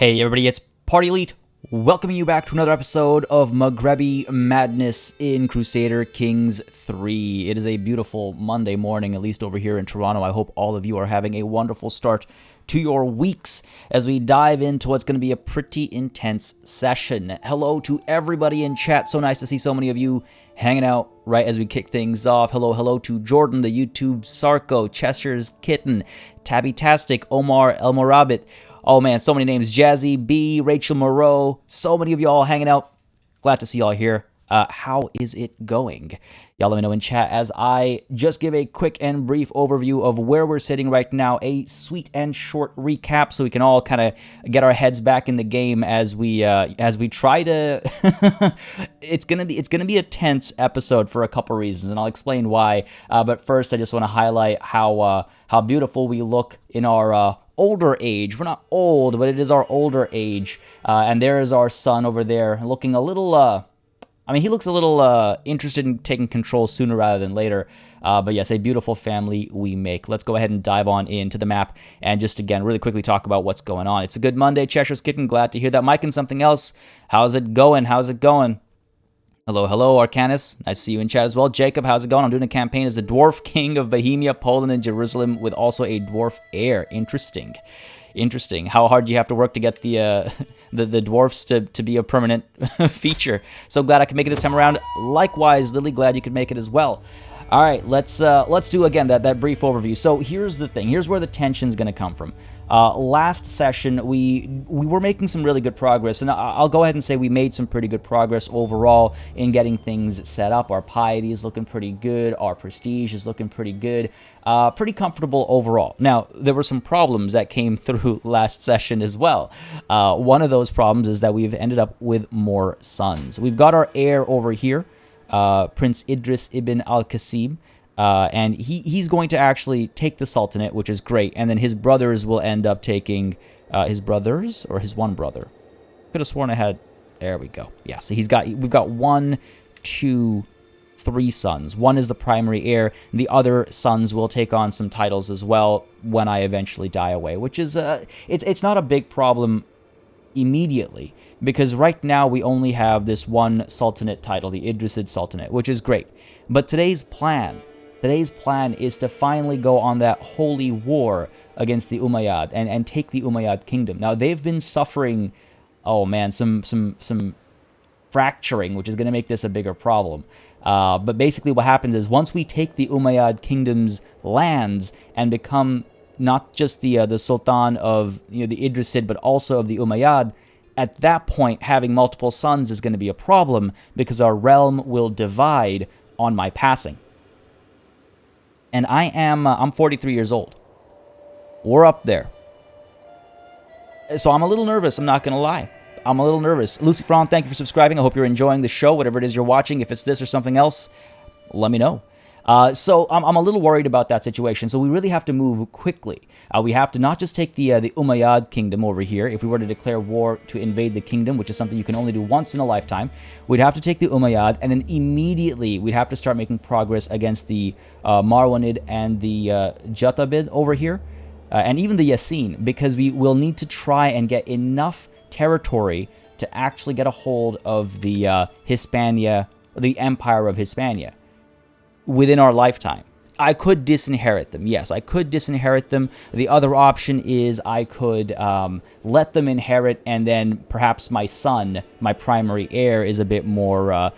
Hey everybody, it's Party Elite, welcoming you back to another episode of Maghrebi Madness in Crusader Kings 3. It is a beautiful Monday morning, at least over here in Toronto. I hope all of you are having a wonderful start to your weeks as we dive into what's going to be a pretty intense session. Hello to everybody in chat. So nice to see so many of you hanging out right as we kick things off. Hello to Jordan, the YouTube Sarko, Chester's Kitten, Tabby-tastic, Omar El Morabit. Oh man, so many names. Jazzy B, Rachel Moreau, so many of y'all hanging out. Glad to see y'all here. How is it going? Y'all let me know in chat as I just give a quick and brief overview of where we're sitting right now. A sweet and short recap so we can all kind of get our heads back in the game as we try to it's gonna be a tense episode for a couple reasons, and I'll explain why. But first I just want to highlight how beautiful we look in our older age. We're not old, but it is our older age. And there is our son over there looking a little, he looks a little interested in taking control sooner rather than later. But yes, a beautiful family we make. Let's go ahead and dive on into the map and just, again, really quickly talk about what's going on. It's a good Monday. Chester's Kitten, glad to hear that. Mike and something else. How's it going? Hello, Arcanus. Nice to see you in chat as well. Jacob, how's it going? I'm doing a campaign as the Dwarf King of Bohemia, Poland, and Jerusalem with also a Dwarf heir. Interesting. How hard do you have to work to get the dwarfs to be a permanent feature? So glad I could make it this time around. Likewise, Lily, glad you could make it as well. All right, let's do again that brief overview. So here's the thing. Here's where the tension's going to come from. Last session, we were making some really good progress, and I'll go ahead and say we made some pretty good progress overall in getting things set up. Our piety is looking pretty good. Our prestige is looking pretty good. Pretty comfortable overall. Now, there were some problems that came through last session as well. One of those problems is that we've ended up with more sons. We've got our heir over here, Prince Idris ibn al-Qasim. And he's going to actually take the Sultanate, which is great, and then his brothers will end up taking his brothers or his one brother. Could have sworn I had. There we go. Yeah, so we've got 1, 2, 3 sons. One is the primary heir. The other sons will take on some titles as well when I eventually die away, which is it's not a big problem immediately, because right now we only have this one Sultanate title, the Idrisid Sultanate, which is great. But today's plan is to finally go on that holy war against the Umayyad and take the Umayyad kingdom. Now, they've been suffering, some fracturing, which is going to make this a bigger problem. But basically what happens is once we take the Umayyad kingdom's lands and become not just the Sultan of the Idrisid, but also of the Umayyad, at that point, having multiple sons is going to be a problem because our realm will divide on my passing. And I'm 43 years old. We're up there. So I'm a little nervous, I'm not going to lie. I'm a little nervous. Lucy Fromm, thank you for subscribing. I hope you're enjoying the show, whatever it is you're watching. If it's this or something else, let me know. So I'm a little worried about that situation. So we really have to move quickly. We have to not just take the Umayyad kingdom over here. If we were to declare war to invade the kingdom, which is something you can only do once in a lifetime, we'd have to take the Umayyad, and then immediately we'd have to start making progress against the Marwanid and the Jatabid over here, and even the Yassin, because we will need to try and get enough territory to actually get a hold of the Hispania, the Empire of Hispania, within our lifetime. I could disinherit them. Yes, I could disinherit them. The other option is I could let them inherit, and then perhaps my son, my primary heir, is a bit more,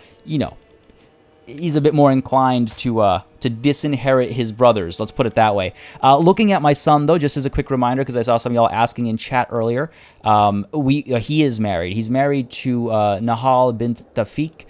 he's a bit more inclined to disinherit his brothers. Let's put it that way. Looking at my son, though, just as a quick reminder, because I saw some of y'all asking in chat earlier, he is married. He's married to Nahal bint Tafiq,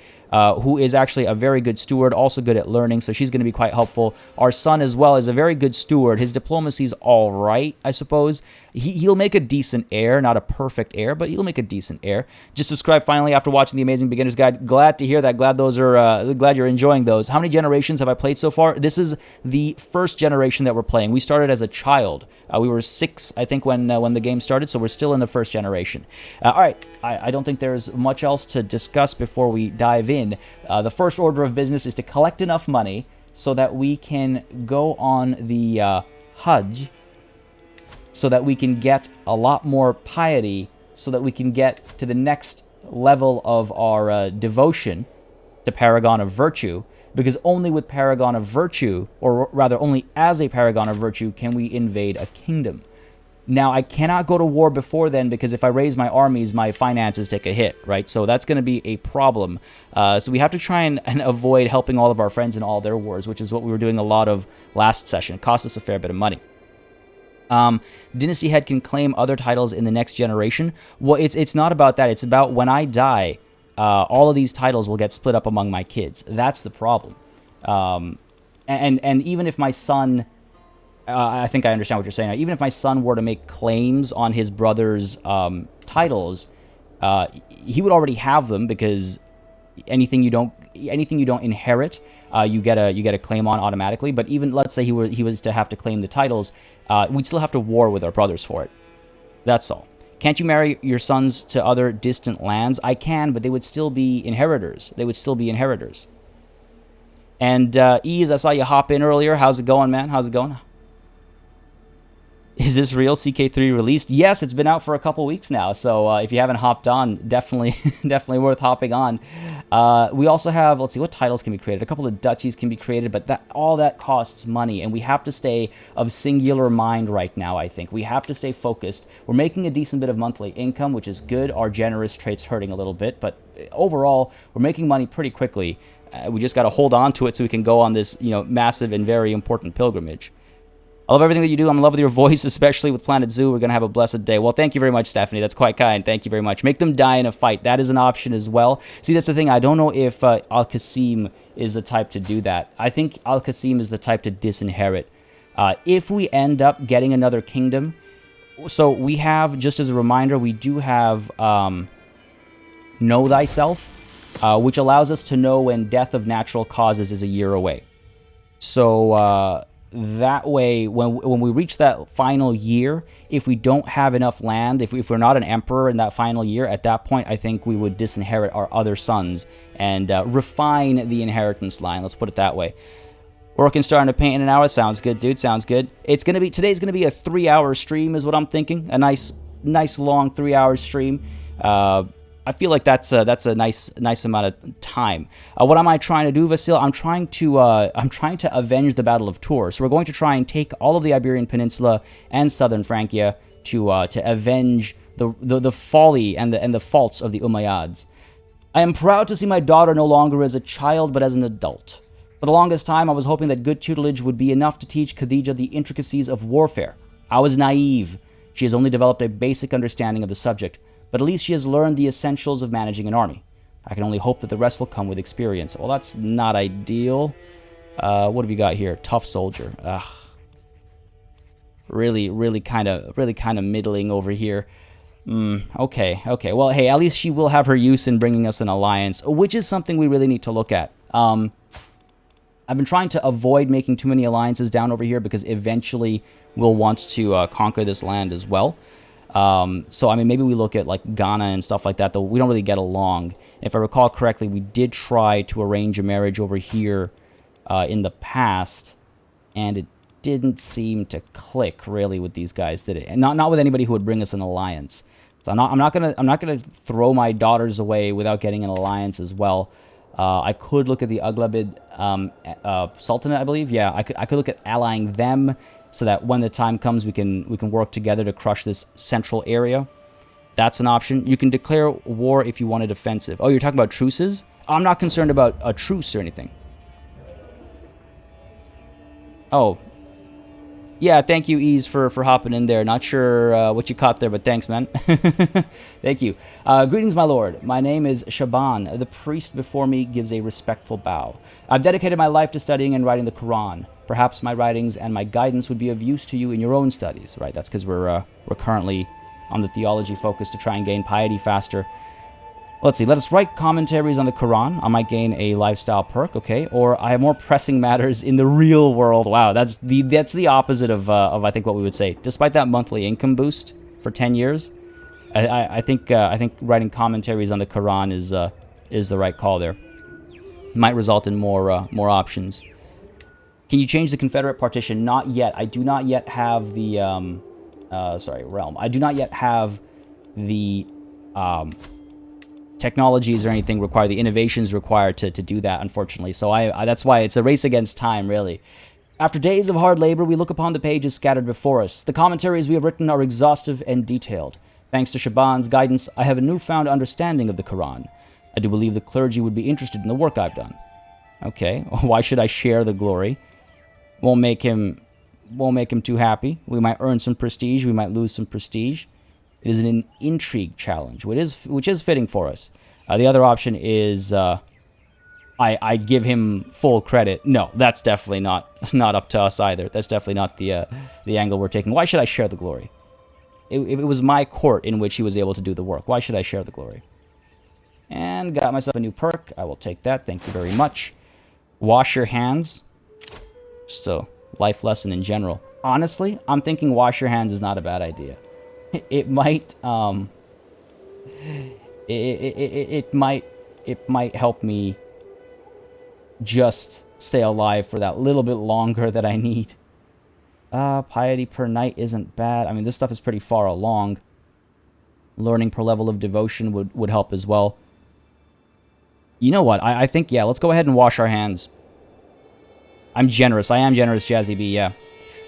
who is actually a very good steward, also good at learning, so she's going to be quite helpful. Our son as well is a very good steward. His diplomacy's all right, I suppose. He'll make a decent heir, not a perfect heir, but he'll make a decent heir. Just subscribe finally after watching the Amazing Beginner's Guide. Glad to hear that. Glad you're enjoying those. How many generations have I played so far? This is the first generation that we're playing. We started as a child. We were 6, I think, when the game started, so we're still in the first generation. All right, I don't think there's much else to discuss before we dive in. The first order of business is to collect enough money so that we can go on the Hajj, so that we can get a lot more piety so that we can get to the next level of our devotion to Paragon of Virtue, because only with Paragon of Virtue, or rather only as a Paragon of Virtue, can we invade a kingdom. Now, I cannot go to war before then, because if I raise my armies, my finances take a hit, right? So that's going to be a problem. So we have to try and avoid helping all of our friends in all their wars, which is what we were doing a lot of last session. It cost us a fair bit of money. Dynasty Head can claim other titles in the next generation. Well, it's not about that. It's about when I die, all of these titles will get split up among my kids. That's the problem. And even if my son... I think I understand what you're saying now. Even if my son were to make claims on his brother's titles, he would already have them, because anything you don't inherit, you get a claim on automatically. But even, let's say he was to have to claim the titles, we'd still have to war with our brothers for it. That's all. Can't you marry your sons to other distant lands? I can, but they would still be inheritors. And Ease, I saw you hop in earlier. How's it going, man? How's it going? Is this real? CK3 released? Yes, it's been out for a couple weeks now. So if you haven't hopped on, definitely worth hopping on. We also have, let's see, what titles can be created? A couple of duchies can be created, but all that costs money, and we have to stay of singular mind right now, I think. We have to stay focused. We're making a decent bit of monthly income, which is good. Our generous trade's hurting a little bit, but overall, we're making money pretty quickly. We just got to hold on to it so we can go on this, massive and very important pilgrimage. I love everything that you do. I'm in love with your voice, especially with Planet Zoo. We're going to have a blessed day. Well, thank you very much, Stephanie. That's quite kind. Thank you very much. Make them die in a fight. That is an option as well. See, that's the thing. I don't know if Al-Qasim is the type to do that. I think Al-Qasim is the type to disinherit. If we end up getting another kingdom, so we have, just as a reminder, we do have Know Thyself, which allows us to know when death of natural causes is a year away. So... that way, when we reach that final year, if we don't have enough land, if we're not an emperor in that final year, at that point, I think we would disinherit our other sons and refine the inheritance line. Let's put it that way. Working starting to paint in an hour. Sounds good, dude. Sounds good. Today's gonna be a 3-hour stream, is what I'm thinking. A nice long 3-hour stream. I feel like that's a nice amount of time. What am I trying to do, Vasil? I'm trying to avenge the Battle of Tours. So we're going to try and take all of the Iberian Peninsula and southern Francia to avenge the folly and the faults of the Umayyads. I am proud to see my daughter no longer as a child, but as an adult. For the longest time, I was hoping that good tutelage would be enough to teach Khadija the intricacies of warfare. I was naive. She has only developed a basic understanding of the subject, but at least she has learned the essentials of managing an army. I can only hope that the rest will come with experience. Well, that's not ideal. What have you got here? Tough soldier. Ugh. Really kind of middling over here. Okay. Well, hey, at least she will have her use in bringing us an alliance, which is something we really need to look at. I've been trying to avoid making too many alliances down over here, because eventually we'll want to conquer this land as well. So, I mean, maybe we look at, like, Ghana and stuff like that, though we don't really get along. If I recall correctly, we did try to arrange a marriage over here in the past, and it didn't seem to click, really, with these guys, did it? And not with anybody who would bring us an alliance. So I'm not gonna throw my daughters away without getting an alliance as well. I could look at the Aghlabid Sultanate, I believe. Yeah, I could look at allying them, so that when the time comes, we can work together to crush this central area. That's an option. You can declare war if you want a defensive. Oh, you're talking about truces? I'm not concerned about a truce or anything. Oh. Yeah, thank you, Ease, for hopping in there. Not sure what you caught there, but thanks, man. Thank you. Greetings, my lord. My name is Shaban. The priest before me gives a respectful bow. I've dedicated my life to studying and writing the Quran. Perhaps my writings and my guidance would be of use to you in your own studies. Right, that's because we're currently on the theology focus to try and gain piety faster. Let's see, let us write commentaries on the Quran. I might gain a lifestyle perk, okay? Or I have more pressing matters in the real world. Wow, that's the opposite of I think what we would say. Despite that monthly income boost for 10 years, I think writing commentaries on the Quran is the right call there. Might result in more options. Can you change the Confederate partition? Not yet. I do not yet have the realm. I do not yet have the technologies or anything required, the innovations required to do that, unfortunately. So that's why it's a race against time, really. After days of hard labor, we look upon the pages scattered before us. The commentaries we have written are exhaustive and detailed. Thanks to Shaban's guidance, I have a newfound understanding of the Quran. I do believe the clergy would be interested in the work I've done. Okay, why should I share the glory? Won't make him too happy. We might earn some prestige, we might lose some prestige. It is an intrigue challenge, which is fitting for us. The other option is I give him full credit. No, that's definitely not up to us either. That's definitely not the angle we're taking. Why should I share the glory? It was my court in which he was able to do the work. Why should I share the glory? And got myself a new perk. I will take that. Thank you very much. Wash your hands. Just a life lesson in general. Honestly, I'm thinking wash your hands is not a bad idea. It might it might help me just stay alive for that little bit longer that I need. Piety per night isn't bad. I mean, this stuff is pretty far along. Learning per level of devotion would help as well. You know what? I think, yeah, let's go ahead and wash our hands. I'm generous. I am generous, Jazzy B, yeah.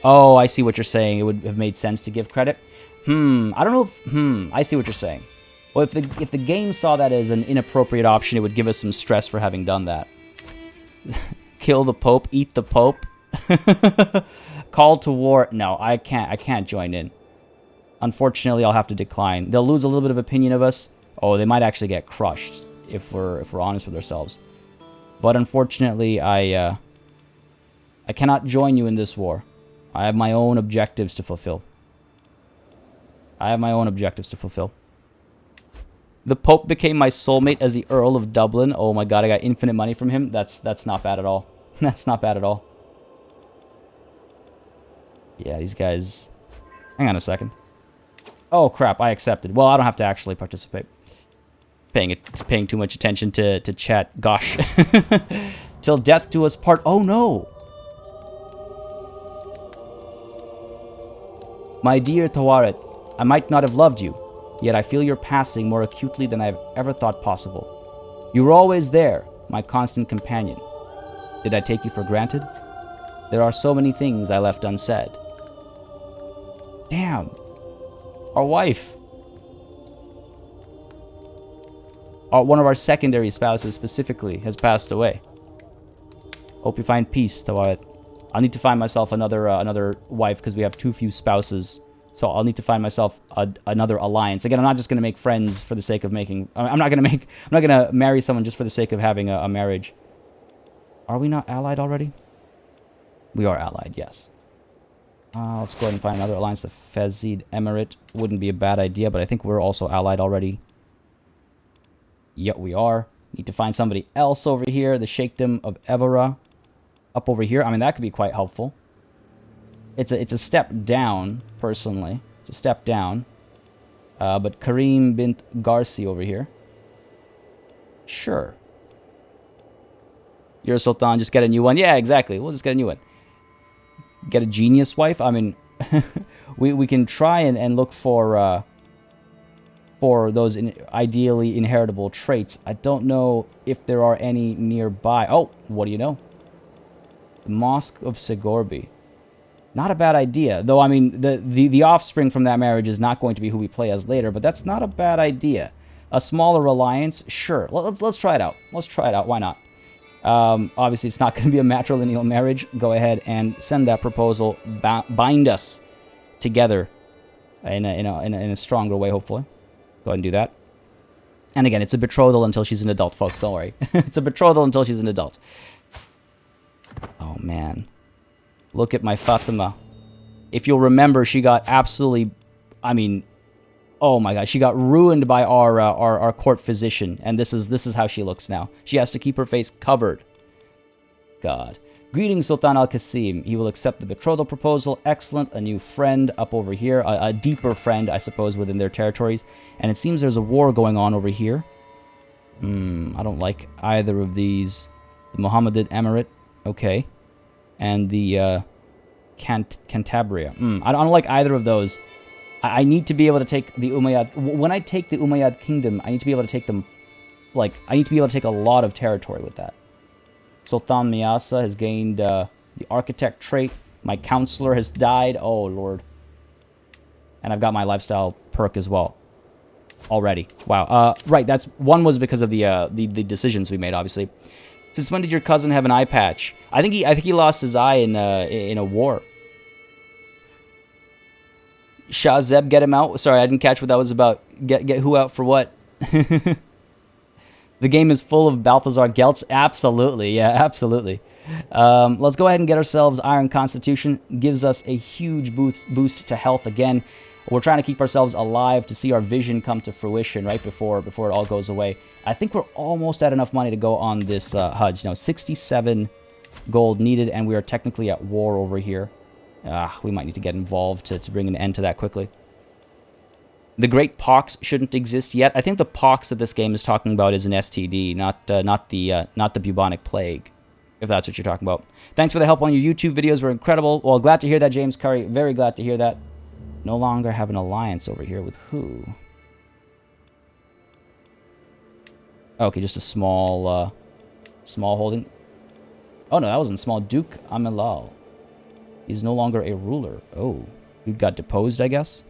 Oh, I see what you're saying. It would have made sense to give credit. I don't know if... I see what you're saying. Well, if the game saw that as an inappropriate option, it would give us some stress for having done that. Kill the Pope, eat the Pope. Call to war. No, I can't join in. Unfortunately, I'll have to decline. They'll lose a little bit of opinion of us. Oh, they might actually get crushed if we're honest with ourselves. But unfortunately, I cannot join you in this war. I have my own objectives to fulfill. The Pope became my soulmate as the Earl of Dublin. Oh my god, I got infinite money from him. That's not bad at all. That's not bad at all. Yeah, these guys... Hang on a second. Oh crap, I accepted. Well, I don't have to actually participate. Paying too much attention to chat. Gosh. Till death do us part. Oh no! My dear Tawaret, I might not have loved you, yet I feel your passing more acutely than I have ever thought possible. You were always there, my constant companion. Did I take you for granted? There are so many things I left unsaid. Damn. Our wife. One of our secondary spouses specifically has passed away. Hope you find peace, Tawaret. I'll need to find myself another wife because we have too few spouses. So I'll need to find myself another alliance. Again, I'm not just gonna make friends for the sake of making. I'm not gonna marry someone just for the sake of having a marriage. Are we not allied already? We are allied, yes. Let's go ahead and find another alliance. The Fezid Emirate wouldn't be a bad idea, but I think we're also allied already. Yep, we are. Need to find somebody else over here. The Sheikhdom of Evora. Up over here. I mean, that could be quite helpful. It's a step down, personally. It's a step down. But Karim bint Garci over here. Sure. You're a Sultan, just get a new one. Yeah, exactly. We'll just get a new one. Get a genius wife? I mean, we can try and look for those ideally inheritable traits. I don't know if there are any nearby. Oh, what do you know? The Mosque of Segorbi. Not a bad idea. Though, I mean, the offspring from that marriage is not going to be who we play as later, but that's not a bad idea. A smaller alliance? Sure. Let's try it out. Let's try it out. Why not? Obviously, it's not going to be a matrilineal marriage. Go ahead and send that proposal. Bind us together in a stronger way, hopefully. Go ahead and do that. And again, it's a betrothal until she's an adult, folks. Don't worry. It's a betrothal until she's an adult. Oh, man. Look at my Fatima. If you'll remember, she got absolutely... I mean... Oh my god, she got ruined by our court physician. And this is how she looks now. She has to keep her face covered. God. Greetings, Sultan Al-Qasim. He will accept the betrothal proposal. Excellent. A new friend up over here. A deeper friend, I suppose, within their territories. And it seems there's a war going on over here. I don't like either of these. The Mohammedan Emirate. Okay. And the Cantabria. I don't like either of those. I need to be able to take the Umayyad. When I take the Umayyad kingdom, I need to be able to take them, like, I need to be able to take a lot of territory with that. Sultan Miyasa has gained the architect trait. My counselor has died. Oh, Lord. And I've got my lifestyle perk as well. Already. Wow. Right, that's one was because of the decisions we made, obviously. Since when did your cousin have an eye patch? I think he lost his eye in a war. Shah Zeb, get him out. Sorry, I didn't catch what that was about. Get who out for what? The game is full of Balthazar Gelts. Absolutely, yeah, absolutely. Let's go ahead and get ourselves Iron Constitution. Gives us a huge boost to health again. We're trying to keep ourselves alive to see our vision come to fruition right before it all goes away. I think we're almost at enough money to go on this Hajj. No, 67 gold needed, and we are technically at war over here. We might need to get involved to bring an end to that quickly. The Great Pox shouldn't exist yet. I think the pox that this game is talking about is an STD, not the bubonic plague, if that's what you're talking about. Thanks for the help on your YouTube videos. We're incredible. Well, glad to hear that, James Curry. Very glad to hear that. No longer have an alliance over here with who? Okay, just a small holding. Oh no, that wasn't small. Duke Amelal. He's no longer a ruler. Oh, he got deposed, I guess.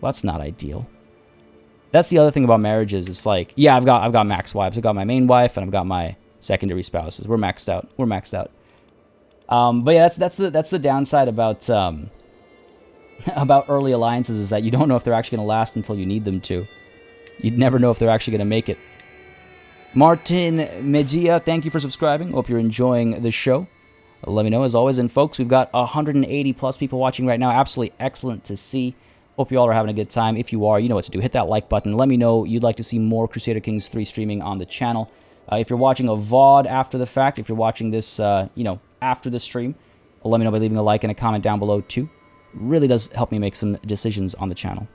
Well, that's not ideal. That's the other thing about marriages. It's like, yeah, I've got max wives. I've got my main wife and I've got my secondary spouses. We're maxed out. We're maxed out. But yeah, that's the downside about early alliances, is that you don't know if they're actually going to last until you need them to. You'd never know if they're actually going to make it. Martin Mejia, thank you for subscribing. Hope you're enjoying the show. Let me know, as always. And folks, we've got 180 plus people watching right now. Absolutely excellent to see. Hope you all are having a good time. If you are, you know what to do. Hit that like button. Let me know you'd like to see more Crusader Kings 3 streaming on the channel. If you're watching a VOD after the fact, if you're watching this, after the stream, let me know by leaving a like and a comment down below too. Really does help me make some decisions on the channel.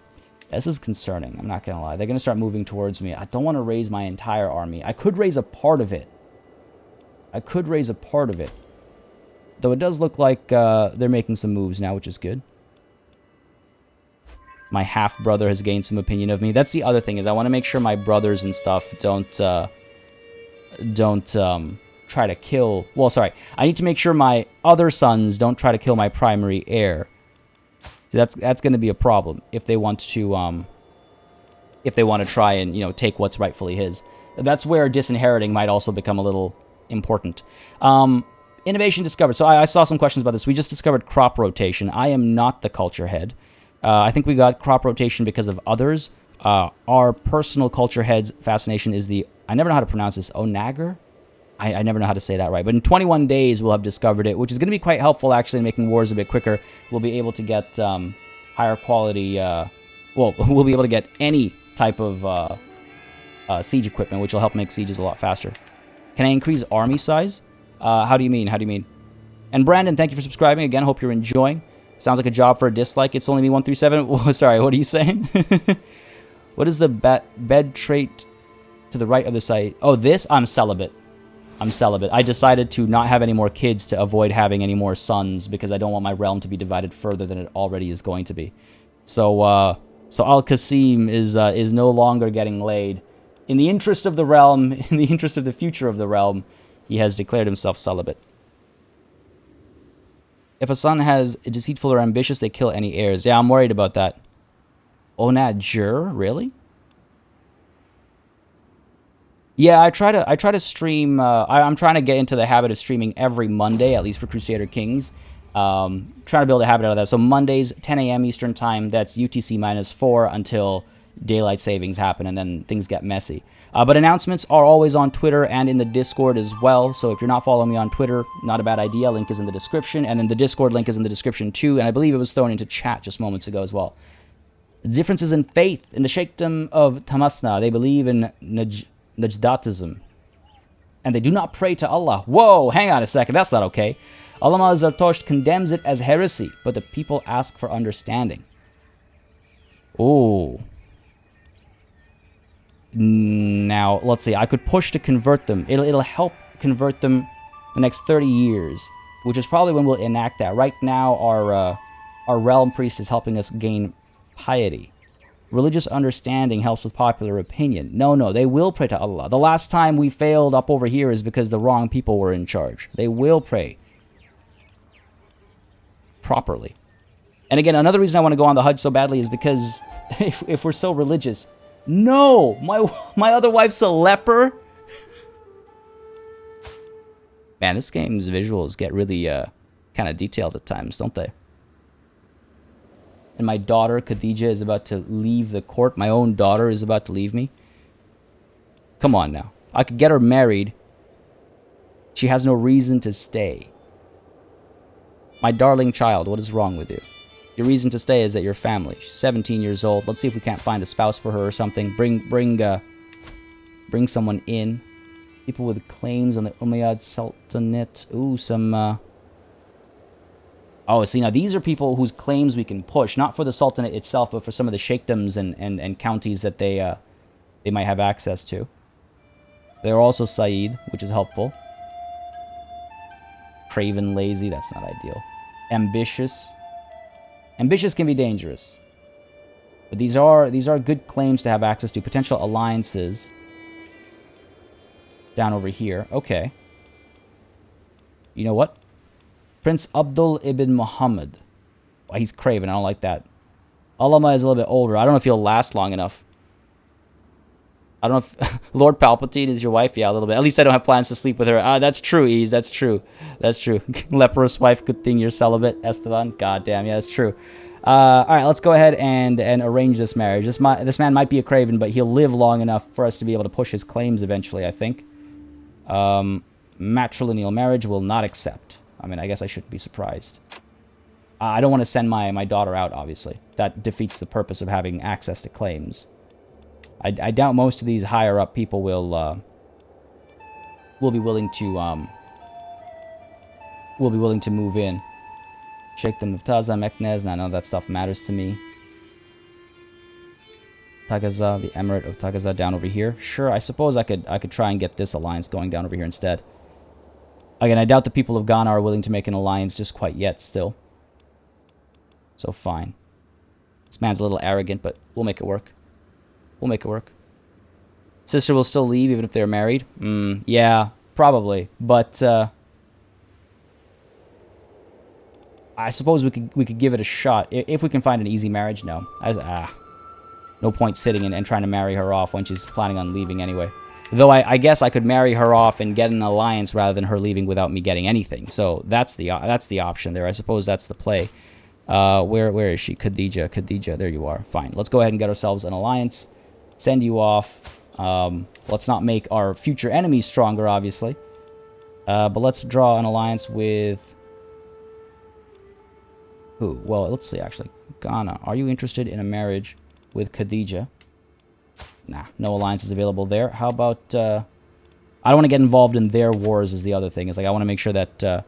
This is concerning, I'm not gonna lie. They're gonna start moving towards me. I don't want to raise my entire army. I could raise a part of it. Though it does look like they're making some moves now, which is good. My half-brother has gained some opinion of me. That's the other thing, is I want to make sure my brothers and stuff don't try to kill... Well, sorry. I need to make sure my other sons don't try to kill my primary heir. So that's going to be a problem if they want to try and take what's rightfully his. That's where disinheriting might also become a little important. Innovation discovered. So I saw some questions about this. We just discovered crop rotation. I am not the culture head. I think we got crop rotation because of others. Our personal culture head's fascination is the... I never know how to pronounce this. Onager? I never know how to say that right. But in 21 days, we'll have discovered it, which is going to be quite helpful, actually, in making wars a bit quicker. We'll be able to get higher quality... we'll be able to get any type of siege equipment, which will help make sieges a lot faster. Can I increase army size? How do you mean? How do you mean? And Brandon, thank you for subscribing. Again, hope you're enjoying. Sounds like a job for a dislike. It's only me 137. Sorry, what are you saying? What is the bed trait to the right of the site? Oh, this? I'm celibate. I decided to not have any more kids to avoid having any more sons, because I don't want my realm to be divided further than it already is going to be. So Al-Qasim is no longer getting laid. In the interest of the realm, in the interest of the future of the realm, he has declared himself celibate. If a son has deceitful or ambitious, they kill any heirs. Yeah, I'm worried about that. Onager? Really? Yeah, I try to stream. I'm trying to get into the habit of streaming every Monday, at least for Crusader Kings. Trying to build a habit out of that. So Mondays, 10 a.m. Eastern Time. That's UTC -4 until daylight savings happen, and then things get messy. But announcements are always on Twitter and in the Discord as well. So if you're not following me on Twitter, not a bad idea. Link is in the description, and then the Discord link is in the description too. And I believe it was thrown into chat just moments ago as well. The differences in faith in the Sheikhdom of Tamasna. They believe in Najdatism, and they do not pray to Allah. Whoa, hang on a second, that's not okay. Allama Zartosht condemns it as heresy, but the people ask for understanding. Oh. Now, let's see, I could push to convert them. It'll help convert them the next 30 years, which is probably when we'll enact that. Right now, our realm priest is helping us gain piety. Religious understanding helps with popular opinion. No, they will pray to Allah. The last time we failed up over here is because the wrong people were in charge. They will pray properly. And again, another reason I want to go on the Hajj so badly is because if we're so religious... No! My other wife's a leper? Man, this game's visuals get really kind of detailed at times, don't they? And my daughter, Khadija, is about to leave the court. My own daughter is about to leave me. Come on now. I could get her married. She has no reason to stay. My darling child, what is wrong with you? Your reason to stay is that you're family. She's 17 years old. Let's see if we can't find a spouse for her or something. Bring someone in. People with claims on the Umayyad Sultanate. Ooh, some... Oh, see, now these are people whose claims we can push, not for the Sultanate itself, but for some of the sheikdoms and counties that they might have access to. They're also Saeed, which is helpful. Craven, lazy, that's not ideal. Ambitious. Ambitious can be dangerous. But these are good claims to have access to. Potential alliances. Down over here. Okay. You know what? Prince Abdul ibn Muhammad. Well, he's Craven. I don't like that. Alama is a little bit older. I don't know if he'll last long enough. I don't know if... Lord Palpatine is your wife? Yeah, a little bit. At least I don't have plans to sleep with her. Ah, that's true, Ease. That's true. That's true. Leprous wife. Good thing you're celibate, Esteban. God damn. Yeah, that's true. Alright, let's go ahead and arrange this marriage. This man might be a Craven, but he'll live long enough for us to be able to push his claims eventually, I think. Matrilineal marriage will not accept. I mean, I guess I shouldn't be surprised. I don't want to send my daughter out, obviously. That defeats the purpose of having access to claims. I doubt most of these higher-up people will be willing to move in. Sheikh the Muftaza, Meknez, none of that stuff matters to me. Tagaza, the Emirate of Tagaza down over here. Sure, I suppose I could try and get this alliance going down over here instead. Again, I doubt the people of Ghana are willing to make an alliance just quite yet still. So fine. This man's a little arrogant, but we'll make it work. We'll make it work. Sister will still leave even if they're married? Yeah, probably. But I suppose we could give it a shot. If we can find an easy marriage, no. No point sitting and trying to marry her off when she's planning on leaving anyway. Though I guess I could marry her off and get an alliance rather than her leaving without me getting anything. So that's the option there. I suppose that's the play. Where is she? Khadija. There you are. Fine. Let's go ahead and get ourselves an alliance. Send you off. Let's not make our future enemies stronger, obviously. But let's draw an alliance with... Who? Well, let's see, actually. Ghana. Are you interested in a marriage with Khadija? Nah, no alliances available there. How about... I don't want to get involved in their wars is the other thing. It's like I want to make sure that...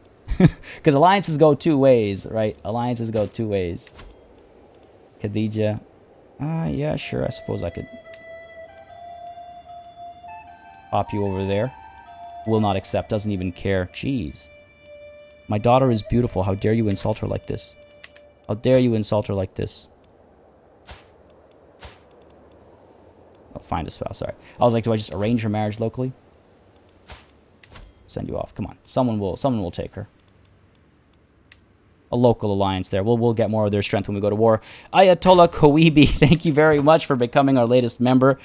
Because alliances go two ways, right? Alliances go two ways. Khadija. Yeah, sure. I suppose I could... pop you over there. Will not accept. Doesn't even care. Jeez. My daughter is beautiful. How dare you insult her like this? How dare you insult her like this? I'll find a spouse. Sorry. I was like, do I just arrange her marriage locally? Send you off. Come on. Someone will take her. A local alliance there. We'll get more of their strength when we go to war. Ayatollah Koibi, thank you very much for becoming our latest member.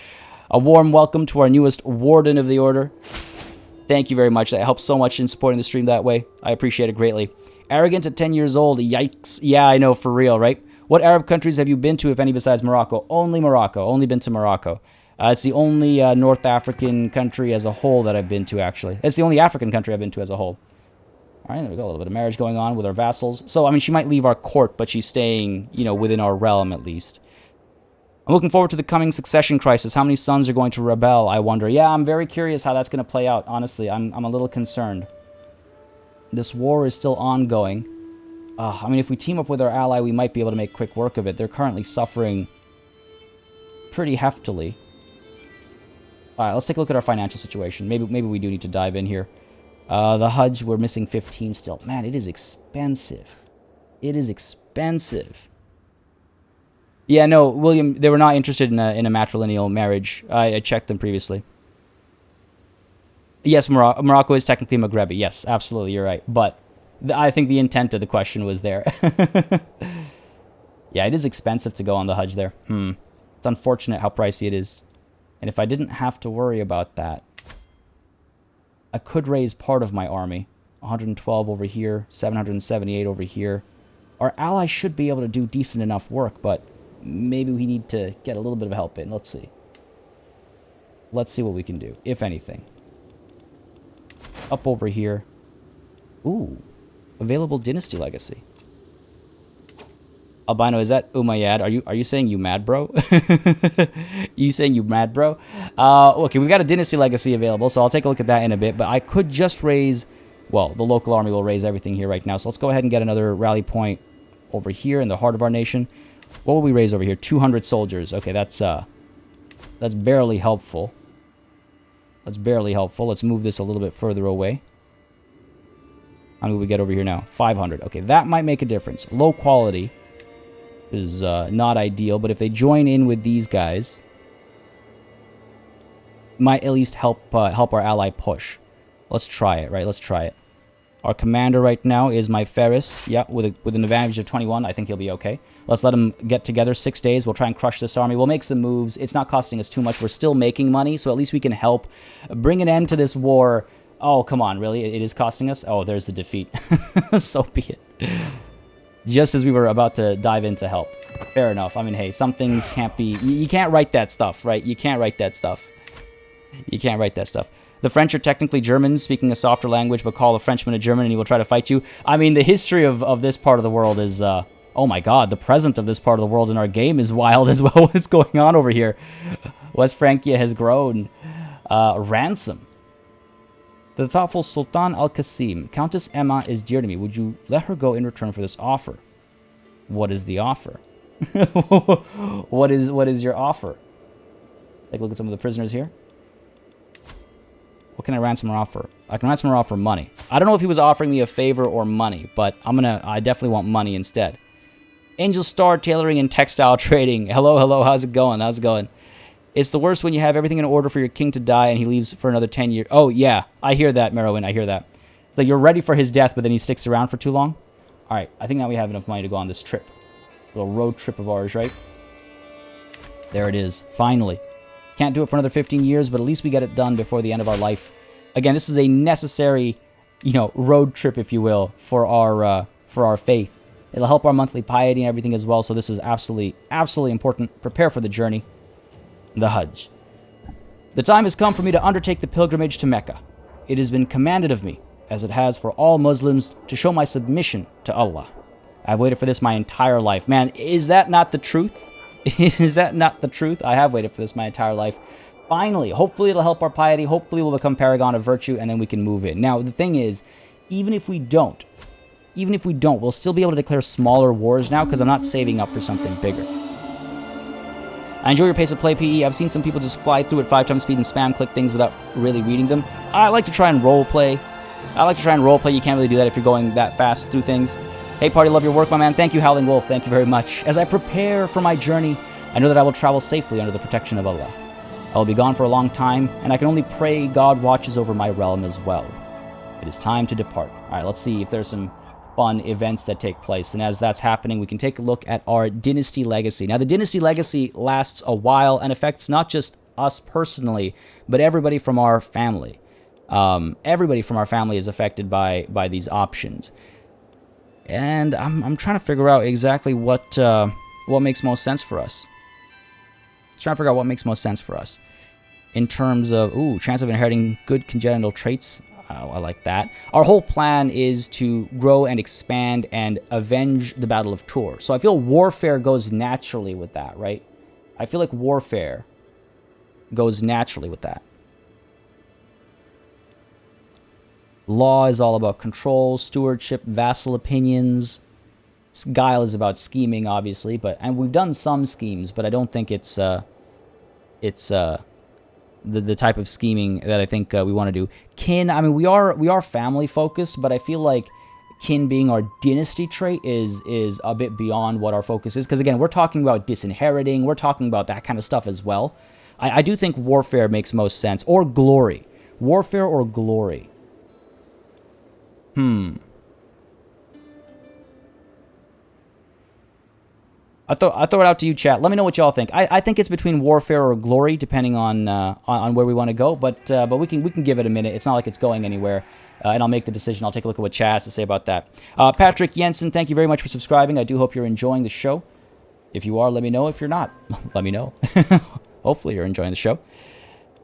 A warm welcome to our newest Warden of the Order. Thank you very much. That helps so much in supporting the stream that way. I appreciate it greatly. Arrogant at 10 years old. Yikes. Yeah, I know, for real, right? What Arab countries have you been to, if any, besides Morocco? Only Morocco. Only been to Morocco. It's the only North African country as a whole that I've been to, actually. It's the only African country I've been to as a whole. All right, there we go. A little bit of marriage going on with our vassals. So, I mean, she might leave our court, but she's staying, you know, within our realm at least. I'm looking forward to the coming succession crisis. How many sons are going to rebel, I wonder? Yeah, I'm very curious how that's going to play out, honestly. I'm a little concerned. This war is still ongoing. I mean, if we team up with our ally, we might be able to make quick work of it. They're currently suffering pretty heftily. All right, let's take a look at our financial situation. Maybe we do need to dive in here. The Hajj, we're missing 15 still. Man, it is expensive. It is expensive. Yeah, no, William, they were not interested in a matrilineal marriage. I checked them previously. Yes, Morocco is technically Maghrebi. Yes, absolutely, you're right. But I think the intent of the question was there. Yeah, it is expensive to go on the Hajj there. It's unfortunate how pricey it is. And if I didn't have to worry about that, I could raise part of my army. 112 over here, 778 over here. Our ally should be able to do decent enough work, but maybe we need to get a little bit of help in. Let's see. Let's see what we can do, if anything. Up over here. Ooh. Available dynasty legacy. Albino, is that Umayyad? Are you saying you mad, bro? You saying you mad, bro? Okay, we've got a dynasty legacy available, so I'll take a look at that in a bit. But I could just raise... Well, the local army will raise everything here right now. So let's go ahead and get another rally point over here in the heart of our nation. What will we raise over here? 200 soldiers. Okay, that's barely helpful. That's barely helpful. Let's move this a little bit further away. How many will we get over here now? 500. Okay, that might make a difference. Low quality is not ideal, but if they join in with these guys, might at least help our ally push. Let's try it, right? Let's try it. Our commander right now is my Ferris. Yeah, with an advantage of 21, I think he'll be okay. Let's let him get together. 6 days. We'll try and crush this army. We'll make some moves. It's not costing us too much. We're still making money, so at least we can help bring an end to this war. Oh, come on, really? It is costing us? Oh, there's the defeat. So be it. Just as we were about to dive in to help. Fair enough. I mean, hey, some things can't be... You can't write that stuff, right? You can't write that stuff. You can't write that stuff. The French are technically Germans, speaking a softer language, but call a Frenchman a German and he will try to fight you. I mean, the history of this part of the world is... oh my god, the present of this part of the world in our game is wild as well. What's going on over here? West Francia has grown. Ransom. The thoughtful Sultan Al-Qasim. Countess Emma is dear to me. Would you let her go in return for this offer? What is the offer? What is your offer? Take a look at some of the prisoners here. What can I ransom her off for? I can ransom her off for money. I don't know if he was offering me a favor or money, but I definitely want money instead. Angel Star Tailoring and Textile Trading. Hello, hello, how's it going? How's it going? It's the worst when you have everything in order for your king to die and he leaves for another 10 years. Oh, yeah, I hear that, Merowin, I hear that. It's like you're ready for his death, but then he sticks around for too long. All right, I think now we have enough money to go on this trip. Little road trip of ours, right? There it is, finally. Can't do it for another 15 years, but at least we get it done before the end of our life. Again, this is a necessary, road trip, if you will, for our faith. It'll help our monthly piety and everything as well, so this is absolutely, absolutely important. Prepare for the journey, the Hajj. The time has come for me to undertake the pilgrimage to Mecca. It has been commanded of me, as it has for all Muslims, to show my submission to Allah. I've waited for this my entire life. Man, is that not the truth? Is that not the truth? I have waited for this my entire life. Finally, hopefully it'll help our piety. Hopefully we'll become paragon of virtue, and then we can move in. Now, the thing is, even if we don't, we'll still be able to declare smaller wars now, because I'm not saving up for something bigger. I enjoy your pace of play, PE. I've seen some people just fly through at 5 times speed and spam click things without really reading them. I like to try and role play. You can't really do that if you're going that fast through things. Hey, party, love your work, my man. Thank you, Howling Wolf. Thank you very much. As I prepare for my journey, I know that I will travel safely under the protection of Allah. I will be gone for a long time, and I can only pray God watches over my realm as well. It is time to depart. All right, let's see if there's some fun events that take place. And as that's happening, we can take a look at our Dynasty Legacy. Now, the Dynasty Legacy lasts a while and affects not just us personally, but everybody from our family. Everybody from our family is affected by these options. And I'm trying to figure out exactly what makes most sense for us. Trying to figure out what makes most sense for us. In terms of, chance of inheriting good congenital traits. I like that. Our whole plan is to grow and expand and avenge the Battle of Tours. So I feel warfare goes naturally with that, right? I feel like warfare goes naturally with that. Law is all about control, stewardship, vassal opinions. Guile is about scheming, obviously, and we've done some schemes, but I don't think it's the type of scheming that I think we want to do. Kin, I mean, we are family focused, but I feel like kin being our dynasty trait is a bit beyond what our focus is. Because again, we're talking about disinheriting. We're talking about that kind of stuff as well. I do think warfare makes most sense. Or glory. Warfare or glory. I throw it out to you, chat. Let me know what y'all think. I think it's between warfare or glory, depending on where we want to go. But we can give it a minute. It's not like it's going anywhere. And I'll make the decision. I'll take a look at what chat has to say about that. Patrick Jensen, thank you very much for subscribing. I do hope you're enjoying the show. If you are, let me know. If you're not, let me know. Hopefully you're enjoying the show.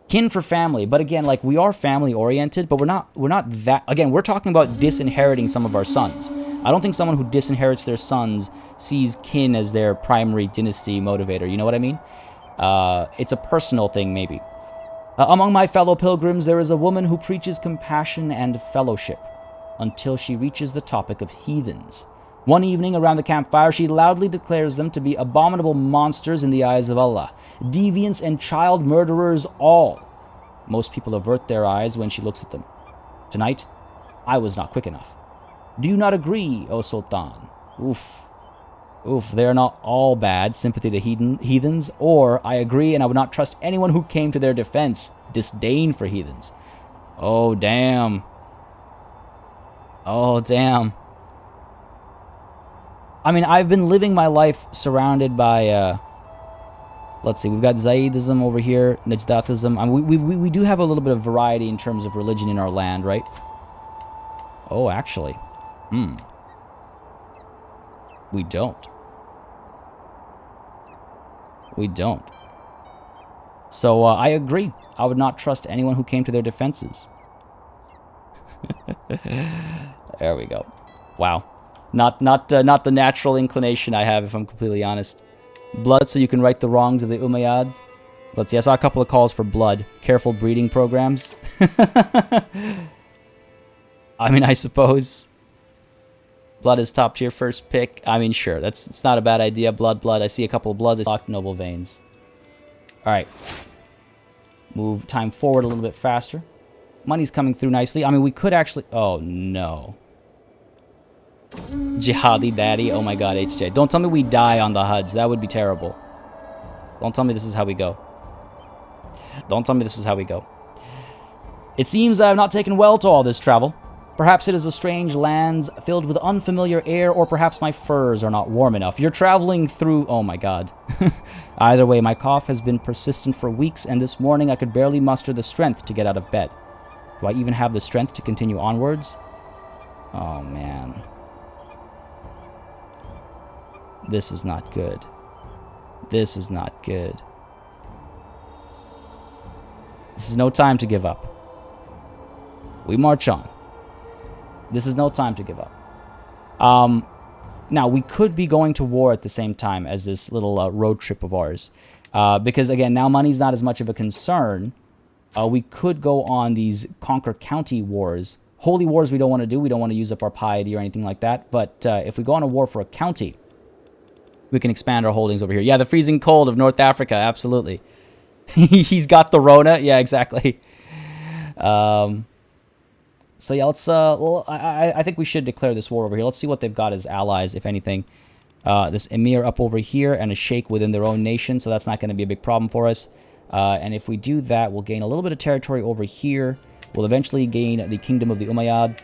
Kin for family, but again, like, we are family oriented, but we're not that. Again, we're talking about disinheriting some of our sons. I don't think someone who disinherits their sons sees kin as their primary dynasty motivator. You know what I mean? It's a personal thing, maybe. Among my fellow pilgrims, there is a woman who preaches compassion and fellowship until she reaches the topic of heathens. One evening around the campfire, she loudly declares them to be abominable monsters in the eyes of Allah, deviants and child murderers all. Most people avert their eyes when she looks at them. Tonight, I was not quick enough. Do you not agree, O Sultan? Oof. They are not all bad, sympathy to heathens, or I agree and I would not trust anyone who came to their defense, disdain for heathens. Oh, damn. I mean, I've been living my life surrounded by, let's see, we've got Zaydism over here, Najdatism. I mean, we do have a little bit of variety in terms of religion in our land, right? Oh, actually. We don't. So, I agree. I would not trust anyone who came to their defenses. There we go. Wow. Not the natural inclination I have, if I'm completely honest. Blood so you can right the wrongs of the Umayyads. Let's see, I saw a couple of calls for blood. Careful breeding programs. I mean, I suppose. Blood is top tier first pick. I mean, sure, it's not a bad idea. Blood. I see a couple of bloods. Locked noble veins. Alright. Move time forward a little bit faster. Money's coming through nicely. I mean, we could actually... Oh, no. Jihadi daddy. Oh my god, HJ. Don't tell me we die on the Hajj. That would be terrible. Don't tell me this is how we go. It seems I have not taken well to all this travel. Perhaps it is a strange land filled with unfamiliar air, or perhaps my furs are not warm enough. You're traveling through... Oh my god. Either way, my cough has been persistent for weeks, and this morning I could barely muster the strength to get out of bed. Do I even have the strength to continue onwards? Oh man. This is not good. This is no time to give up. We march on. This is no time to give up. Now, we could be going to war at the same time as this little road trip of ours. Because, again, now money's not as much of a concern. We could go on these conquer county wars. Holy wars we don't want to do. We don't want to use up our piety or anything like that. But if we go on a war for a county, we can expand our holdings over here. Yeah, the freezing cold of North Africa. Absolutely. He's got the Rona. Yeah, exactly. So yeah, let's. Well, I think we should declare this war over here. Let's see what they've got as allies, if anything. This emir up over here and a sheikh within their own nation, so that's not going to be a big problem for us. And if we do that, we'll gain a little bit of territory over here. We'll eventually gain the kingdom of the Umayyad.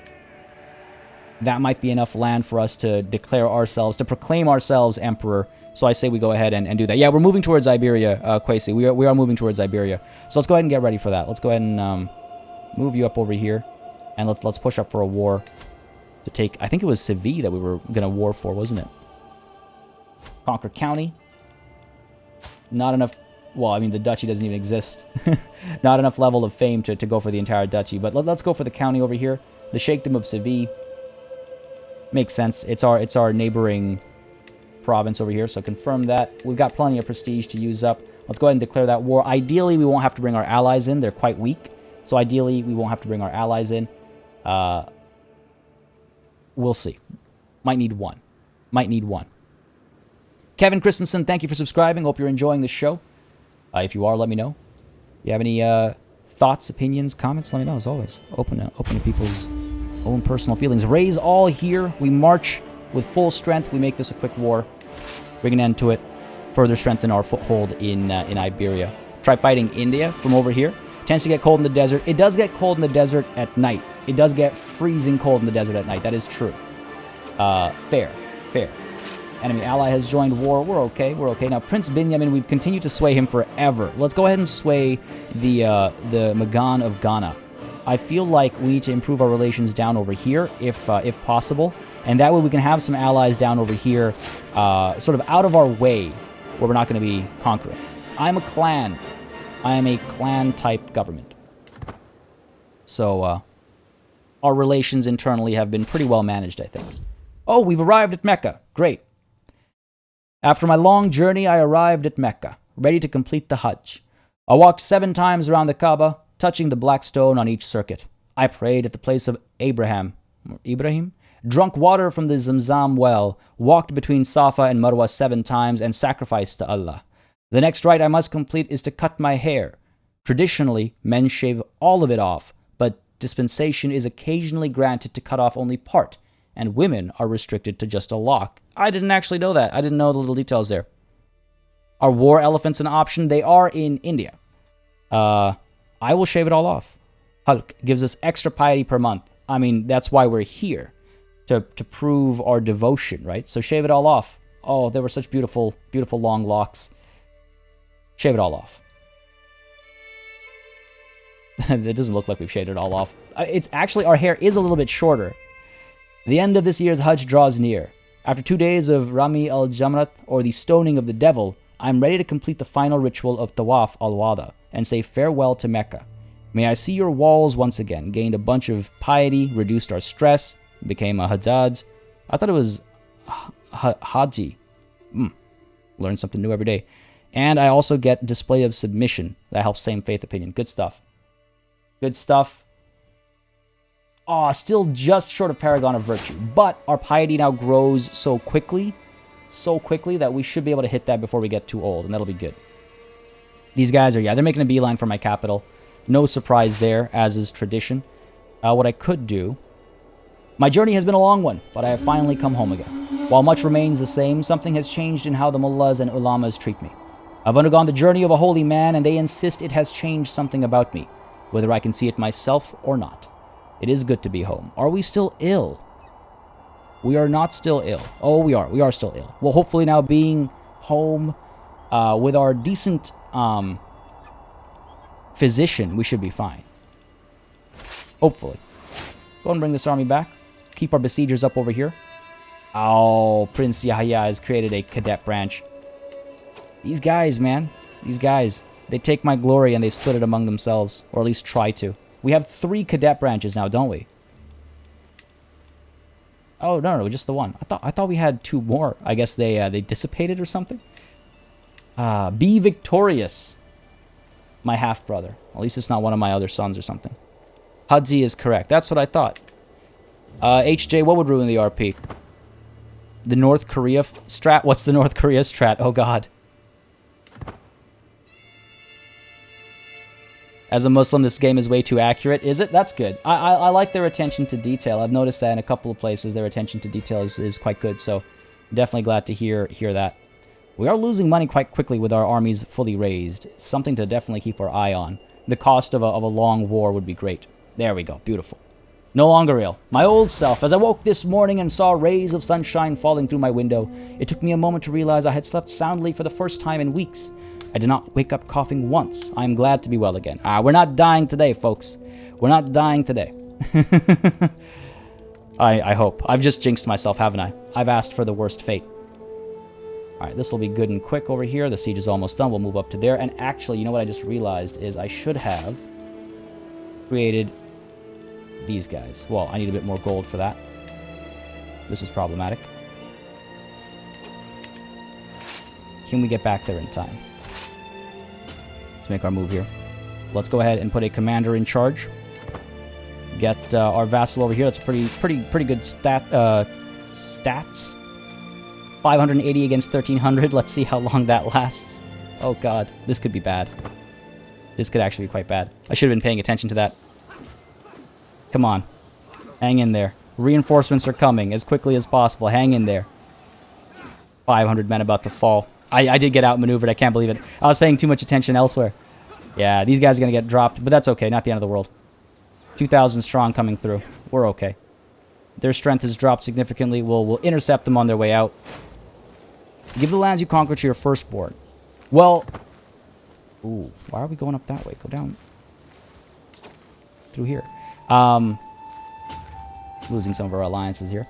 That might be enough land for us to declare ourselves, to proclaim ourselves emperor. So I say we go ahead and do that. Yeah, we're moving towards Iberia, Kwesi. We are moving towards Iberia. So let's go ahead and get ready for that. Let's go ahead and move you up over here. And let's push up for a war to take... I think it was Seville that we were going to war for, wasn't it? Conquer County. Not enough... Well, I mean, the duchy doesn't even exist. Not enough level of fame to go for the entire duchy. But let's go for the county over here. The Sheikhdom of Seville. Makes sense. It's our neighboring province over here, so confirm that. We've got plenty of prestige to use up. Let's go ahead and declare that war. Ideally, we won't have to bring our allies in. They're quite weak. So ideally, we won't have to bring our allies in. We'll see. Might need one. Kevin Christensen, thank you for subscribing. Hope you're enjoying the show. If you are, let me know. If you have any thoughts, opinions, comments, let me know. As always, open to people's Own personal feelings. Raise all here. We march with full strength. We make this a quick war. Bring an end to it. Further strengthen our foothold in Iberia. Try fighting India from over here. Tends to get cold in the desert. It does get cold in the desert at night. It does get freezing cold in the desert at night. That is true. Fair. Enemy ally has joined war. We're okay. Now, Prince Binyamin, we've continued to sway him forever. Let's go ahead and sway the Magan of Ghana. I feel like we need to improve our relations down over here, if possible. And that way we can have some allies down over here, sort of out of our way, where we're not going to be conquering. I'm a clan. I am a clan-type government. So, our relations internally have been pretty well managed, I think. Oh, we've arrived at Mecca. Great. After my long journey, I arrived at Mecca, ready to complete the Hajj. I walked 7 times around the Kaaba, touching the black stone on each circuit. I prayed at the place of Ibrahim, drunk water from the Zamzam well, walked between Safa and Marwa 7 times, and sacrificed to Allah. The next rite I must complete is to cut my hair. Traditionally, men shave all of it off, but dispensation is occasionally granted to cut off only part, and women are restricted to just a lock. I didn't actually know that. I didn't know the little details there. Are war elephants an option? They are in India. I will shave it all off. Hulk gives us extra piety per month. I mean, that's why we're here. To prove our devotion, right? So shave it all off. Oh, they were such beautiful, beautiful long locks. Shave it all off. It doesn't look like we've shaved it all off. It's actually, our hair is a little bit shorter. The end of this year's Hajj draws near. After 2 days of Rami al-Jamrat, or the stoning of the devil, I'm ready to complete the final ritual of Tawaf al-Wada and say farewell to Mecca. May I see your walls once again. Gained a bunch of piety, reduced our stress, became a Hajjaj. I thought it was Haji. Learn something new every day. And I also get display of submission. That helps same faith opinion. Good stuff. Good stuff. Oh, still just short of Paragon of Virtue. But our piety now grows so quickly that we should be able to hit that before we get too old, and that'll be good. These guys are, they're making a beeline for my capital. No surprise there, as is tradition. What I could do... My journey has been a long one, but I have finally come home again. While much remains the same, something has changed in how the mullahs and ulamas treat me. I've undergone the journey of a holy man, and they insist it has changed something about me, whether I can see it myself or not. It is good to be home. Are we still ill? We are not still ill. Oh, we are. We are still ill. Well, hopefully now being home with our decent physician, we should be fine. Hopefully. Go and bring this army back. Keep our besiegers up over here. Oh, Prince Yahya has created a cadet branch. These guys, man. These guys. They take my glory and they split it among themselves. Or at least try to. We have 3 cadet branches now, don't we? Oh, no, just the one. I thought we had 2 more. I guess they dissipated or something. Be victorious. My half-brother. At least it's not one of my other sons or something. Hudzi is correct. That's what I thought. HJ, what would ruin the RP? The North Korea strat? What's the North Korea strat? Oh, God. As a Muslim, this game is way too accurate. Is it? That's good. I like their attention to detail. I've noticed that in a couple of places, their attention to detail is quite good. So, definitely glad to hear that. We are losing money quite quickly with our armies fully raised. It's something to definitely keep our eye on. The cost of a long war would be great. There we go. Beautiful. No longer ill. My old self. As I woke this morning and saw rays of sunshine falling through my window, it took me a moment to realize I had slept soundly for the first time in weeks. I did not wake up coughing once. I am glad to be well again. We're not dying today, folks. We're not dying today. I hope. I've just jinxed myself, haven't I? I've asked for the worst fate. Alright, this will be good and quick over here. The siege is almost done. We'll move up to there. And actually, you know what I just realized is I should have created these guys. Well, I need a bit more gold for that. This is problematic. Can we get back there in time to make our move here? Let's go ahead and put a commander in charge. Get our vassal over here. That's pretty good stats. 580 against 1300. Let's see how long that lasts. Oh god, this could be bad. This could actually be quite bad. I should have been paying attention to that. Come on. Hang in there. Reinforcements are coming as quickly as possible. Hang in there. 500 men about to fall. I did get outmaneuvered. I can't believe it. I was paying too much attention elsewhere. Yeah, these guys are going to get dropped, but that's okay. Not the end of the world. 2,000 strong coming through. We're okay. Their strength has dropped significantly. We'll intercept them on their way out. Give the lands you conquer to your firstborn. Well... Ooh, why are we going up that way? Go down. Through here. Losing some of our alliances here.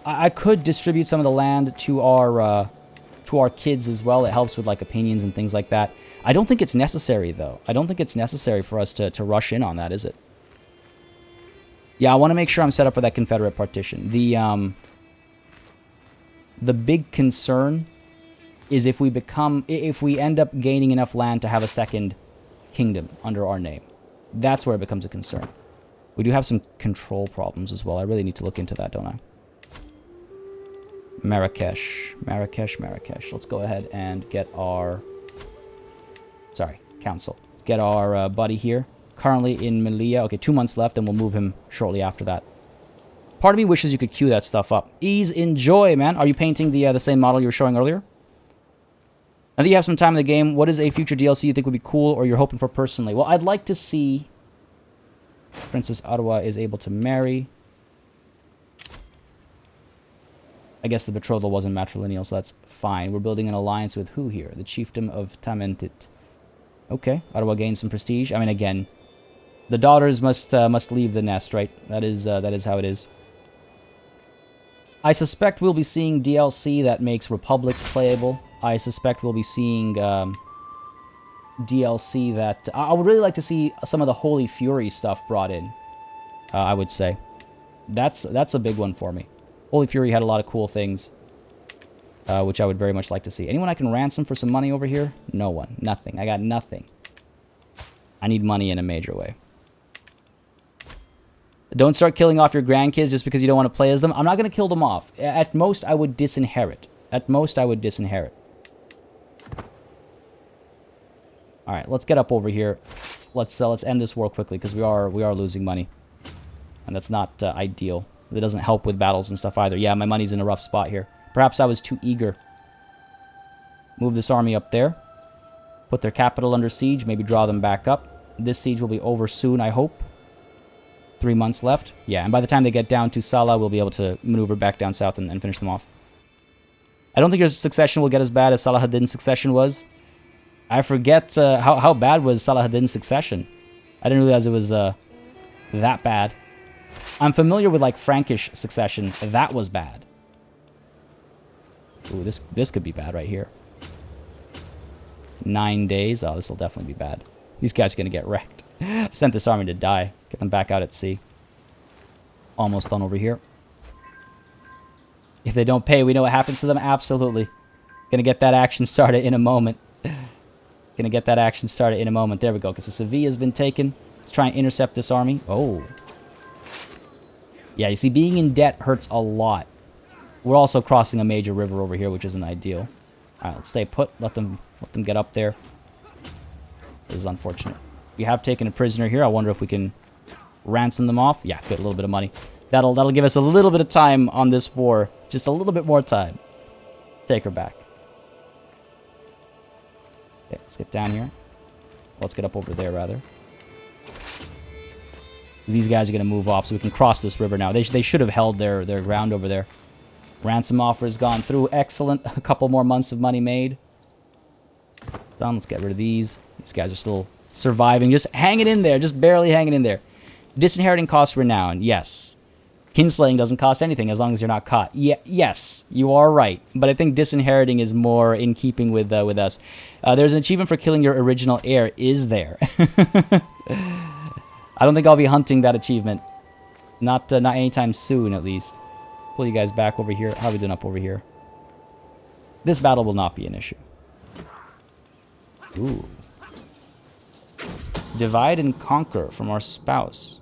I could distribute some of the land to our kids as well. It helps with like opinions and things like that. I don't think it's necessary though. I don't think it's necessary for us to rush in on that, is it? Yeah, I want to make sure I'm set up for that Confederate partition. The big concern is if we end up gaining enough land to have a second kingdom under our name. That's where it becomes a concern. We do have some control problems as well. I really need to look into that, don't I? Marrakesh. Let's go ahead and get our... Sorry, council. Get our buddy here. Currently in Melilla. Okay, 2 months left, and we'll move him shortly after that. Part of me wishes you could queue that stuff up. Ease, enjoy, man. Are you painting the same model you were showing earlier? I think you have some time in the game. What is a future DLC you think would be cool or you're hoping for personally? Well, I'd like to see Princess Ottawa is able to marry. I guess the betrothal wasn't matrilineal, so that's fine. We're building an alliance with who here? The Chiefdom of Tamentit. Okay, Ottawa gains some prestige. I mean, again, the daughters must leave the nest, right? That is how it is. I suspect we'll be seeing DLC that makes Republics playable. I suspect we'll be seeing DLC that... I would really like to see some of the Holy Fury stuff brought in, I would say. That's a big one for me. Holy Fury had a lot of cool things, which I would very much like to see. Anyone I can ransom for some money over here? No one. Nothing. I got nothing. I need money in a major way. Don't start killing off your grandkids just because you don't want to play as them. I'm not going to kill them off. At most, I would disinherit. At most, I would disinherit. All right, let's get up over here. Let's end this war quickly because we are losing money, and that's not ideal. It doesn't help with battles and stuff either. Yeah, my money's in a rough spot here. Perhaps I was too eager. Move this army up there. Put their capital under siege. Maybe draw them back up. This siege will be over soon, I hope. 3 months left. Yeah, and by the time they get down to Salah, we'll be able to maneuver back down south and finish them off. I don't think your succession will get as bad as Salahadin's succession was. I forget how bad was Salahadin's succession. I didn't realize it was that bad. I'm familiar with like Frankish succession. That was bad. Ooh, this could be bad right here. 9 days. Oh, this will definitely be bad. These guys are gonna get wrecked. I've sent this army to die. Get them back out at sea. Almost done over here. If they don't pay, we know what happens to them. Absolutely. Gonna get that action started in a moment. Gonna get that action started in a moment. There we go. Because the Sevilla has been taken. Let's try and intercept this army. Oh. Yeah, you see, being in debt hurts a lot. We're also crossing a major river over here, which isn't ideal. Alright, let's stay put. Let them get up there. This is unfortunate. We have taken a prisoner here. I wonder if we can ransom them off. Yeah, good. A little bit of money. That'll give us a little bit of time on this war. Just a little bit more time. Take her back. Okay, let's get down here. Let's get up over there, rather. These guys are going to move off so we can cross this river now. They should have held their ground over there. Ransom offer has gone through. Excellent. A couple more months of money made. Done. Let's get rid of these. These guys are still surviving. Just hanging in there. Just barely hanging in there. Disinheriting costs renown. Yes. Kinslaying doesn't cost anything as long as you're not caught. Yes, you are right. But I think disinheriting is more in keeping with us. There's an achievement for killing your original heir. Is there? I don't think I'll be hunting that achievement. Not anytime soon, at least. Pull you guys back over here. How are we doing up over here? This battle will not be an issue. Ooh. Divide and conquer from our spouse.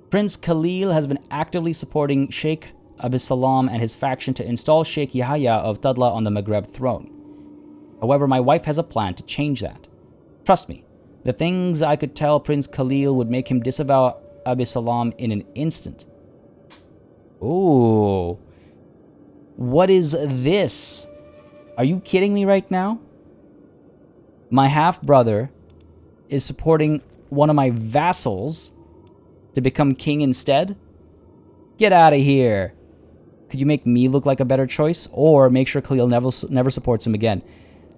Prince Khalil has been actively supporting Sheikh Abisalam and his faction to install Sheikh Yahya of Tadla on the Maghreb throne. However, my wife has a plan to change that. Trust me, the things I could tell Prince Khalil would make him disavow Abisalam in an instant. Ooh. What is this? Are you kidding me right now? My half-brother is supporting one of my vassals to become king instead? Get out of here. Could you make me look like a better choice? Or make sure Khalil never supports him again.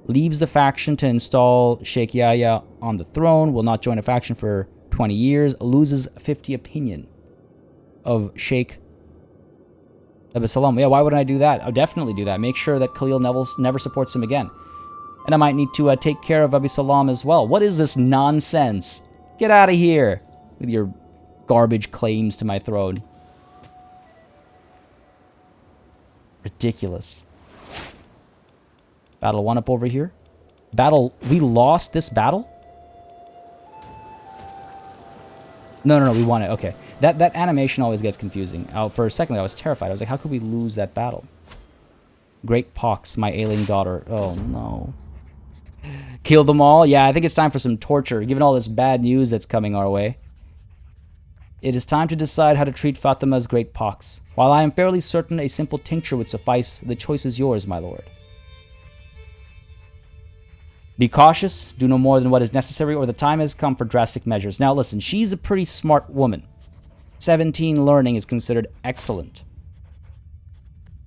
Leaves the faction to install Sheikh Yahya on the throne. Will not join a faction for 20 years. Loses 50 opinion of Sheikh Abisalam. Yeah, why wouldn't I do that? I'll definitely do that. Make sure that Khalil never supports him again. And I might need to take care of Abisalam as well. What is this nonsense? Get out of here with your garbage claims to my throne. Ridiculous. Battle 1 up over here. Battle... We lost this battle? No, we won it. Okay. That animation always gets confusing. For a second, I was terrified. I was like, how could we lose that battle? Great pox, my ailing daughter. Oh, no. Kill them all? Yeah, I think it's time for some torture, given all this bad news that's coming our way. It is time to decide how to treat Fatima's great pox. While I am fairly certain a simple tincture would suffice, the choice is yours, my lord. Be cautious, do no more than what is necessary, or the time has come for drastic measures. Now listen, she's a pretty smart woman. 17 learning is considered excellent.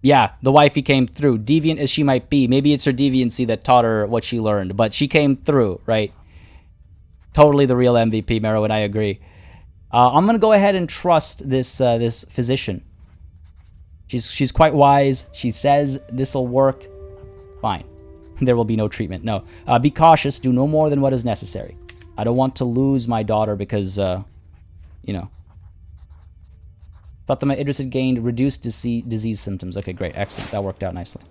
Yeah, the wifey came through. Deviant as she might be, maybe it's her deviancy that taught her what she learned, but she came through, right? Totally the real MVP, Merowyn, I agree. I'm going to go ahead and trust this this physician. She's quite wise. She says this'll work. Fine. There will be no treatment. No. Be cautious. Do no more than what is necessary. I don't want to lose my daughter because, you know. Fatima Idrisid gained reduced disease symptoms. Okay, great. Excellent. That worked out nicely.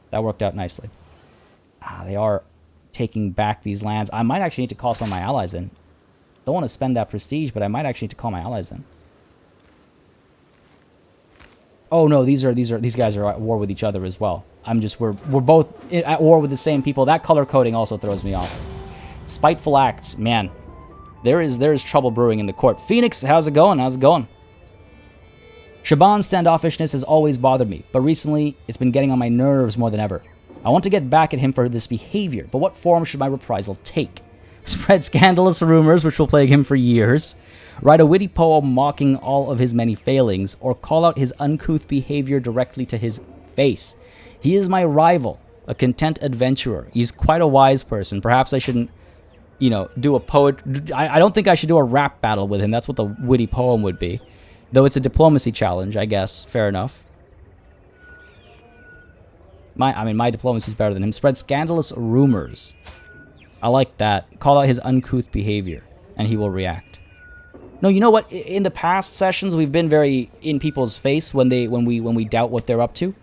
That worked out nicely. They are taking back these lands. I might actually need to call some of my allies in. Don't want to spend that prestige, but I might actually need to call my allies in. Oh no, these guys are at war with each other as well. We're both at war with the same people. That color coding also throws me off. Spiteful acts, man. There is trouble brewing in the court. Phoenix, how's it going? How's it going? Shaban's standoffishness has always bothered me, but recently it's been getting on my nerves more than ever. I want to get back at him for this behavior, but what form should my reprisal take? Spread scandalous rumors which will plague him for years, write a witty poem mocking all of his many failings, or call out his uncouth behavior directly to his face. He is my rival, a content adventurer. He's quite a wise person. Perhaps I shouldn't, you know, do a I don't think I should do a rap battle with him. That's what the witty poem would be. Though it's a diplomacy challenge, I guess. Fair enough. My diplomacy is better than him. Spread scandalous rumors. I like that. Call out his uncouth behavior, and he will react. No, you know what? In the past sessions, we've been very in people's face when we doubt what they're up to,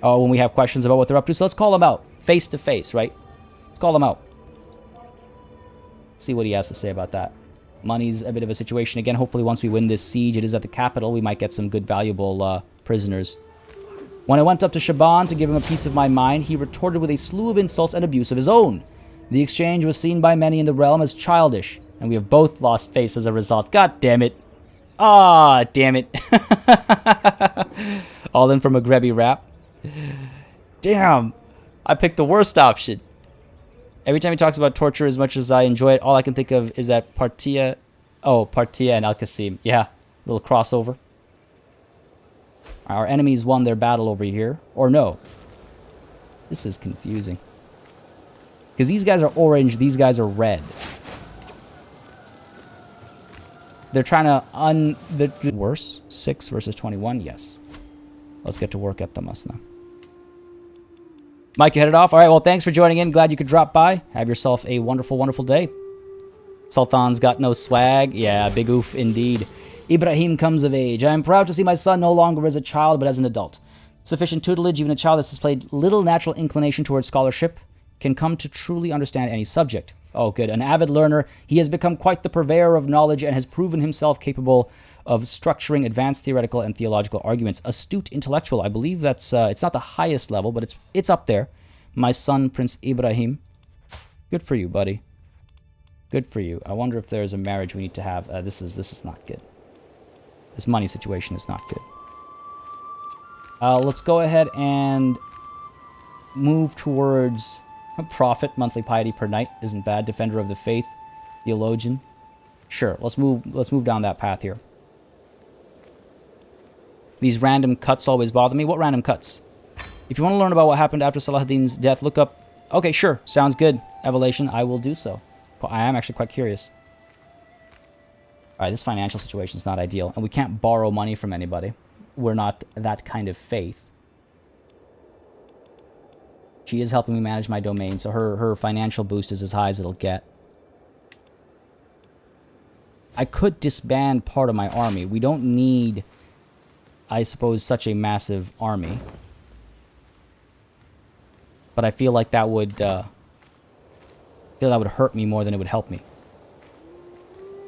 when we have questions about what they're up to. So let's call them out, face to face, right? Let's call them out. See what he has to say about that. Money's a bit of a situation again. Hopefully, once we win this siege, it is at the capital. We might get some good, valuable prisoners. When I went up to Shaban to give him a piece of my mind, he retorted with a slew of insults and abuse of his own. The exchange was seen by many in the realm as childish, and we have both lost face as a result. God damn it. Ah, damn it. All in for Maghrebi rap. Damn. I picked the worst option. Every time he talks about torture, as much as I enjoy it, all I can think of is that Partia... Oh, Partia and Al-Qasim. Yeah, little crossover. Our enemies won their battle over here. Or no. This is confusing. Because these guys are orange, these guys are red. They're trying to worse? 6 versus 21? Yes. Let's get to work at the Musna. Mike, you headed off? Alright, well, thanks for joining in. Glad you could drop by. Have yourself a wonderful, wonderful day. Sultan's got no swag. Yeah, big oof indeed. Ibrahim comes of age. I am proud to see my son no longer as a child, but as an adult. Sufficient tutelage, even a child that has displayed little natural inclination towards scholarship, can come to truly understand any subject. Oh, good. An avid learner, he has become quite the purveyor of knowledge and has proven himself capable of structuring advanced theoretical and theological arguments. Astute intellectual, I believe that's, it's not the highest level, but it's up there. My son, Prince Ibrahim. Good for you, buddy. Good for you. I wonder if there's a marriage we need to have. This is not good. This money situation is not good. Let's go ahead and move towards a prophet. Monthly piety per night isn't bad. Defender of the faith, theologian. Sure, let's move down that path here. These random cuts always bother me. What random cuts? If you want to learn about what happened after Saladin's death, look up... Okay, sure. Sounds good. Evolution, I will do so. I am actually quite curious. Alright, this financial situation is not ideal. And we can't borrow money from anybody. We're not that kind of faith. She is helping me manage my domain, so her financial boost is as high as it'll get. I could disband part of my army. We don't need, I suppose, such a massive army. But I feel like that would hurt me more than it would help me.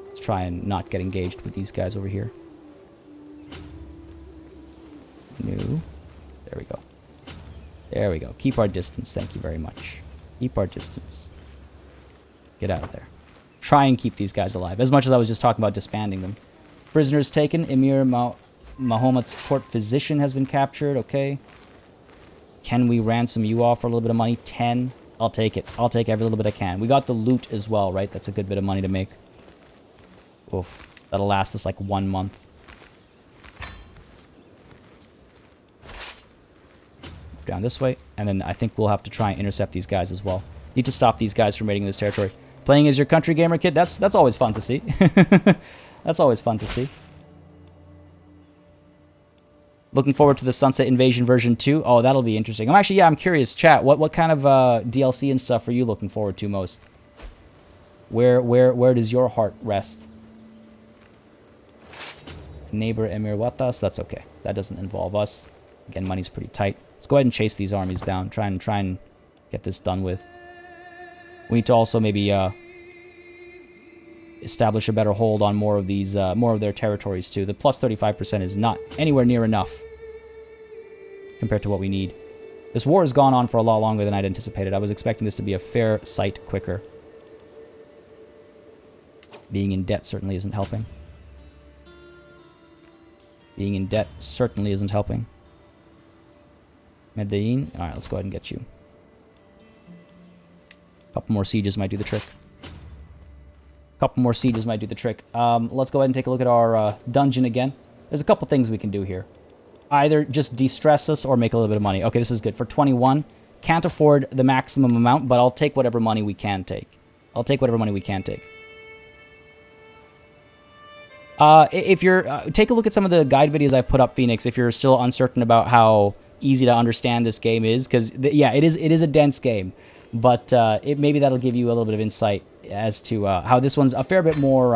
Let's try and not get engaged with these guys over here. No. There we go. There we go. Keep our distance. Thank you very much. Keep our distance. Get out of there. Try and keep these guys alive. As much as I was just talking about disbanding them. Prisoners taken. Emir Mahomet's court physician has been captured. Okay. Can we ransom you off for a little bit of money? 10. I'll take it. I'll take every little bit I can. We got the loot as well, right? That's a good bit of money to make. Oof. That'll last us like 1 month. Down this way. And then I think we'll have to try and intercept these guys as well. Need to stop these guys from raiding this territory. Playing as your country gamer kid? That's always fun to see. That's always fun to see. Looking forward to the Sunset Invasion version 2. Oh, that'll be interesting. I'm curious, chat. What kind of DLC and stuff are you looking forward to most? Where does your heart rest? Neighbor Emir Watas. That's okay. That doesn't involve us. Again, money's pretty tight. Let's go ahead and chase these armies down. Try and get this done with. We need to also maybe establish a better hold on more of these, more of their territories too. The plus 35% is not anywhere near enough compared to what we need. This war has gone on for a lot longer than I'd anticipated. I was expecting this to be a fair sight quicker. Being in debt certainly isn't helping. Being in debt certainly isn't helping. Medellin. Alright, let's go ahead and get you. A couple more sieges might do the trick. Couple more sieges might do the trick. Let's go ahead and take a look at our dungeon again. There's a couple things we can do here. Either just de-stress us or make a little bit of money. Okay, this is good. For 21, can't afford the maximum amount, but I'll take whatever money we can take. I'll take whatever money we can take. If you're... take a look at some of the guide videos I've put up, Phoenix, if you're still uncertain about how easy to understand this game is. Because, yeah, it is a dense game. But maybe that'll give you a little bit of insight as to how this one's a fair bit more...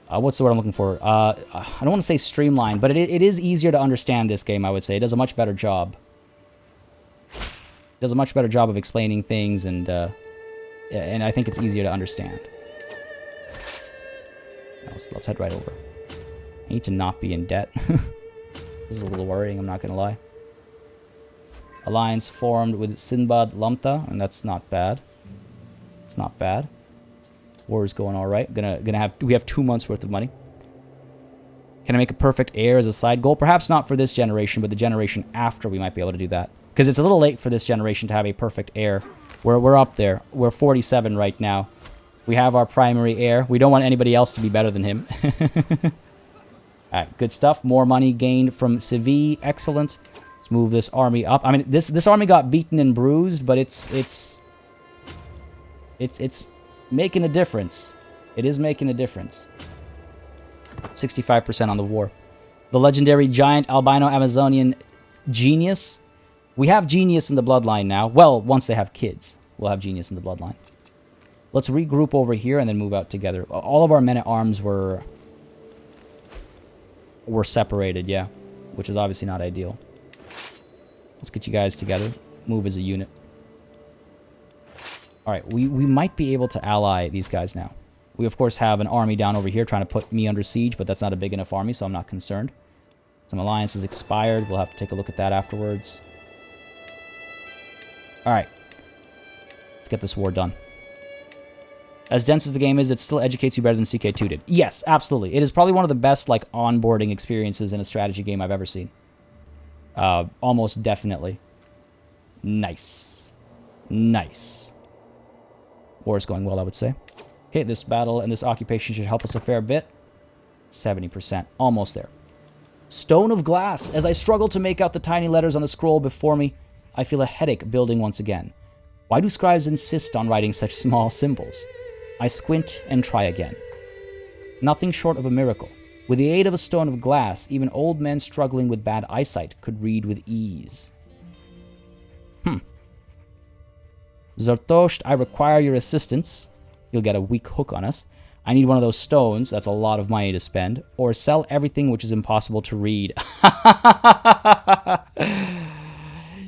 what's the word I'm looking for? I don't want to say streamlined, but it is easier to understand this game, I would say. It does a much better job. It does a much better job of explaining things, and I think it's easier to understand. Let's head right over. I need to not be in debt. This is a little worrying, I'm not going to lie. Alliance formed with Sinbad Lamta, and that's not bad. It's not bad. War is going all right. We have 2 months worth of money. Can I make a perfect heir as a side goal? Perhaps not for this generation, but the generation after we might be able to do that. Because it's a little late for this generation to have a perfect heir. We're up there. We're 47 right now. We have our primary heir. We don't want anybody else to be better than him. Alright, good stuff. More money gained from Seville. Excellent. Let's move this army up. I mean, this army got beaten and bruised, but it's making a difference. It is making a difference. 65% on the war. The legendary giant albino Amazonian genius. We have genius in the bloodline now. Well, once they have kids, we'll have genius in the bloodline. Let's regroup over here and then move out together. All of our men-at-arms were separated, yeah. Which is obviously not ideal. Let's get you guys together. Move as a unit. Alright, we might be able to ally these guys now. We, of course, have an army down over here trying to put me under siege, but that's not a big enough army, so I'm not concerned. Some alliances expired. We'll have to take a look at that afterwards. Alright. Let's get this war done. As dense as the game is, it still educates you better than CK2 did. Yes, absolutely. It is probably one of the best like onboarding experiences in a strategy game I've ever seen. Almost definitely. Nice. Nice. War is going well, I would say. Okay, this battle and this occupation should help us a fair bit. 70%. Almost there. Stone of glass. As I struggle to make out the tiny letters on the scroll before me, I feel a headache building once again. Why do scribes insist on writing such small symbols? I squint and try again. Nothing short of a miracle. With the aid of a stone of glass, even old men struggling with bad eyesight could read with ease. Zartosht, I require your assistance. You'll get a weak hook on us. I need one of those stones, that's a lot of money to spend, or sell everything which is impossible to read.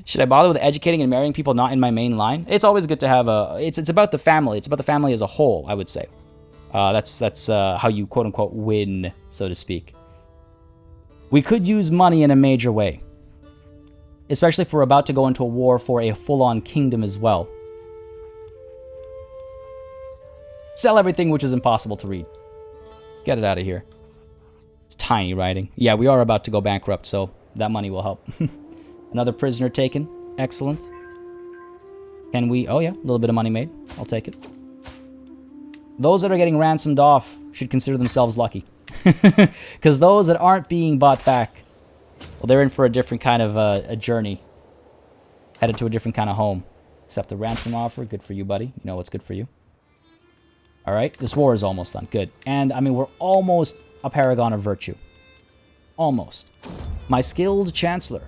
Should I bother with educating and marrying people not in my main line? It's always good to have a... It's about the family. It's about the family as a whole, I would say. That's how you quote-unquote win, so to speak. We could use money in a major way. Especially if we're about to go into a war for a full-on kingdom as well. Sell everything which is impossible to read. Get it out of here. It's tiny writing. Yeah, we are about to go bankrupt, so that money will help. Another prisoner taken. Excellent. Can we... Oh, yeah. A little bit of money made. I'll take it. Those that are getting ransomed off should consider themselves lucky. Because those that aren't being bought back, well, they're in for a different kind of a journey. Headed to a different kind of home. Accept the ransom offer. Good for you, buddy. You know what's good for you. All right. This war is almost done. Good. And, I mean, we're almost a paragon of virtue. Almost. My skilled chancellor.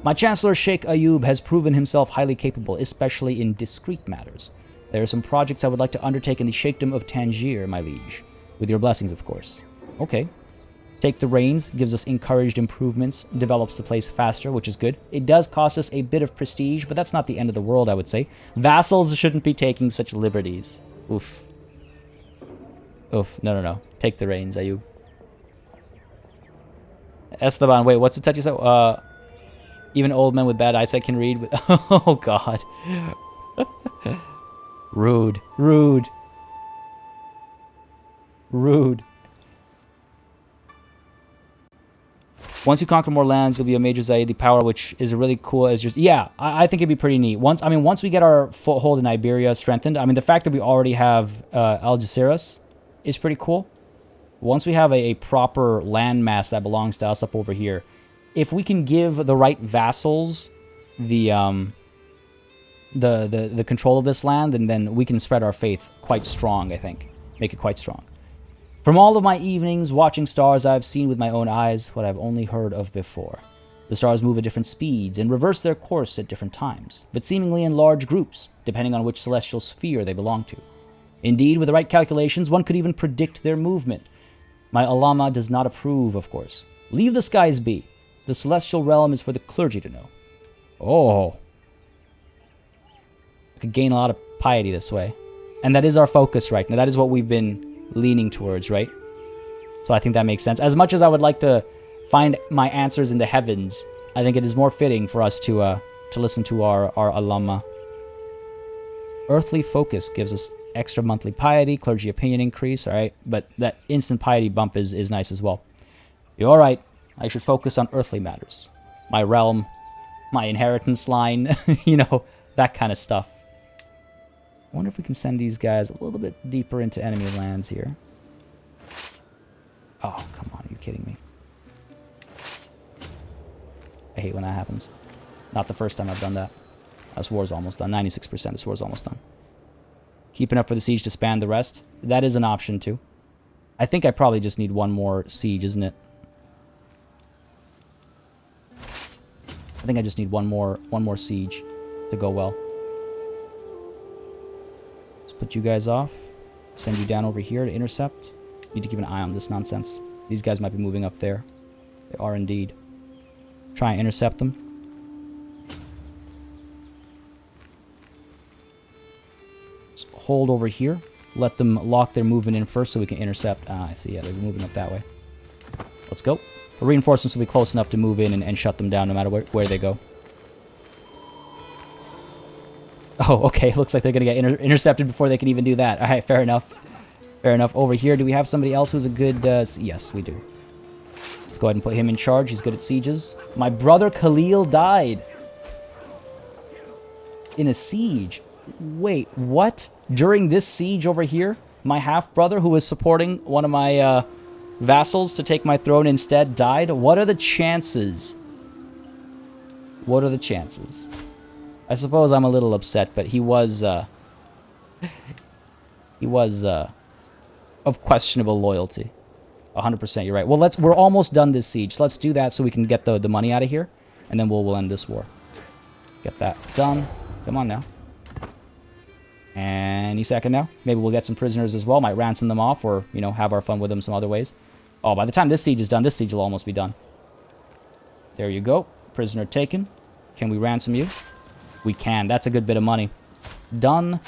My Chancellor Sheikh Ayub has proven himself highly capable, especially in discreet matters. There are some projects I would like to undertake in the Sheikhdom of Tangier, my liege. With your blessings, of course. Okay. Take the reins, gives us encouraged improvements, develops the place faster, which is good. It does cost us a bit of prestige, but that's not the end of the world, I would say. Vassals shouldn't be taking such liberties. Oof. Oof. No. Take the reins, Ayub. Esteban, wait, what's the touchy side? Even old men with bad eyesight can read with... Oh, God. Rude. Rude. Rude. Once you conquer more lands, you'll be a major Zaidi power, which is really cool as just... Yeah, I think it'd be pretty neat. Once we get our foothold in Iberia strengthened, I mean, the fact that we already have Algeciras is pretty cool. Once we have a proper landmass that belongs to us up over here, if we can give the right vassals the control of this land, and then we can spread our faith quite strong, I think. Make it quite strong. From all of my evenings watching stars, I have seen with my own eyes what I've only heard of before. The stars move at different speeds and reverse their course at different times, but seemingly in large groups, depending on which celestial sphere they belong to. Indeed, with the right calculations, one could even predict their movement. My Alama does not approve, of course. Leave the skies be. The celestial realm is for the clergy to know. Oh. I could gain a lot of piety this way. And that is our focus right now. That is what we've been leaning towards, right? So I think that makes sense. As much as I would like to find my answers in the heavens, I think it is more fitting for us to listen to our Alama. Earthly focus gives us extra monthly piety, clergy opinion increase, alright? But that instant piety bump is nice as well. You're alright. I should focus on earthly matters. My realm, my inheritance line, you know, that kind of stuff. I wonder if we can send these guys a little bit deeper into enemy lands here. Oh, come on, are you kidding me? I hate when that happens. Not the first time I've done that. This war's almost done. 96%, this war's almost done. Keeping up for the siege to span the rest. That is an option too. I think I probably just need one more siege, isn't it? I think I just need one more siege to go well. Let's put you guys off. Send you down over here to intercept. Need to keep an eye on this nonsense. These guys might be moving up there. They are indeed. Try and intercept them. Just hold over here. Let them lock their movement in first so we can intercept. Ah, I see. Yeah, they're moving up that way. Let's go. The reinforcements will be close enough to move in and shut them down no matter where they go. Oh, okay. Looks like they're going to get intercepted before they can even do that. All right, fair enough. Fair enough. Over here, do we have somebody else who's a good... yes, we do. Let's go ahead and put him in charge. He's good at sieges. My brother Khalil died in a siege. Wait, what? During this siege over here, my half-brother, who was supporting one of my vassals to take my throne instead, died? What are the chances? What are the chances? I suppose I'm a little upset, but he was of questionable loyalty. 100%, you're right. Well, we're almost done this siege. Let's do that so we can get the money out of here, and then we'll end this war. Get that done. Come on now. Any second now. Maybe we'll get some prisoners as well. Might ransom them off, or, you know, have our fun with them some other ways. Oh, by the time this siege is done, this siege will almost be done. There you go. Prisoner taken. Can we ransom you? We can. That's a good bit of money. Done.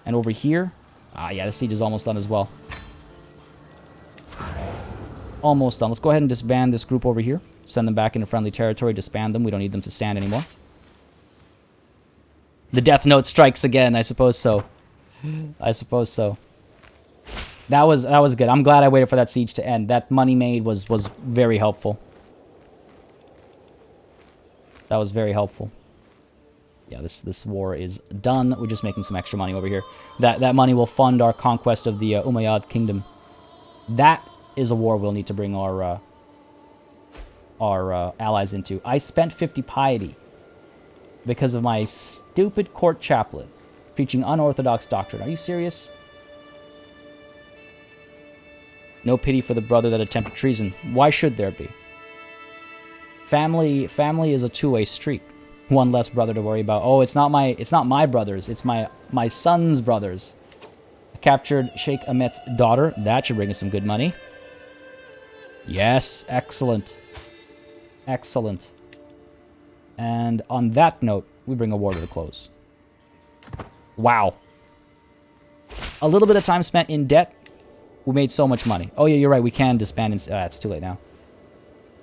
And over here. Ah, yeah, the siege is almost done as well. Almost done. Let's go ahead and disband this group over here. Send them back into friendly territory. Disband them. We don't need them to stand anymore. The Death Note strikes again. I suppose so. I suppose so. That was good. I'm glad I waited for that siege to end. That money made was very helpful. That was very helpful. Yeah, this war is done. We're just making some extra money over here. That money will fund our conquest of the Umayyad kingdom. That is a war we'll need to bring our allies into. I spent 50 piety because of my stupid court chaplain preaching unorthodox doctrine. Are you serious? No pity for the brother that attempted treason. Why should there be? Family is a two-way street. One less brother to worry about. Oh, it's not my brothers. It's my son's brothers. I captured Sheikh Ahmed's daughter. That should bring us some good money. Yes, excellent. Excellent. And on that note, we bring a war to the close. Wow. A little bit of time spent in debt. We made so much money. Oh, yeah, you're right. We can disband. It's too late now.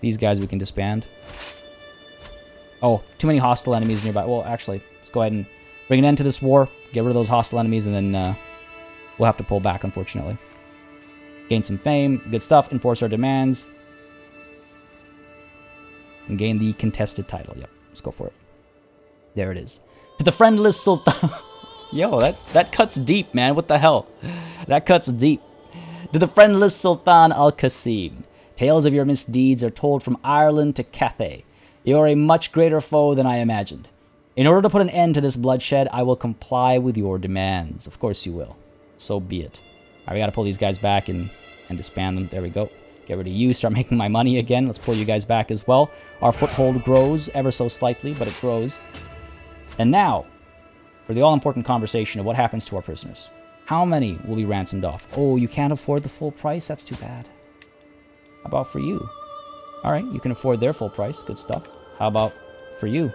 These guys we can disband. Oh, too many hostile enemies nearby. Well, actually, let's go ahead and bring an end to this war. Get rid of those hostile enemies, and then we'll have to pull back, unfortunately. Gain some fame. Good stuff. Enforce our demands. And gain the contested title. Yep, let's go for it. There it is. To the friendless Sultan. Yo, that cuts deep, man. What the hell? That cuts deep. To the friendless Sultan Al-Qasim. Tales of your misdeeds are told from Ireland to Cathay. You are a much greater foe than I imagined. In order to put an end to this bloodshed, I will comply with your demands. Of course you will. So be it. Alright, we gotta pull these guys back and disband them. There we go. Get rid of you. Start making my money again. Let's pull you guys back as well. Our foothold grows ever so slightly, but it grows. And now, for the all-important conversation of what happens to our prisoners. How many will be ransomed off? Oh, you can't afford the full price? That's too bad. How about for you? Alright, you can afford their full price. Good stuff. How about for you?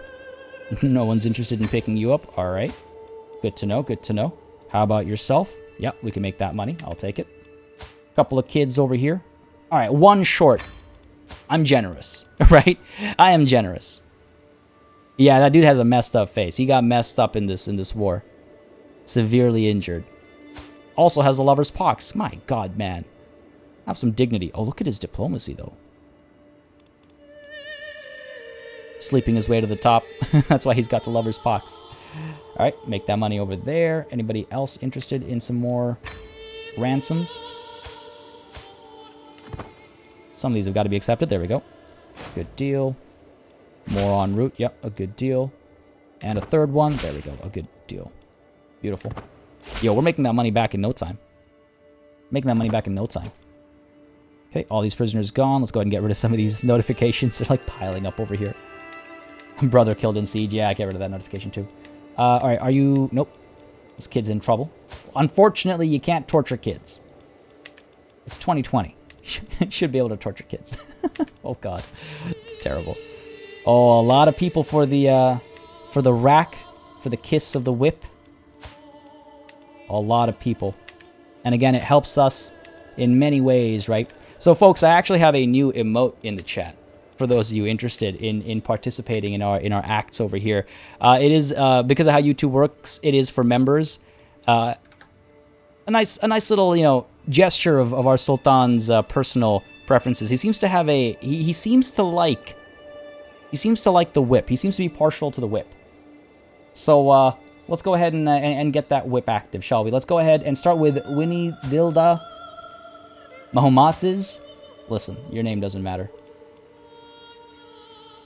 No one's interested in picking you up. Alright. Good to know, good to know. How about yourself? Yep, we can make that money. I'll take it. Couple of kids over here. Alright, one short. I'm generous, right? I am generous. Yeah, that dude has a messed up face. He got messed up in this war. Severely injured. Also has a lover's pox. My god, man. Have some dignity. Oh, look at his diplomacy, though. Sleeping his way to the top. That's why he's got the lover's pox. Alright, make that money over there. Anybody else interested in some more ransoms? Some of these have got to be accepted. There we go. Good deal. More en route. Yep, a good deal. And a third one. There we go. A good deal. Beautiful. Yo, we're making that money back in no time. Making that money back in no time. Okay, all these prisoners gone. Let's go ahead and get rid of some of these notifications. They're like piling up over here. Brother killed in siege. Yeah, I get rid of that notification too. Alright, are you... Nope. This kid's in trouble. Unfortunately, you can't torture kids. It's 2020. Should be able to torture kids. Oh god. It's terrible. Oh, a lot of people for the rack. For the kiss of the whip. A lot of people. And again, it helps us in many ways, right? So folks, I actually have a new emote in the chat. for those of you interested in participating in our acts over here. It is because of how YouTube works. It is for members. A nice little, you know, gesture of our Sultan's personal preferences. He seems to have a he seems to like the whip. He seems to be partial to the whip. So let's go ahead and get that whip active, shall we? Let's go ahead and start with Winnie Dilda Mahomatiz. Listen, your name doesn't matter.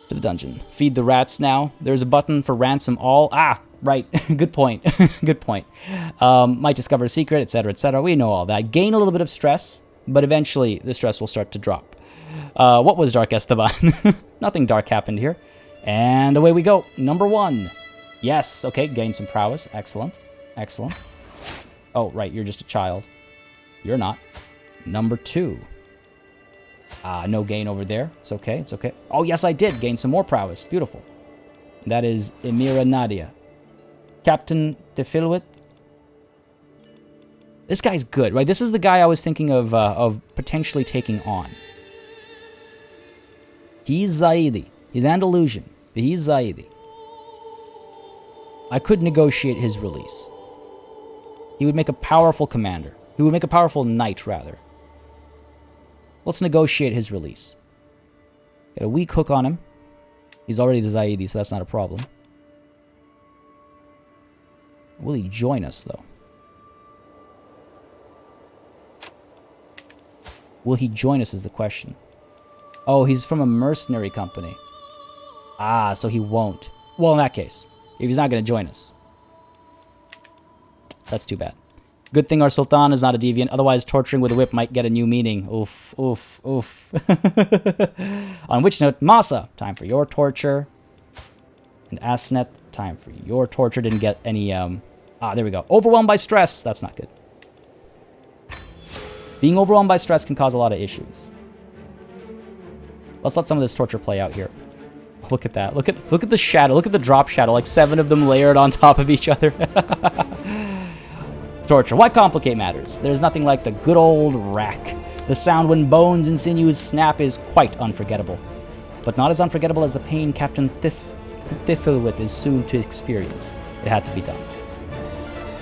To the dungeon. Feed the rats now. There's a button for ransom all. Ah, right. Good point. Good point. Might discover a secret, etc., etc. We know all that. Gain a little bit of stress, but eventually the stress will start to drop. What was Dark Esteban? Nothing dark happened here. And away we go. Number 1. Yes. Okay, gain some prowess. Excellent. Excellent. Oh, right. You're just a child. You're not. Number 2. No gain over there. It's okay. It's okay. Oh, yes, I did gain some more prowess. Beautiful. That is Emira Nadia. Captain Tefilwit. This guy's good, right? This is the guy I was thinking of potentially taking on. He's Zaidi. He's Andalusian, but he's Zaidi. I could negotiate his release. He would make a powerful commander. He would make a powerful knight, rather. Let's negotiate his release. Get a weak hook on him. He's already the Zaidi, so that's not a problem. Will he join us, though? Will he join us is the question. Oh, he's from a mercenary company. Ah, so he won't. Well, in that case, if he's not going to join us. That's too bad. Good thing our Sultan is not a deviant, otherwise torturing with a whip might get a new meaning. Oof, oof, oof. On which note, Masa, time for your torture. And Asnet, time for your torture. Didn't get any, there we go. Overwhelmed by stress. That's not good. Being overwhelmed by stress can cause a lot of issues. Let's let some of this torture play out here. Look at that. Look at the shadow. Look at the drop shadow. Like 7 of them layered on top of each other. Torture. Why complicate matters? There's nothing like the good old rack. The sound when bones and sinews snap is quite unforgettable. But not as unforgettable as the pain Captain Thifilwith is soon to experience. It had to be done.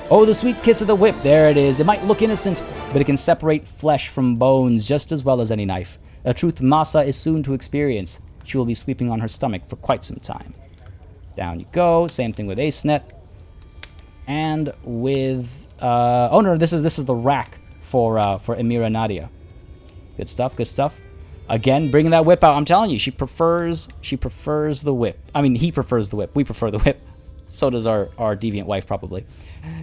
Oh, the sweet kiss of the whip. There it is. It might look innocent, but it can separate flesh from bones just as well as any knife. A truth Masa is soon to experience. She will be sleeping on her stomach for quite some time. Down you go. Same thing with Acenet. And with... oh no, this is the rack for Emira Nadia. Good stuff, good stuff. Again, bringing that whip out. I'm telling you, she prefers the whip. I mean, he prefers the whip. We prefer the whip. So does our deviant wife, probably.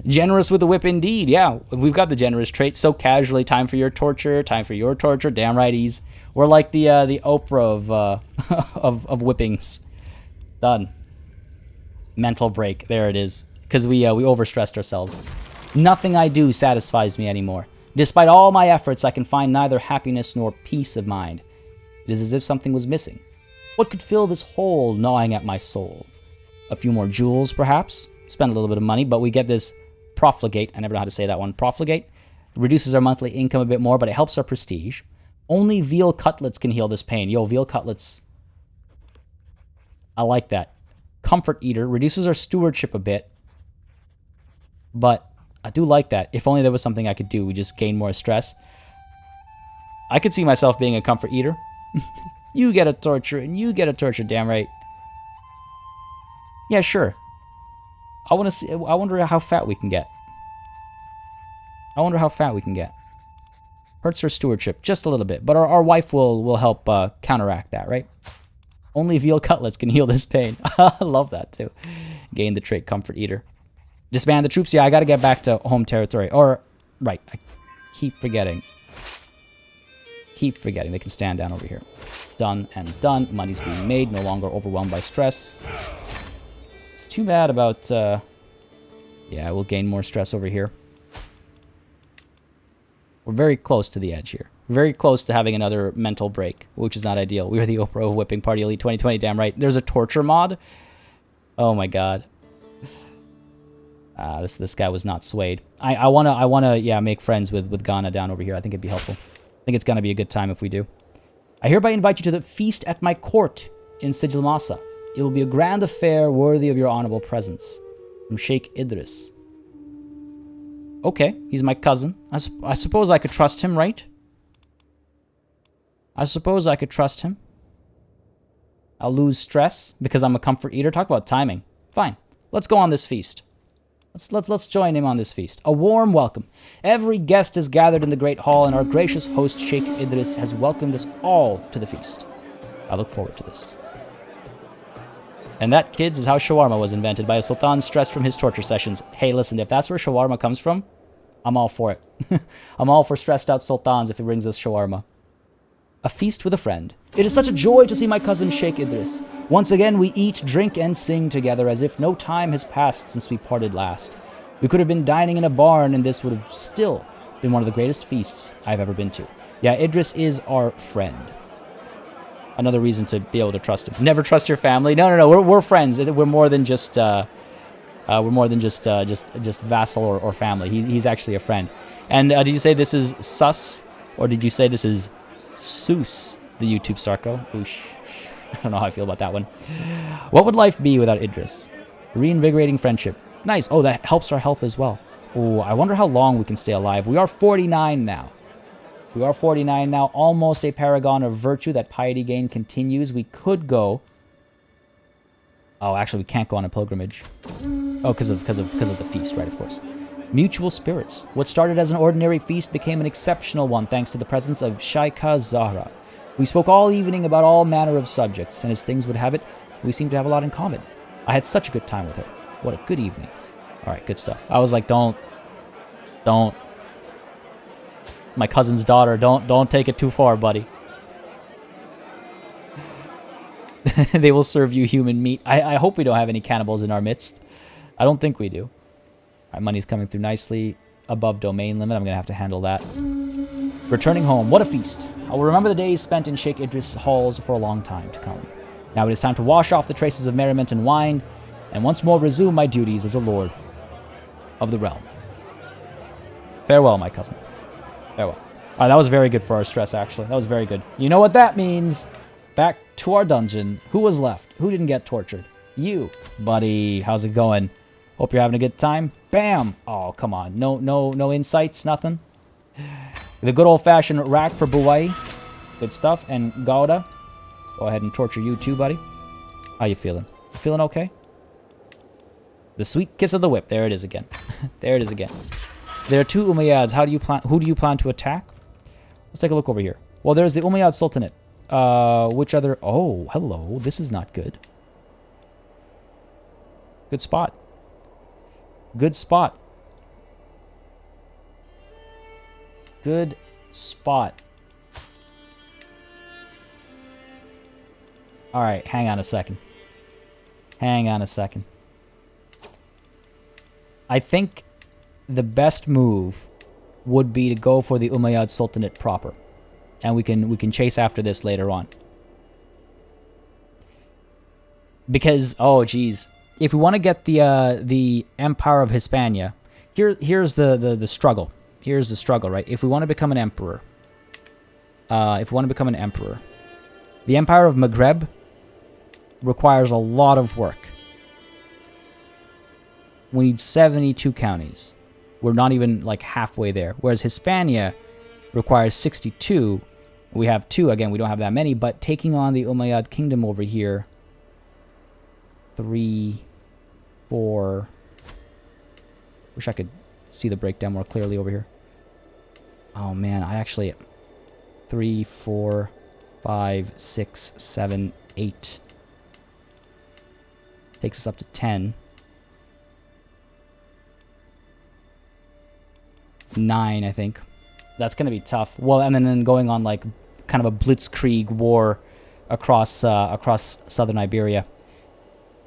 Generous with the whip, indeed. Yeah, we've got the generous trait. So casually, time for your torture. Time for your torture. Damn right, we're like the Oprah of whippings. Done. Mental break. There it is. Because we overstressed ourselves. Nothing I do satisfies me anymore. Despite all my efforts, I can find neither happiness nor peace of mind. It is as if something was missing. What could fill this hole gnawing at my soul? A few more jewels, perhaps? Spend a little bit of money, but we get this profligate. I never know how to say that one. Profligate. Reduces our monthly income a bit more, but it helps our prestige. Only veal cutlets can heal this pain. Yo, veal cutlets. I like that. Comfort eater. Reduces our stewardship a bit. But I do like that. If only there was something I could do. We just gain more stress. I could see myself being a comfort eater. You get a torture, and you get a torture, damn right. Yeah, sure. I wonder how fat we can get. I wonder how fat we can get. Hurts her stewardship just a little bit, but our wife will help counteract that, right? Only veal cutlets can heal this pain. I love that too. Gain the trait comfort eater. Disband the troops. Yeah, I got to get back to home territory. Or, right, I keep forgetting. Keep forgetting. They can stand down over here. Done and done. Money's being made. No longer overwhelmed by stress. It's too bad about... yeah, we'll gain more stress over here. We're very close to the edge here. Very close to having another mental break, which is not ideal. We are the Oprah of Whipping Party Elite 2020, damn right. There's a torture mod. Oh my god. This guy was not swayed. I wanna yeah, make friends with Ghana down over here. I think it'd be helpful. I think it's gonna be a good time if we do. I hereby invite you to the feast at my court in Sijilmasa. It will be a grand affair worthy of your honorable presence. From Sheikh Idris. Okay, he's my cousin. I suppose I could trust him, right? I suppose I could trust him. I'll lose stress because I'm a comfort eater. Talk about timing. Fine. Let's go on this feast. Let's join him on this feast. A warm welcome. Every guest is gathered in the great hall, and our gracious host Sheikh Idris has welcomed us all to the feast. I look forward to this. And that, kids, is how shawarma was invented, by a sultan stressed from his torture sessions. Hey, listen, if that's where shawarma comes from, I'm all for it. I'm all for stressed out sultans if it brings us shawarma. A feast with a friend. It is such a joy to see my cousin Sheikh Idris. Once again, we eat, drink, and sing together as if no time has passed since we parted last. We could have been dining in a barn, and this would have still been one of the greatest feasts I've ever been to. Yeah, Idris is our friend. Another reason to be able to trust him. Never trust your family. No. We're friends. We're more than just just vassal or family. He's actually a friend. And did you say this is sus, or did you say this is Seuss, the YouTube Sarko? Oosh. I don't know how I feel about that one. What would life be without Idris? Reinvigorating friendship. Nice. Oh, that helps our health as well. Oh, I wonder how long we can stay alive. We are 49 now. We are 49 now. Almost a paragon of virtue. That piety gain continues. We could go. Oh, actually, we can't go on a pilgrimage. Oh, because of the feast, right? Of course. Mutual spirits. What started as an ordinary feast became an exceptional one thanks to the presence of Shaykha Zahra. We spoke all evening about all manner of subjects, and as things would have it, we seemed to have a lot in common. I had such a good time with her. What a good evening. All right, good stuff. I was like, don't. My cousin's daughter, don't take it too far, buddy. They will serve you human meat. I hope we don't have any cannibals in our midst. I don't think we do. All right, money's coming through nicely. Above domain limit, I'm going to have to handle that. Returning home. What a feast. I will remember the days spent in Sheikh Idris' halls for a long time to come. Now it is time to wash off the traces of merriment and wine, and once more resume my duties as a lord of the realm. Farewell, my cousin. Farewell. All right, that was very good for our stress, actually. That was very good. You know what that means. Back to our dungeon. Who was left? Who didn't get tortured? You, buddy. How's it going? Hope you're having a good time. Bam! Oh, come on. No insights, nothing. The good old-fashioned rack for Buwai. Good stuff. And Gouda. Go ahead and torture you too, buddy. How you feeling? Feeling okay? The sweet kiss of the whip. There it is again. There it is again. There are two Umayyads. Who do you plan to attack? Let's take a look over here. Well, there's the Umayyad Sultanate. Which other... Oh, hello. This is not good. Good spot. Good spot. Good spot. All right, hang on a second. Hang on a second. I think the best move would be to go for the Umayyad Sultanate proper. And we can chase after this later on. Because, oh geez, if we want to get the Empire of Hispania, here's the struggle. Here's the struggle, right? If we want to become an emperor, the Empire of Maghreb requires a lot of work. We need 72 counties. We're not even like halfway there. Whereas Hispania requires 62. We have 2. Again, we don't have that many, but taking on the Umayyad kingdom over here, 3, 4. Wish I could see the breakdown more clearly over here. Oh man, I actually 3, 4, 5, 6, 7, 8. Takes us up to 10. 9, I think. That's going to be tough. Well, and then going on like kind of a blitzkrieg war across southern Iberia.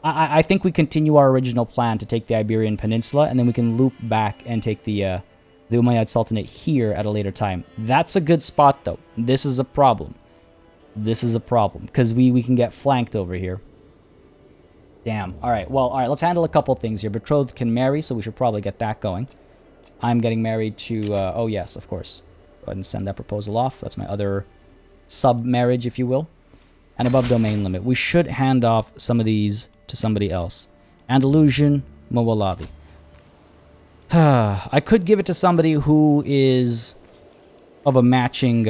I think we continue our original plan to take the Iberian Peninsula, and then we can loop back and take the Umayyad Sultanate here at a later time. That's a good spot, though. This is a problem. This is a problem, because we can get flanked over here. Damn. All right, well, all right, let's handle a couple things here. Betrothed can marry, so we should probably get that going. I'm getting married to... oh, yes, of course. Go ahead and send that proposal off. That's my other sub-marriage, if you will. And above domain limit. We should hand off some of these to somebody else. Andalusian, Mawalabi. I could give it to somebody who is of a matching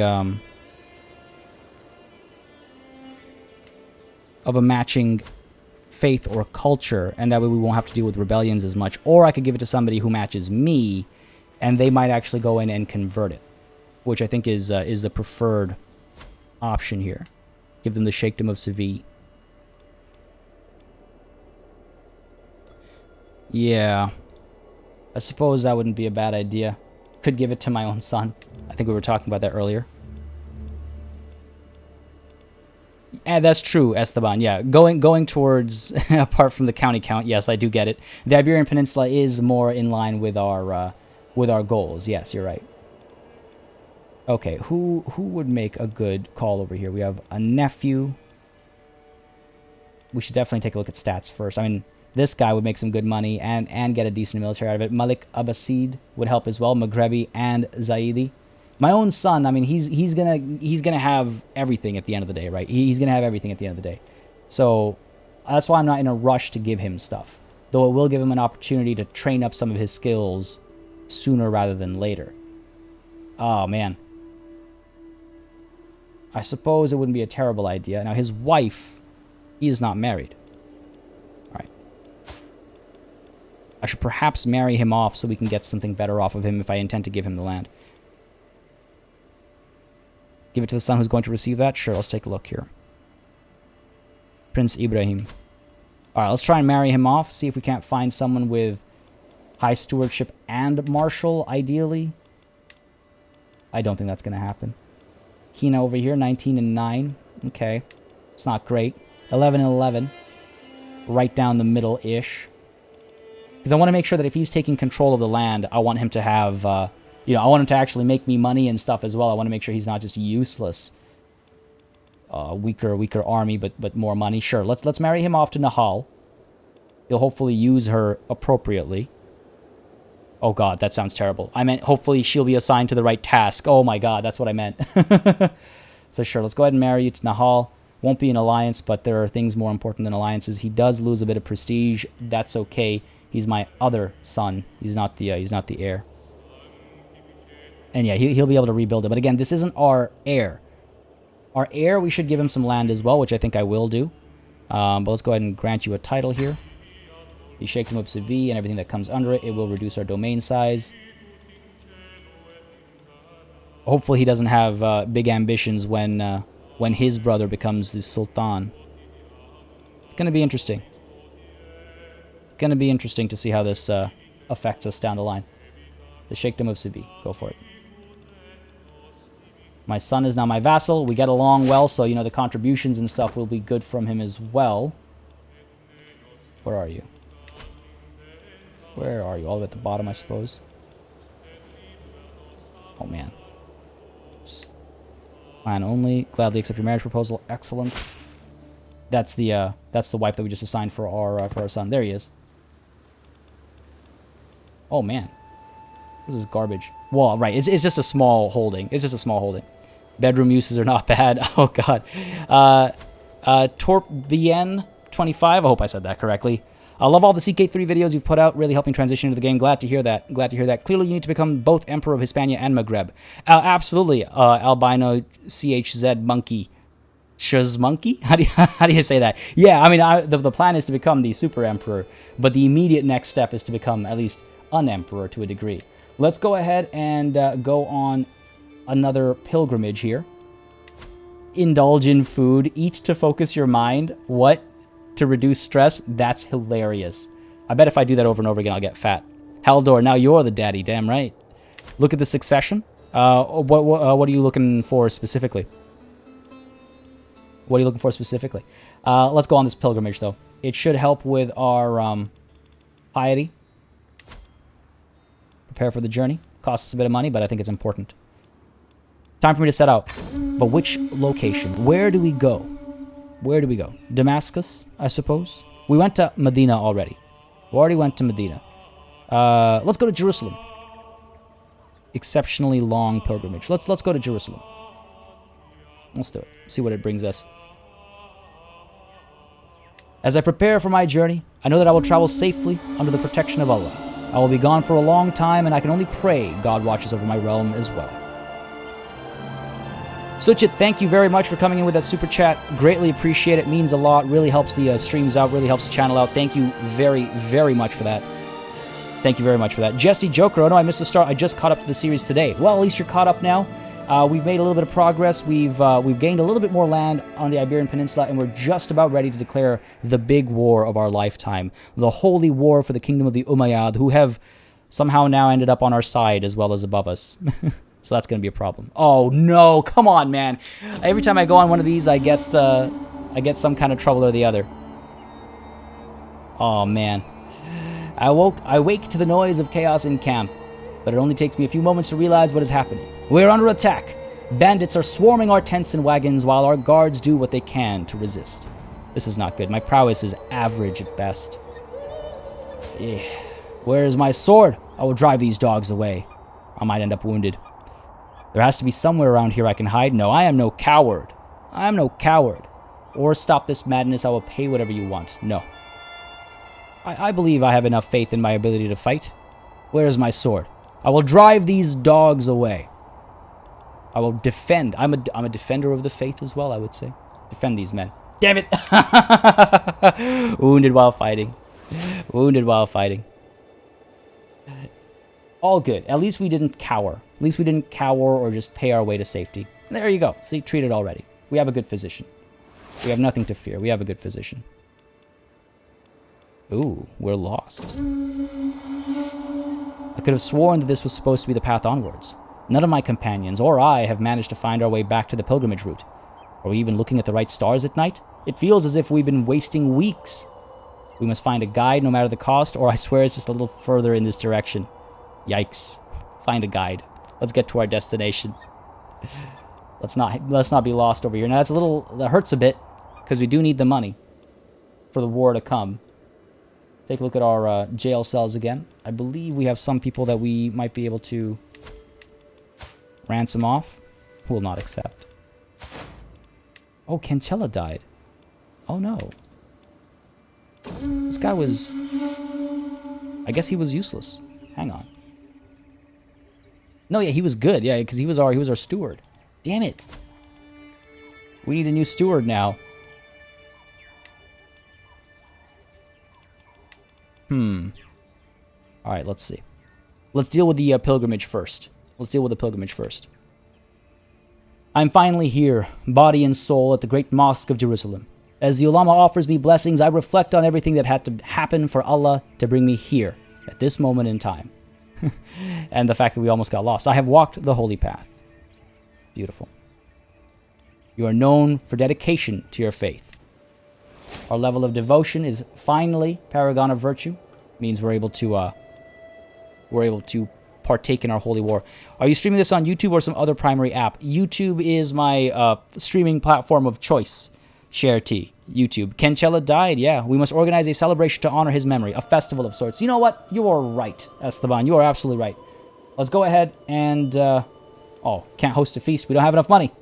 faith or culture, and that way we won't have to deal with rebellions as much. Or I could give it to somebody who matches me, and they might actually go in and convert it, which I think is the preferred option here. Give them the Sheikhdom of Seville. Yeah. I suppose that wouldn't be a bad idea. Could give it to my own son. I think we were talking about that earlier. Yeah, that's true, Esteban. Yeah, going towards, apart from the county count, yes, I do get it. The Iberian Peninsula is more in line with our goals. Yes, you're right. Okay, who would make a good call over here? We have a nephew. We should definitely take a look at stats first. I mean, this guy would make some good money and get a decent military out of it. Malik Abbasid would help as well. Maghrebi and Zaidi. My own son, I mean, he's gonna have everything at the end of the day, right? He's gonna have everything at the end of the day. So that's why I'm not in a rush to give him stuff. Though it will give him an opportunity to train up some of his skills sooner rather than later. Oh, man. I suppose it wouldn't be a terrible idea. Now, his wife, he is not married. Alright. I should perhaps marry him off so we can get something better off of him if I intend to give him the land. Give it to the son who's going to receive that? Sure, let's take a look here. Prince Ibrahim. Alright, let's try and marry him off. See if we can't find someone with high stewardship and martial, ideally. I don't think that's going to happen. Hina over here, 19 and 9. Okay. It's not great. 11 and 11. Right down the middle-ish. Because I want to make sure that if he's taking control of the land, I want him to have... you know, I want him to actually make me money and stuff as well. I want to make sure he's not just useless. Weaker army, but more money. Sure, let's marry him off to Nahal. He'll hopefully use her appropriately. Oh god, that sounds terrible. I meant hopefully she'll be assigned to the right task. Oh my god, that's what I meant. So sure, let's go ahead and marry you to Nahal. Won't be an alliance, but there are things more important than alliances. He does lose a bit of prestige. That's okay. He's my other son. He's not the heir. And yeah, he'll be able to rebuild it. But again, this isn't our heir. Our heir, we should give him some land as well, which I think I will do. But let's go ahead and grant you a title here. The Sheikhdom of Seville and everything that comes under it. It will reduce our domain size. Hopefully he doesn't have big ambitions when his brother becomes the Sultan. It's going to be interesting. It's going to be interesting to see how this affects us down the line. The Sheikhdom of Seville. Go for it. My son is now my vassal. We get along well, so, you know, the contributions and stuff will be good from him as well. Where are you? Where are you? All the way at the bottom, I suppose. Oh, man. Plan only. Gladly accept your marriage proposal. Excellent. That's the wife that we just assigned for our son. There he is. Oh, man. This is garbage. Well, right. It's just a small holding. It's just a small holding. Bedroom uses are not bad. Oh, God. Torpbien25. I hope I said that correctly. I love all the CK3 videos you've put out. Really helping transition into the game. Glad to hear that. Glad to hear that. Clearly, you need to become both Emperor of Hispania and Maghreb. Absolutely. Albino CHZ Monkey. Shuz Monkey? How do you say that? Yeah, I mean, the plan is to become the Super Emperor. But the immediate next step is to become at least an Emperor to a degree. Let's go ahead and go on another pilgrimage here. Indulge in food. Eat to focus your mind. What? To reduce stress? That's hilarious. I bet if I do that over and over again, I'll get fat. Haldor, now you're the daddy. Damn right. Look at the succession. What are you looking for specifically? What are you looking for specifically? Let's go on this pilgrimage, though. It should help with our piety. Prepare for the journey. Costs us a bit of money, but I think it's important. Time for me to set out. But which location? Where do we go? Where do we go? Damascus, I suppose? We went to Medina already. We already went to Medina. Let's go to Jerusalem. Exceptionally long pilgrimage. Let's go to Jerusalem. Let's do it. See what it brings us. As I prepare for my journey, I know that I will travel safely under the protection of Allah. I will be gone for a long time, and I can only pray God watches over my realm as well. Suchit, thank you very much for coming in with that super chat. Greatly appreciate it. Means a lot. Really helps the streams out. Really helps the channel out. Thank you very, very much for that. Thank you very much for that. Jesse Joker, oh no, I missed the start. I just caught up to the series today. Well, at least you're caught up now. We've made a little bit of progress. We've gained a little bit more land on the Iberian Peninsula, and we're just about ready to declare the big war of our lifetime. The holy war for the kingdom of the Umayyad, who have somehow now ended up on our side as well as above us. So that's going to be a problem. Oh, no. Come on, man. Every time I go on one of these, I get some kind of trouble or the other. Oh, man. I wake to the noise of chaos in camp, but it only takes me a few moments to realize what is happening. We're under attack. Bandits are swarming our tents and wagons while our guards do what they can to resist. This is not good. My prowess is average at best. Yeah. Where is my sword? I will drive these dogs away. I might end up wounded. There has to be somewhere around here I can hide. No, I am no coward. I am no coward. Or stop this madness, I will pay whatever you want. No. I believe I have enough faith in my ability to fight. Where is my sword? I will drive these dogs away. I will defend. I'm a defender of the faith as well, I would say. Defend these men. Damn it! Wounded while fighting. Wounded while fighting. All good. At least we didn't cower. At least we didn't cower or just pay our way to safety. There you go. See, treated already. We have a good physician. We have nothing to fear. We have a good physician. Ooh, we're lost. I could have sworn that this was supposed to be the path onwards. None of my companions or I have managed to find our way back to the pilgrimage route. Are we even looking at the right stars at night? It feels as if we've been wasting weeks. We must find a guide no matter the cost, or I swear it's just a little further in this direction. Yikes. Find a guide. Let's get to our destination. Let's not be lost over here. Now that hurts a bit, because we do need the money for the war to come. Take a look at our jail cells again. I believe we have some people that we might be able to ransom off. Will not accept. Oh, Cancella died. Oh no. This guy was... I guess he was useless. Hang on. No, yeah, he was good. Yeah, because he was our steward. Damn it. We need a new steward now. Alright, let's see. Let's deal with the pilgrimage first. I'm finally here, body and soul, at the great mosque of Jerusalem. As the ulama offers me blessings, I reflect on everything that had to happen for Allah to bring me here, at this moment in time. And the fact that we almost got lost. I have walked the holy path. Beautiful. You are known for dedication to your faith. Our level of devotion is finally paragon of virtue. Means we're able to partake in our holy war. Are you streaming this on YouTube or some other primary app? YouTube is my streaming platform of choice. Share T. YouTube. Cancella died. Yeah, we must organize a celebration to honor his memory. A festival of sorts. You know what? You are right, Esteban. You are absolutely right. Let's go ahead and... oh, can't host a feast. We don't have enough money.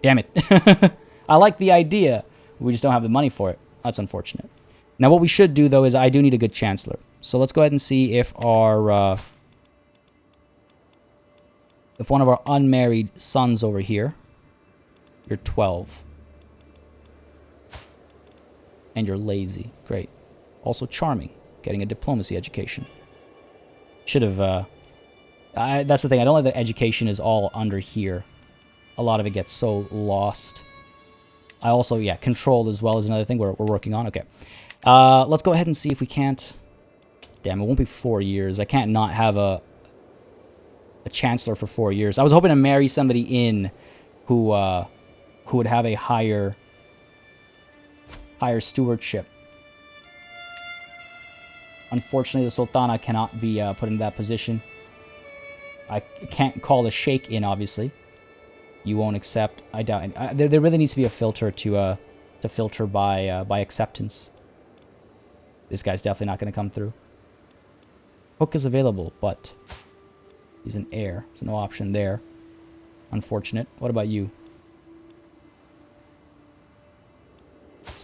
Damn it. I like the idea. We just don't have the money for it. That's unfortunate. Now, what we should do, though, is I do need a good chancellor. So let's go ahead and see if our... if one of our unmarried sons over here... You're 12. And you're lazy. Great. Also charming. Getting a diplomacy education. Should have... that's the thing. I don't like that education is all under here. A lot of it gets so lost. I also, yeah, control as well is another thing we're working on. Okay. Let's go ahead and see if we can't... Damn, it won't be 4 years. I can't not have a chancellor for 4 years. I was hoping to marry somebody in who would have a higher stewardship. Unfortunately, the Sultana cannot be put in that position. I can't call the Sheikh in, obviously. You won't accept. I doubt it. There really needs to be a filter to filter by acceptance. This guy's definitely not going to come through. Hook is available, but he's an heir, so no option there. Unfortunate. What about you?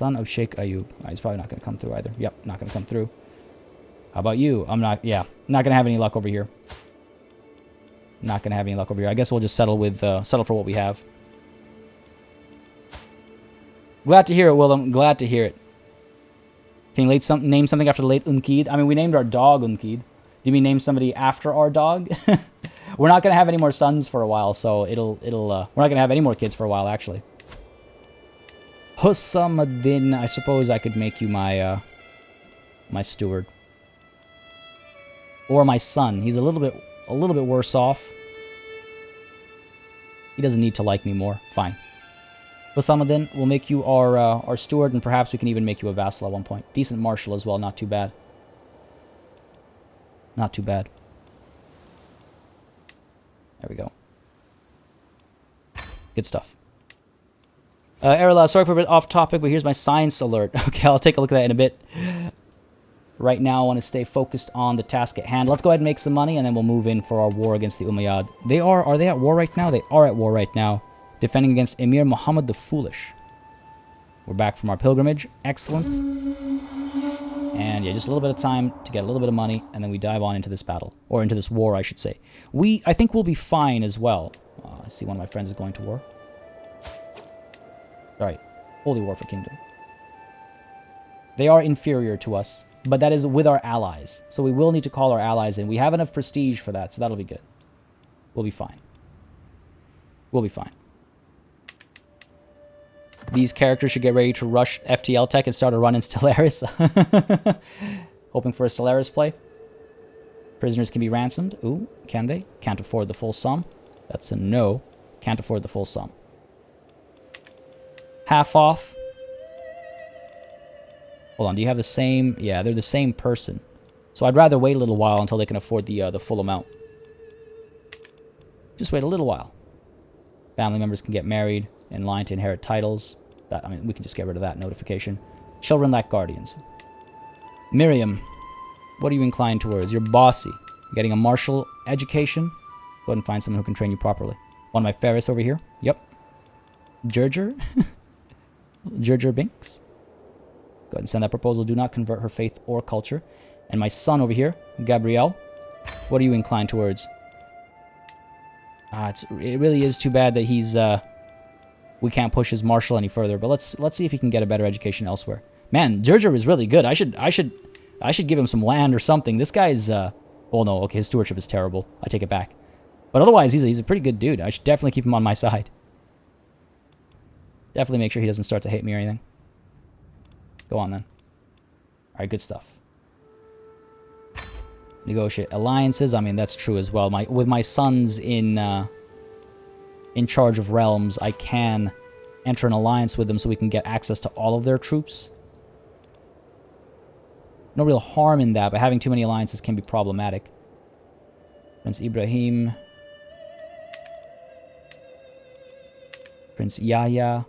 Son of Sheikh Ayub. He's probably not going to come through either. Yep, not going to come through. How about you? Not going to have any luck over here. Not going to have any luck over here. I guess we'll just settle for what we have. Glad to hear it, Willem. Glad to hear it. Can you name something after the late Unkid? I mean, we named our dog Unkid. Do you mean name somebody after our dog? We're not going to have any more sons for a while, so we're not going to have any more kids for a while, actually. Hussamuddin, I suppose I could make you my steward. Or my son. He's a little bit worse off. He doesn't need to like me more. Fine. Hussamuddin, we'll make you our steward, and perhaps we can even make you a vassal at one point. Decent marshal as well, not too bad. Not too bad. There we go. Good stuff. Erla, sorry for a bit off topic, but here's my science alert. Okay, I'll take a look at that in a bit. Right now, I want to stay focused on the task at hand. Let's go ahead and make some money, and then we'll move in for our war against the Umayyad. Are they at war right now? They are at war right now. Defending against Emir Muhammad the Foolish. We're back from our pilgrimage. Excellent. And yeah, just a little bit of time to get a little bit of money, and then we dive on into this battle. Or into this war, I should say. I think we'll be fine as well. I see one of my friends is going to war. Alright. Holy War for Kingdom. They are inferior to us, but that is with our allies. So we will need to call our allies in. We have enough prestige for that, so that'll be good. We'll be fine. We'll be fine. These characters should get ready to rush FTL Tech and start a run in Stellaris. Hoping for a Stellaris play. Prisoners can be ransomed. Ooh, can they? Can't afford the full sum. That's a no. Can't afford the full sum. Half off. Hold on, do you have the same? Yeah, they're the same person. So I'd rather wait a little while until they can afford the full amount. Just wait a little while. Family members can get married in line to inherit titles. We can just get rid of that notification. Children lack guardians. Miriam, what are you inclined towards? You're bossy. You're getting a martial education. Go ahead and find someone who can train you properly. One of my Ferris over here. Yep. Gerger? Gerger Binks. Go ahead and send that proposal. Do not convert her faith or culture. And my son over here, Gabrielle. What are you inclined towards? It really is too bad that he's... we can't push his martial any further, but let's see if he can get a better education elsewhere. Man, Gerger is really good. I should give him some land or something. This guy's oh no, okay, his stewardship is terrible. I take it back. But otherwise, he's a pretty good dude. I should definitely keep him on my side. Definitely make sure he doesn't start to hate me or anything. Go on then. All right, good stuff. Negotiate alliances. I mean, that's true as well. With my sons in charge of realms, I can enter an alliance with them so we can get access to all of their troops. No real harm in that, but having too many alliances can be problematic. Prince Ibrahim. Prince Yahya.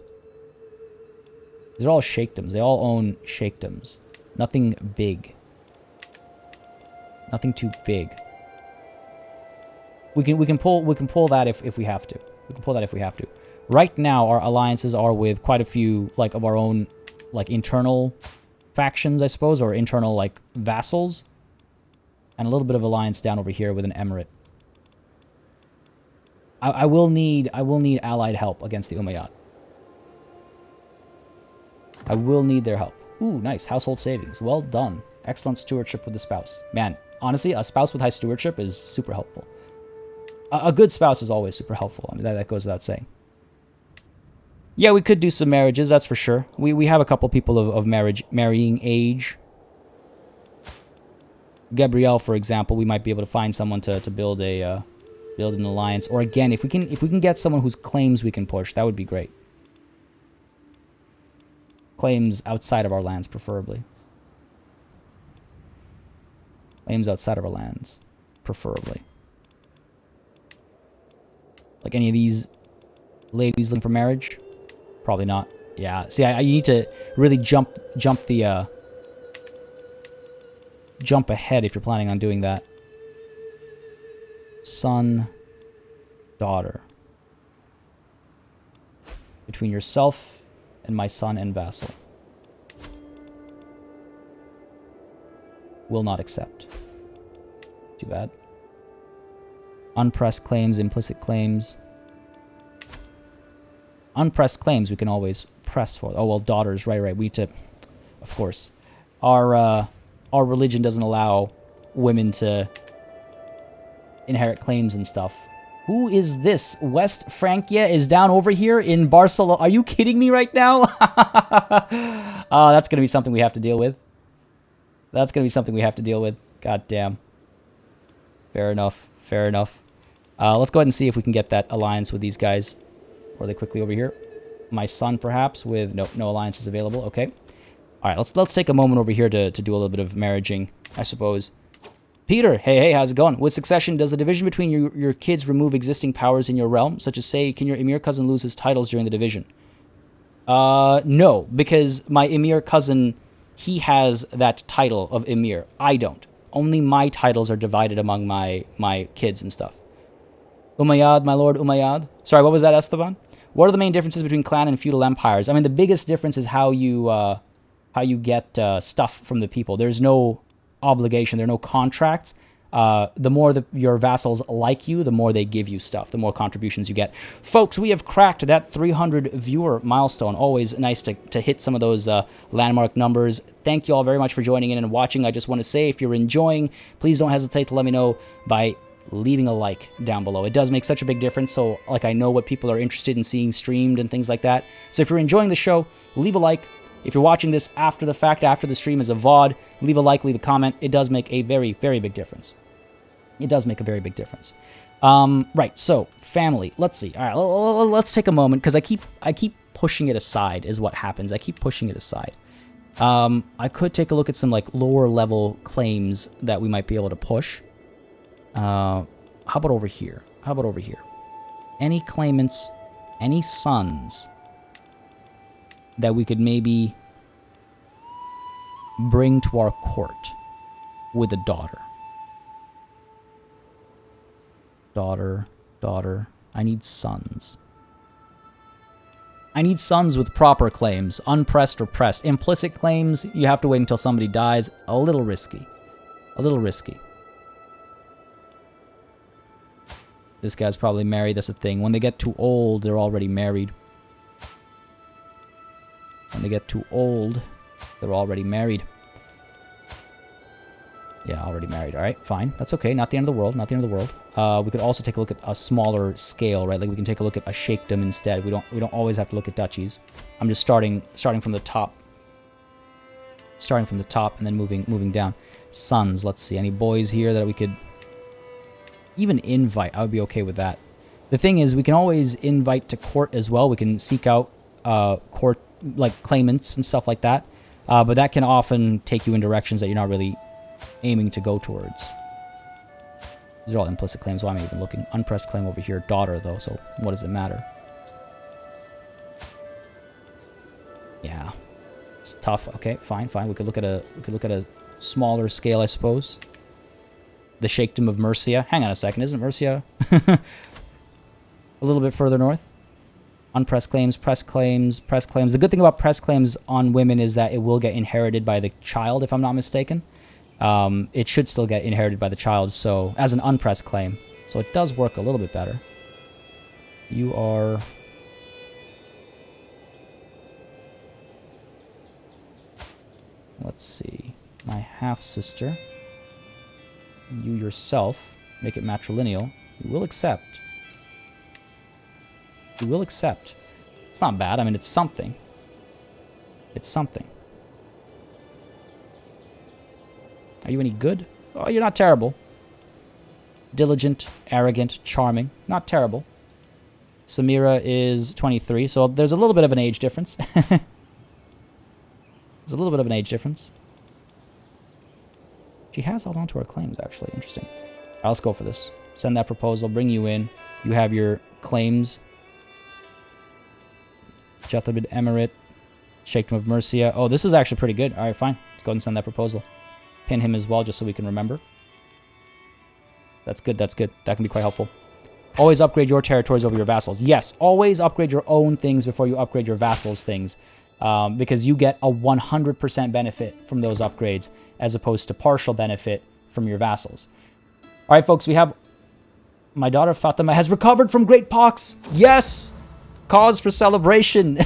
These are all sheikdoms. They all own sheikdoms. Nothing big. Nothing too big. We can pull that if we have to. We can pull that if we have to. Right now, our alliances are with quite a few of our own internal factions, I suppose, or internal vassals, and a little bit of alliance down over here with an emirate. I will need allied help against the Umayyad. I will need their help. Ooh, nice. Household savings. Well done. Excellent stewardship with the spouse. Man, honestly, a spouse with high stewardship is super helpful. A good spouse is always super helpful. I mean, that goes without saying. Yeah, we could do some marriages, that's for sure. We have a couple people of marrying age. Gabrielle, for example, we might be able to find someone to build an alliance. Or again, if we can get someone whose claims we can push, that would be great. Claims outside of our lands, preferably. Claims outside of our lands, preferably. Like any of these ladies looking for marriage? Probably not. Yeah. See, you need to really jump ahead if you're planning on doing that. Son, daughter. Between yourself and my son and vassal. Will not accept. Too bad. Unpressed claims, implicit claims. Unpressed claims we can always press for. Oh, well, daughters. Right. We need to... Of course. Our religion doesn't allow women to inherit claims and stuff. Who is this? West Francia is down over here in Barcelona. Are you kidding me right now? Oh, that's going to be something we have to deal with. That's going to be something we have to deal with. God damn. Fair enough. Fair enough. Let's go ahead and see if we can get that alliance with these guys. Or are they quickly over here? My son, perhaps, with... Nope, no alliances available. Okay. All right, let's take a moment over here to do a little bit of marriaging, I suppose. Peter, hey, how's it going? With succession, does the division between your kids remove existing powers in your realm? Such as, say, can your Emir cousin lose his titles during the division? No, because my Emir cousin, he has that title of Emir. I don't. Only my titles are divided among my kids and stuff. Umayyad, my lord Umayyad. Sorry, what was that, Esteban? What are the main differences between clan and feudal empires? I mean, the biggest difference is how you get stuff from the people. There's no obligation. There are no contracts. The more your vassals like you, the more they give you stuff, the more contributions you get. Folks, we have cracked that 300 viewer milestone. Always nice to hit some of those landmark numbers. Thank you all very much for joining in and watching. I just want to say, if you're enjoying, please don't hesitate to let me know by leaving a like down below. It does make such a big difference, so like I know what people are interested in seeing streamed and things like that. So if you're enjoying the show, leave a like. If you're watching this after the fact, after the stream as a VOD, leave a like, leave a comment. It does make a very, very big difference. It does make a very big difference. Right, so, family. Let's see. All right, let's take a moment, because I keep pushing it aside is what happens. I keep pushing it aside. I could take a look at some, like, lower-level claims that we might be able to push. How about over here? How about over here? Any claimants, any sons that we could maybe bring to our court with a daughter. Daughter. I need sons. I need sons with proper claims, unpressed or pressed. Implicit claims, you have to wait until somebody dies. A little risky. A little risky. This guy's probably married, that's the thing. When they get too old, they're already married. When they get too old, they're already married. Yeah, already married. All right, fine. That's okay. Not the end of the world. Not the end of the world. We could also take a look at a smaller scale, right? Like we can take a look at a sheikdom instead. We don't always have to look at duchies. I'm just starting from the top. Starting from the top and then moving down. Sons. Let's see. Any boys here that we could even invite? I would be okay with that. The thing is, we can always invite to court as well. We can seek out court like claimants and stuff like that. But that can often take you in directions that you're not really aiming to go towards. These are all implicit claims. Why am I even looking? Unpressed claim over here. Daughter, though, so what does it matter? Yeah. It's tough. Okay, fine. We could look at a smaller scale, I suppose. The Sheikhdom of Murcia. Hang on a second. Isn't Murcia a little bit further north? Unpressed claims, press claims, press claims. The good thing about press claims on women is that it will get inherited by the child, if I'm not mistaken. It should still get inherited by the child, so as an unpressed claim. So it does work a little bit better. You are... Let's see. My half-sister. You yourself. Make it matrilineal. You will accept. You will accept. It's not bad. I mean, it's something. It's something. Are you any good? Oh, you're not terrible. Diligent, arrogant, charming. Not terrible. Samira is 23, so there's a little bit of an age difference. There's a little bit of an age difference. She has held on to her claims, actually. Interesting. All right, let's go for this. Send that proposal. Bring you in. You have your claims. Jethabid Emirate. Sheikhdom of Murcia. Oh, this is actually pretty good. All right, fine. Let's go ahead and send that proposal. Pin him as well, just so we can remember. That's good, that's good. That can be quite helpful. Always upgrade your territories over your vassals. Yes, always upgrade your own things before you upgrade your vassals' things. Because you get a 100% benefit from those upgrades. as opposed to partial benefit from your vassals. All right, folks, we have my daughter Fatima has recovered from great pox. Yes! Cause for celebration.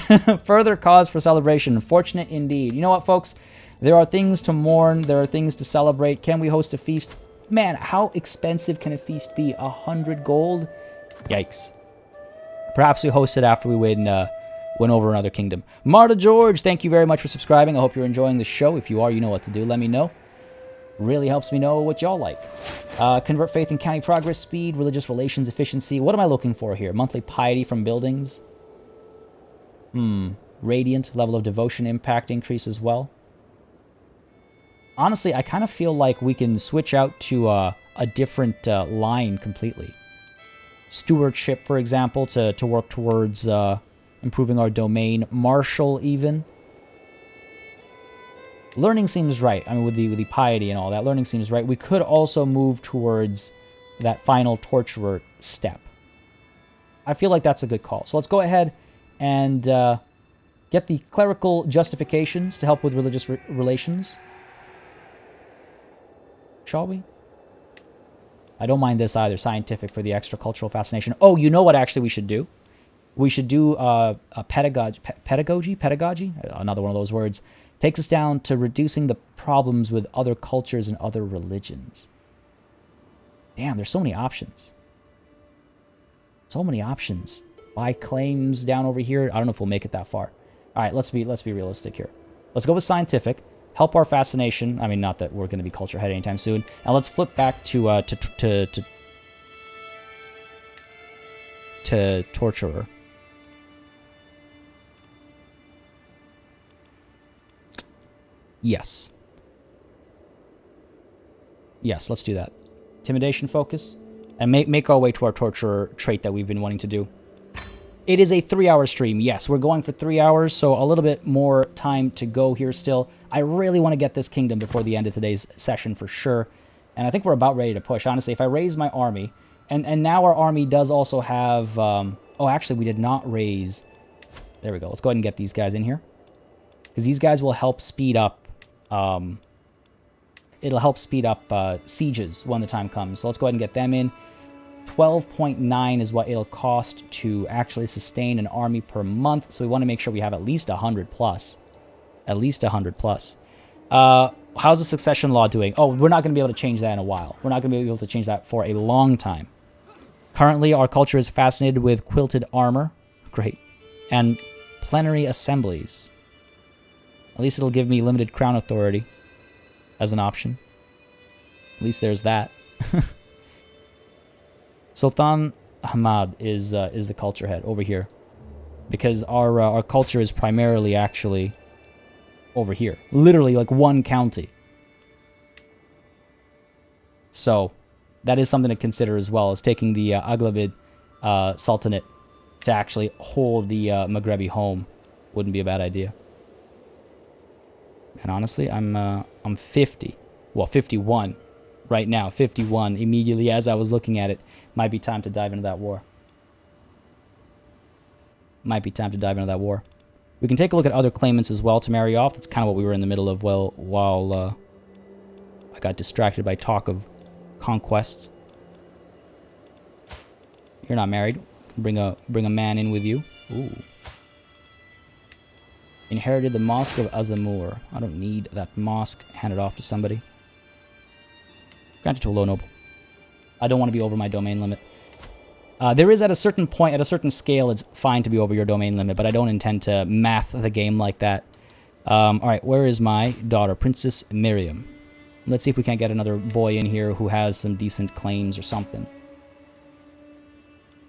Further cause for celebration. Fortunate indeed. You know what, folks? There are things to mourn. There are things to celebrate. Can we host a feast? Man, how expensive can a feast be? 100 gold? Yikes. Perhaps we host it after we win over another kingdom. Marta George, thank you very much for subscribing. I hope you're enjoying the show. If you are, you know what to do. Let me know. Really helps me know what y'all like. Convert faith and county progress speed, religious relations efficiency. What am I looking for here? Monthly piety from buildings. Radiant level of devotion impact increase as well. Honestly, I kind of feel like we can switch out to a different line completely. Stewardship, for example, to work towards improving our domain. Martial, even. Learning seems right. I mean, with the piety and all that, learning seems right. We could also move towards that final torturer step. I feel like that's a good call. So let's go ahead and get the clerical justifications to help with religious relations. Shall we? I don't mind this either. Scientific for the extra cultural fascination. Oh, you know what actually we should do? We should do a pedagogy? Another one of those words. Takes us down to reducing the problems with other cultures and other religions. Damn, there's so many options. So many options. Buy claims down over here. I don't know if we'll make it that far. All right, let's be realistic here. Let's go with scientific. Help our fascination. I mean, not that we're going to be culture head anytime soon. Now let's flip back to torturer. Yes. Yes, let's do that. Intimidation focus. And make our way to our torturer trait that we've been wanting to do. It is a 3-hour stream. Yes, we're going for 3 hours, so a little bit more time to go here still. I really want to get this kingdom before the end of today's session for sure. And I think we're about ready to push. Honestly, if I raise my army, and now our army does also have... oh, actually, we did not raise... There we go. Let's go ahead and get these guys in here. Because these guys will help speed up... it'll help speed up sieges when the time comes. So let's go ahead and get them in. 12.9 is what it'll cost to actually sustain an army per month. So we want to make sure we have at least 100 plus. At least 100 plus. How's the succession law doing? Oh, we're not going to be able to change that in a while. We're not going to be able to change that for a long time. Currently, our culture is fascinated with quilted armor. Great. And plenary assemblies. At least it'll give me limited crown authority as an option. At least there's that. Sultan Ahmad is the culture head over here, because our culture is primarily actually over here, literally like one county. So that is something to consider as well, as taking the Aghlavid Sultanate to actually hold the Maghrebi home wouldn't be a bad idea. And honestly, I'm 50, well 51 right now, 51 immediately as I was looking at it. Might be time to dive into that war. Might be time to dive into that war. We can take a look at other claimants as well to marry off. That's kind of what we were in the middle of while I got distracted by talk of conquests. You're not married. Bring a man in with you. Ooh. Inherited the Mosque of Azamur. I don't need that mosque. Hand it off to somebody. Granted to a low noble. I don't want to be over my domain limit. There is at a certain point, at a certain scale, it's fine to be over your domain limit, but I don't intend to math the game like that. Alright, where is my daughter? Princess Miriam. Let's see if we can't get another boy in here who has some decent claims or something.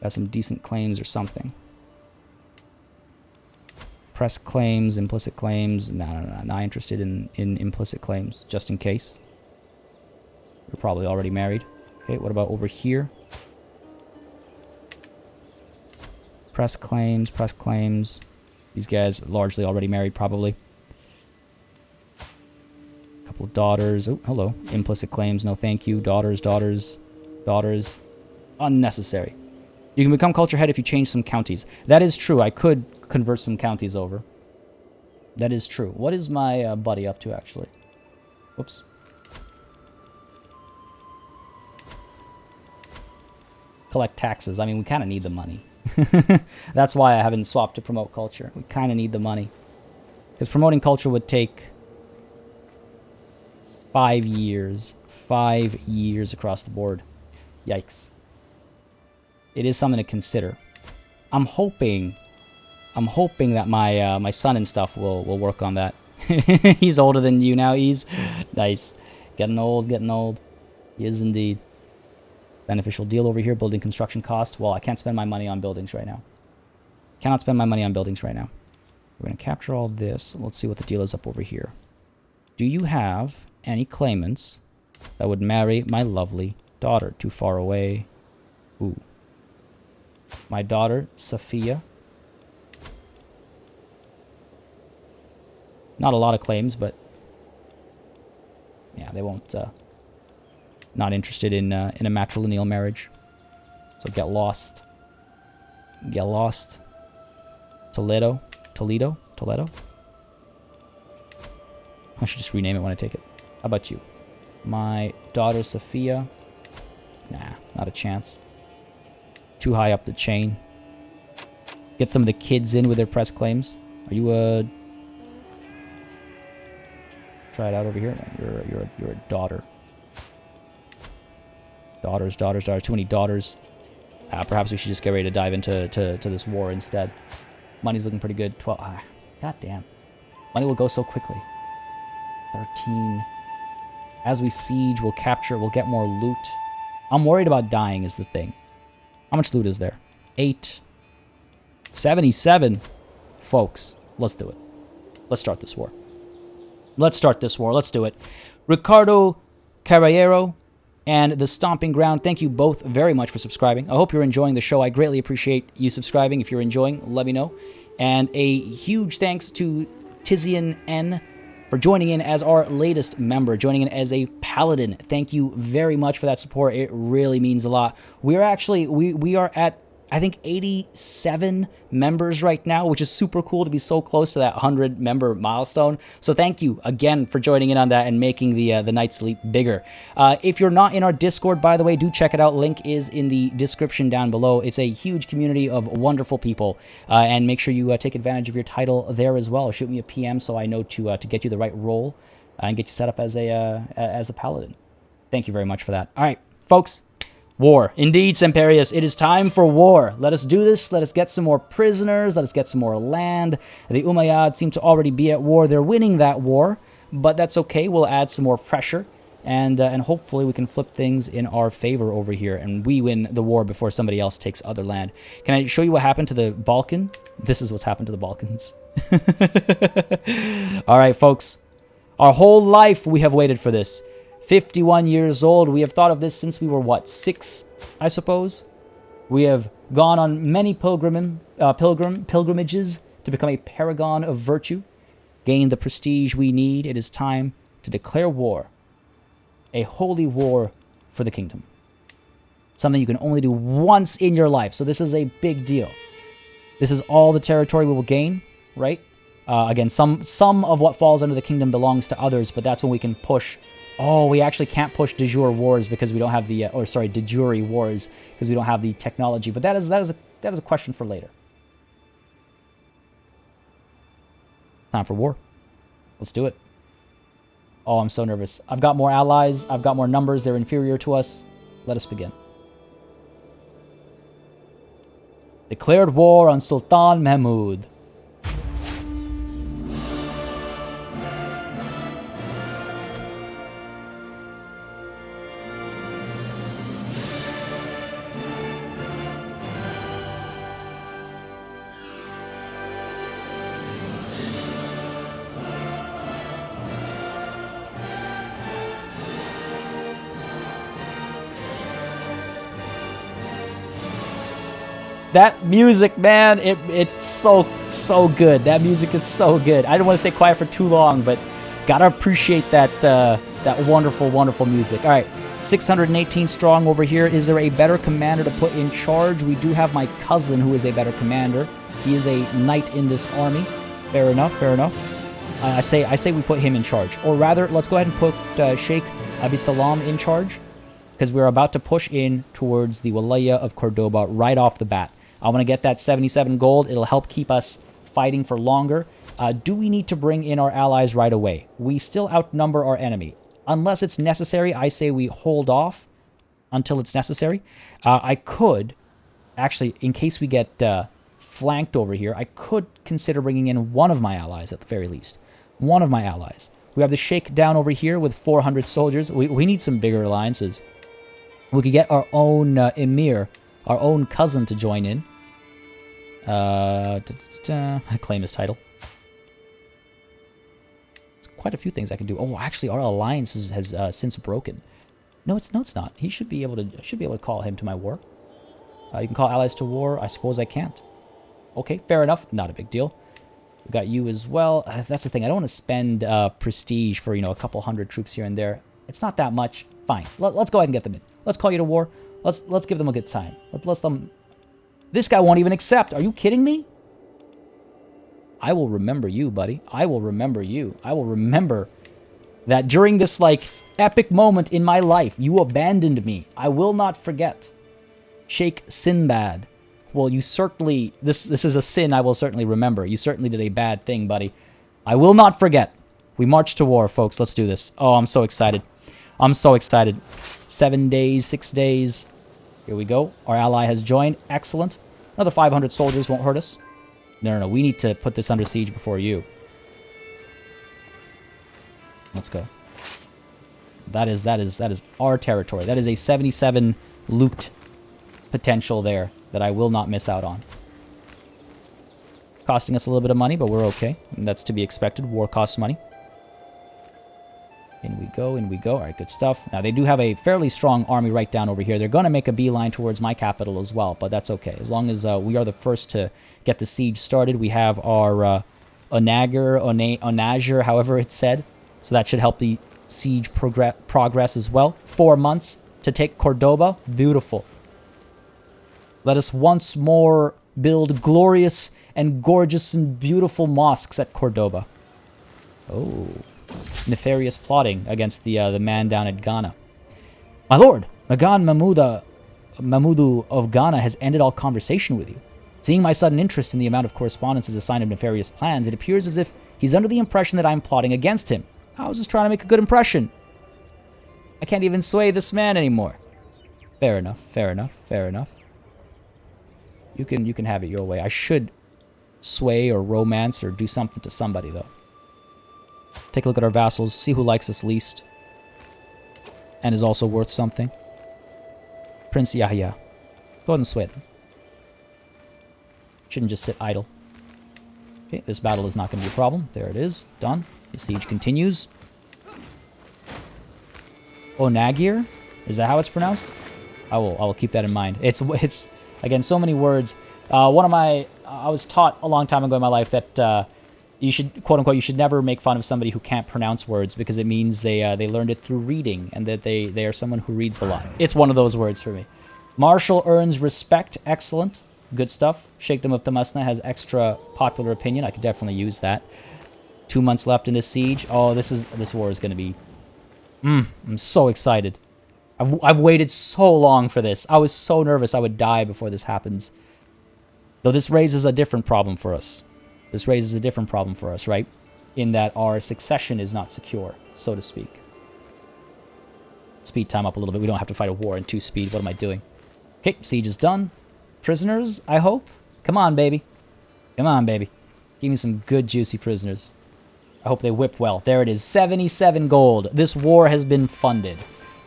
Got some decent claims or something. Press claims, implicit claims. No, not interested in implicit claims, just in case. You're probably already married. Okay, what about over here? Press claims, press claims. These guys largely already married, probably. A couple of daughters. Oh, hello. Implicit claims, no thank you. Daughters, daughters, daughters. Unnecessary. You can become culture head if you change some counties. That is true. I could convert some counties over. That is true. What is my buddy up to, actually? Whoops. collect taxes. I mean, we kind of need the money. That's why I haven't swapped to promote culture. We kind of need the money. Because promoting culture would take 5 years. 5 years across the board. Yikes. It is something to consider. I'm hoping that my son and stuff will work on that. He's older than you now. He's nice. Getting old, getting old. He is indeed. Beneficial deal over here. Building construction cost. Well, I can't spend my money on buildings right now. Cannot spend my money on buildings right now. We're going to capture all this. Let's see what the deal is up over here. Do you have any claimants that would marry my lovely daughter? Too far away. Ooh. My daughter, Sophia. Not a lot of claims, but yeah, they won't. Not interested in a matrilineal marriage. So get lost. Get lost. Toledo. I should just rename it when I take it. How about you? My daughter, Sophia. Nah, not a chance. Too high up the chain. Get some of the kids in with their press claims. Are you a... Try it out over here. You're a daughter. Daughters. Too many daughters. Perhaps we should just get ready to dive into this war instead. Money's looking pretty good. 12. God damn. Money will go so quickly. 13. As we siege, we'll capture. We'll get more loot. I'm worried about dying is the thing. How much loot is there? 8. 77. Folks, let's do it. Let's start this war. Let's do it. Ricardo Carrero and The Stomping Ground, thank you both very much for subscribing. I hope you're enjoying the show. I greatly appreciate you subscribing. If you're enjoying, let me know. And a huge thanks to Tizian N for joining in as our latest member, joining in as a paladin. Thank you very much for that support. It really means a lot. We are actually, we are at, I think, 87 members right now, which is super cool to be so close to that 100 member milestone. So thank you again for joining in on that and making the night's sleep bigger. If you're not in our Discord, by the way, do check it out. Link is in the description down below. It's a huge community of wonderful people, and make sure you take advantage of your title there as well. Shoot me a PM so I know to get you the right role and get you set up as a paladin. Thank you very much for that. All right, folks. War. Indeed, Semperius, it is time for war. Let us do this. Let us get some more prisoners. Let us get some more land. The Umayyad seem to already be at war. They're winning that war, but that's okay. We'll add some more pressure, and hopefully we can flip things in our favor over here, and we win the war before somebody else takes other land. Can I show you what happened to the Balkan? This is what's happened to the Balkans. All right, folks. Our whole life we have waited for this. 51 years old. We have thought of this since we were, what, 6, I suppose? We have gone on many pilgrimages to become a paragon of virtue, gain the prestige we need. It is time to declare war, a holy war for the kingdom. Something you can only do once in your life, so this is a big deal. This is all the territory we will gain, right? Again, some of what falls under the kingdom belongs to others, but that's when we can push. Oh, we actually can't push de jure wars because we don't have the, de jure wars because we don't have the technology. But that is a question for later. Time for war. Let's do it. Oh, I'm so nervous. I've got more allies. I've got more numbers. They're inferior to us. Let us begin. Declared war on Sultan Mahmud. That music, man, it's so good. That music is so good. I didn't want to stay quiet for too long, but gotta appreciate that that wonderful music. All right, 618 strong over here. Is there a better commander to put in charge? We do have my cousin who is a better commander. He is a knight in this army. Fair enough. I say we put him in charge, or rather, let's go ahead and put Sheikh Abi Salam in charge. because we're about to push in towards the Walaya of Cordoba right off the bat. I want to get that 77 gold. It'll help keep us fighting for longer. Do we need to bring in our allies right away? We still outnumber our enemy. Unless it's necessary, I say we hold off until it's necessary. I could, actually, in case we get flanked over here, I could consider bringing in one of my allies at the very least. One of my allies. We have the Sheikh down over here with 400 soldiers. We need some bigger alliances. We could get our own emir, our own cousin to join in. Claim his title. There's quite a few things I can do. Oh, actually, our alliance has since broken. No, it's not. He should be able to call him to my war. You can call allies to war. I suppose I can't. Okay, fair enough. Not a big deal. We got you as well. That's the thing. I don't want to spend prestige for, a couple hundred troops here and there. It's not that much. Fine. Let's go ahead and get them in. Let's call you to war. Let's give them a good time. Let's them. This guy won't even accept. Are you kidding me? I will remember you, buddy. I will remember you. I will remember that during this, epic moment in my life, you abandoned me. I will not forget. Sheikh Sinbad. Well, you certainly... This is a sin I will certainly remember. You certainly did a bad thing, buddy. I will not forget. We march to war, folks. Let's do this. Oh, I'm so excited. I'm so excited. 7 days, 6 days. Here we go. Our ally has joined. Excellent. Another 500 soldiers won't hurt us. No. We need to put this under siege before you. Let's go. That is our territory. That is a 77 loot potential there that I will not miss out on. Costing us a little bit of money, but we're okay. And that's to be expected. War costs money. In we go, in we go. All right, good stuff. Now, they do have a fairly strong army right down over here. They're going to make a beeline towards my capital as well, but that's okay. As long as we are the first to get the siege started, we have our Onagir, however it's said. So that should help the siege progress as well. 4 months to take Cordoba. Beautiful. Let us once more build glorious and gorgeous and beautiful mosques at Cordoba. Oh. Nefarious plotting against the man down at Ghana. My lord, Magan Mahmudu of Ghana has ended all conversation with you. Seeing my sudden interest in the amount of correspondence as a sign of nefarious plans, it appears as if he's under the impression that I'm plotting against him. I was just trying to make a good impression. I can't even sway this man anymore. Fair enough, fair enough, fair enough. You can have it your way. I should sway or romance or do something to somebody, though. Take a look at our vassals, see who likes us least. And is also worth something. Prince Yahya. Go ahead and sway them. Shouldn't just sit idle. Okay, this battle is not going to be a problem. There it is. Done. The siege continues. Onagir? Is that how it's pronounced? I will keep that in mind. It's again, so many words. I was taught a long time ago in my life that you should, quote unquote, you should never make fun of somebody who can't pronounce words because it means they learned it through reading and that they are someone who reads a lot. It's one of those words for me. Marshal earns respect. Excellent. Good stuff. Sheikhdom of Damascus has extra popular opinion. I could definitely use that. 2 months left in this siege. Oh, this war is going to be... I'm so excited. I've waited so long for this. I was so nervous I would die before this happens. Though this raises a different problem for us. This raises a different problem for us, right? In that our succession is not secure, so to speak. Speed time up a little bit. We don't have to fight a war in 2 speed. What am I doing? Okay, siege is done. Prisoners, I hope? Come on, baby. Come on, baby. Give me some good, juicy prisoners. I hope they whip well. There it is. 77 gold. This war has been funded.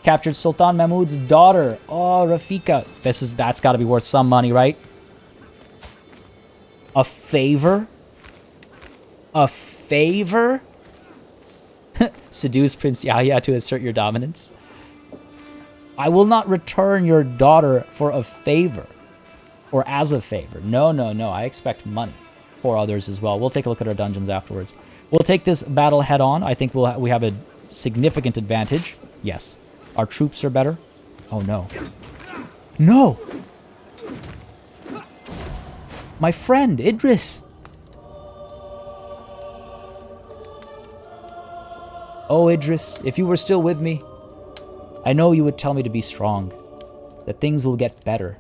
Captured Sultan Mahmud's daughter. Oh, Rafika. That's got to be worth some money, right? A favor? A favor? Seduce Prince Yahya to assert your dominance. I will not return your daughter for a favor. Or as a favor. No, no, no. I expect money for others as well. We'll take a look at our dungeons afterwards. We'll take this battle head on. I think we have a significant advantage. Yes. Our troops are better. Oh, no. No! My friend, Idris! Oh, Idris, if you were still with me, I know you would tell me to be strong, that things will get better.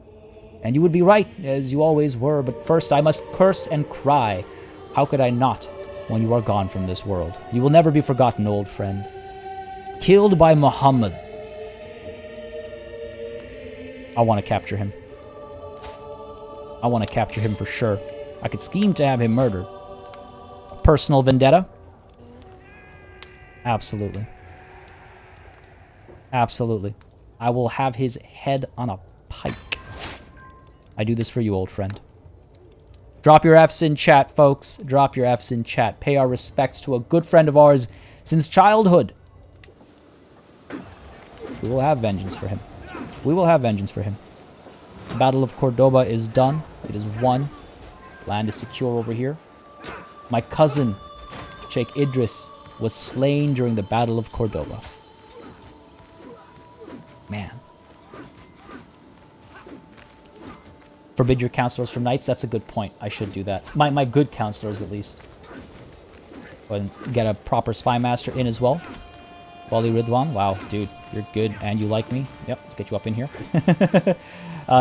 And you would be right, as you always were, but first I must curse and cry. How could I not, when you are gone from this world? You will never be forgotten, old friend. Killed by Muhammad. I want to capture him. I want to capture him for sure. I could scheme to have him murdered. A personal vendetta? Absolutely. Absolutely. I will have his head on a pike. I do this for you, old friend. Drop your Fs in chat, folks. Drop your Fs in chat. Pay our respects to a good friend of ours since childhood. We will have vengeance for him. We will have vengeance for him. The Battle of Cordoba is done. It is won. Land is secure over here. My cousin, Sheikh Idris, was slain during the Battle of Cordoba. Man. Forbid your counselors from knights? That's a good point. I should do that. My good counselors, at least. Go ahead and get a proper spy master in as well. Wali Ridwan. Wow, dude. You're good and you like me. Yep, let's get you up in here.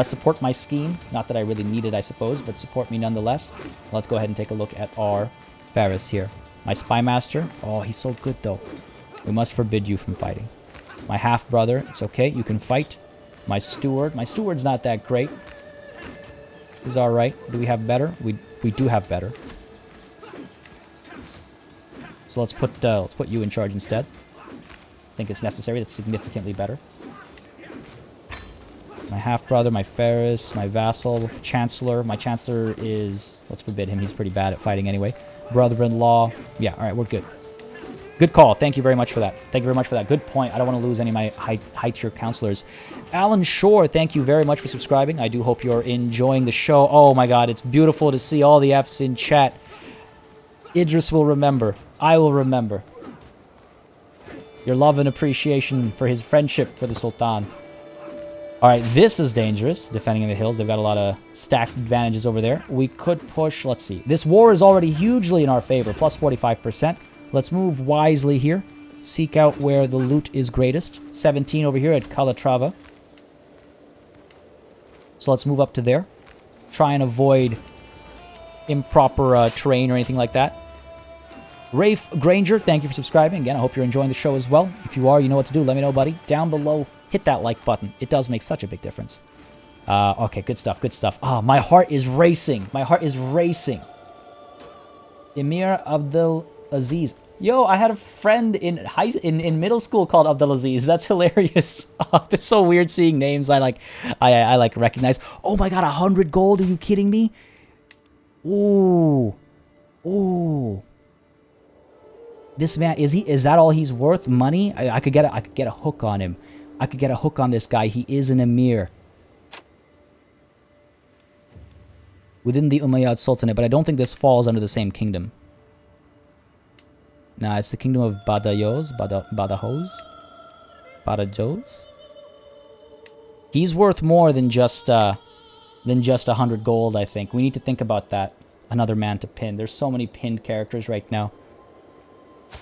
Support my scheme. Not that I really need it, I suppose, but support me nonetheless. Let's go ahead and take a look at our Ferris here. My spy master. Oh, he's so good, though. We must forbid you from fighting. My half-brother. It's okay. You can fight. My steward. My steward's not that great. He's alright. Do we have better? We do have better. So let's put you in charge instead. I think it's necessary. That's significantly better. My half-brother, my Ferris, my vassal, chancellor. My chancellor is... Let's forbid him. He's pretty bad at fighting anyway. Brother-in-law. Yeah, alright, we're good. Good call. Thank you very much for that. Thank you very much for that. Good point. I don't want to lose any of my high-tier counselors. Alan Shore, thank you very much for subscribing. I do hope you're enjoying the show. Oh my god, it's beautiful to see all the Fs in chat. Idris will remember. I will remember. Your love and appreciation for his friendship for the Sultan. Alright, this is dangerous. Defending in the hills. They've got a lot of stacked advantages over there. We could push... Let's see. This war is already hugely in our favor. Plus 45%. Let's move wisely here. Seek out where the loot is greatest. 17 over here at Calatrava. So let's move up to there. Try and avoid improper terrain or anything like that. Rafe Granger, thank you for subscribing. Again, I hope you're enjoying the show as well. If you are, you know what to do. Let me know, buddy. Down below, hit that like button. It does make such a big difference. Okay, good stuff, good stuff. Ah, my heart is racing. My heart is racing. Emir Abdul Aziz. Yo, I had a friend in middle school called Abdul Aziz. That's hilarious. Oh, it's so weird seeing names I recognize. Oh my god, 100 gold? Are you kidding me? Ooh. Ooh. This man, is that all he's worth? Money? I could get a hook on him. I could get a hook on this guy. He is an emir. Within the Umayyad Sultanate, but I don't think this falls under the same kingdom. Nah, it's the kingdom of Badajoz. Badajoz? He's worth more than just 100 gold, I think. We need to think about that. Another man to pin. There's so many pinned characters right now.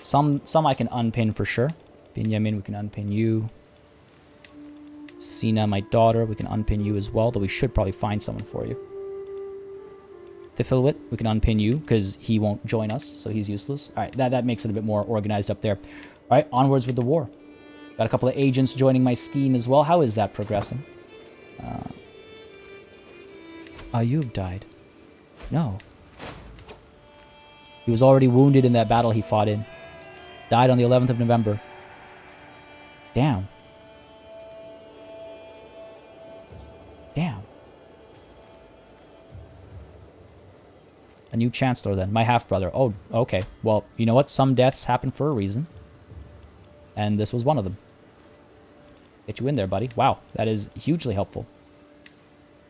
Some I can unpin for sure. Binyamin, we can unpin you. Sina, my daughter, we can unpin you as well, though we should probably find someone for you. Tifilwit, we can unpin you, because he won't join us, so he's useless. Alright, that makes it a bit more organized up there. Alright, onwards with the war. Got a couple of agents joining my scheme as well. How is that progressing? Ayub died. No. He was already wounded in that battle he fought in. Died on the 11th of November. Damn. Damn. A new chancellor then. My half-brother. Oh, okay. Well, you know what? Some deaths happen for a reason. And this was one of them. Get you in there, buddy. Wow, that is hugely helpful.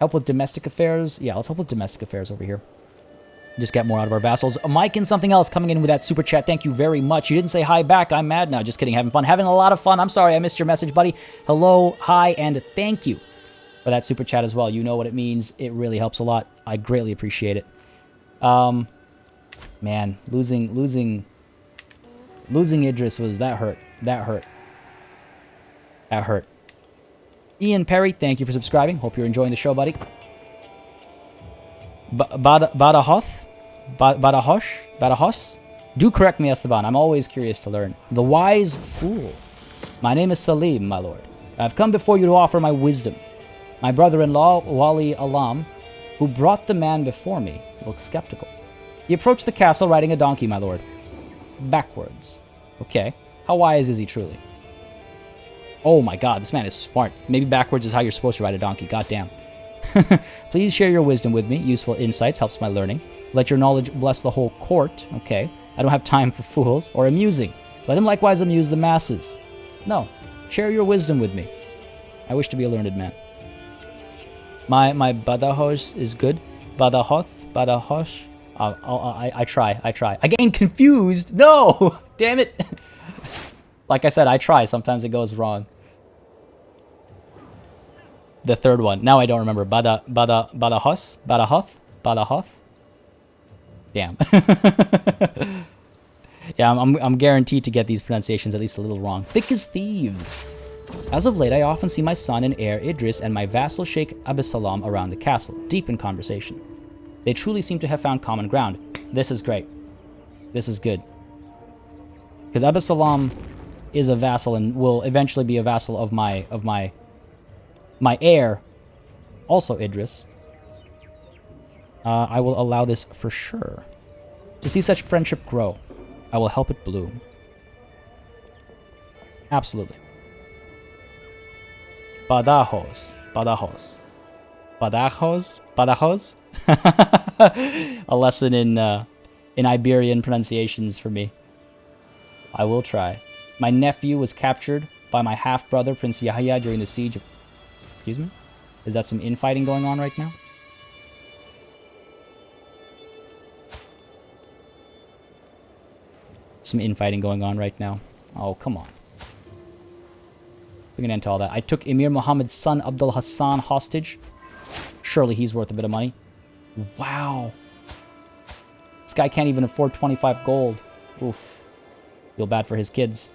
Help with domestic affairs? Yeah, let's help with domestic affairs over here. Just get more out of our vassals. Mike and something else coming in with that super chat. Thank you very much. You didn't say hi back. I'm mad now. Just kidding. Having fun. Having a lot of fun. I'm sorry I missed your message, buddy. Hello, hi, and thank you for that super chat as well. You know what it means. It really helps a lot. I greatly appreciate it. Man, losing Idris that hurt. That hurt. That hurt. Ian Perry, thank you for subscribing. Hope you're enjoying the show, buddy. Badahoth? Badahos? Do correct me, Esteban. I'm always curious to learn. The Wise Fool. My name is Salim, my lord. I've come before you to offer my wisdom. My brother-in-law, Wali Alam, who brought the man before me, looks skeptical. He approached the castle riding a donkey, my lord. Backwards. Okay. How wise is he truly? Oh my god, this man is smart. Maybe backwards is how you're supposed to ride a donkey. Goddamn. Please share your wisdom with me. Useful insights helps my learning. Let your knowledge bless the whole court. Okay. I don't have time for fools. Or amusing. Let him likewise amuse the masses. No. Share your wisdom with me. I wish to be a learned man. My Badahos is good. Badahosh. I try. I getting confused. No! Damn it. Like I said, I try. Sometimes it goes wrong. The third one. Now I don't remember. Badahoth? Damn. Yeah, I'm guaranteed to get these pronunciations at least a little wrong. Thick as thieves. As of late, I often see my son and heir Idris and my vassal Sheikh Abisalam around the castle, deep in conversation. They truly seem to have found common ground. This is great. This is good. Because Abisalam is a vassal and will eventually be a vassal of my heir, also Idris. I will allow this for sure. To see such friendship grow, I will help it bloom. Absolutely. Badajos. A lesson in Iberian pronunciations for me. I will try. My nephew was captured by my half-brother, Prince Yahya, during the siege of... Excuse me? Is that some infighting going on right now? Some infighting going on right now. Oh, come on. We can end to all that. I took Emir Muhammad's son, Abdul Hassan, hostage. Surely he's worth a bit of money. Wow. This guy can't even afford 25 gold. Oof. Feel bad for his kids.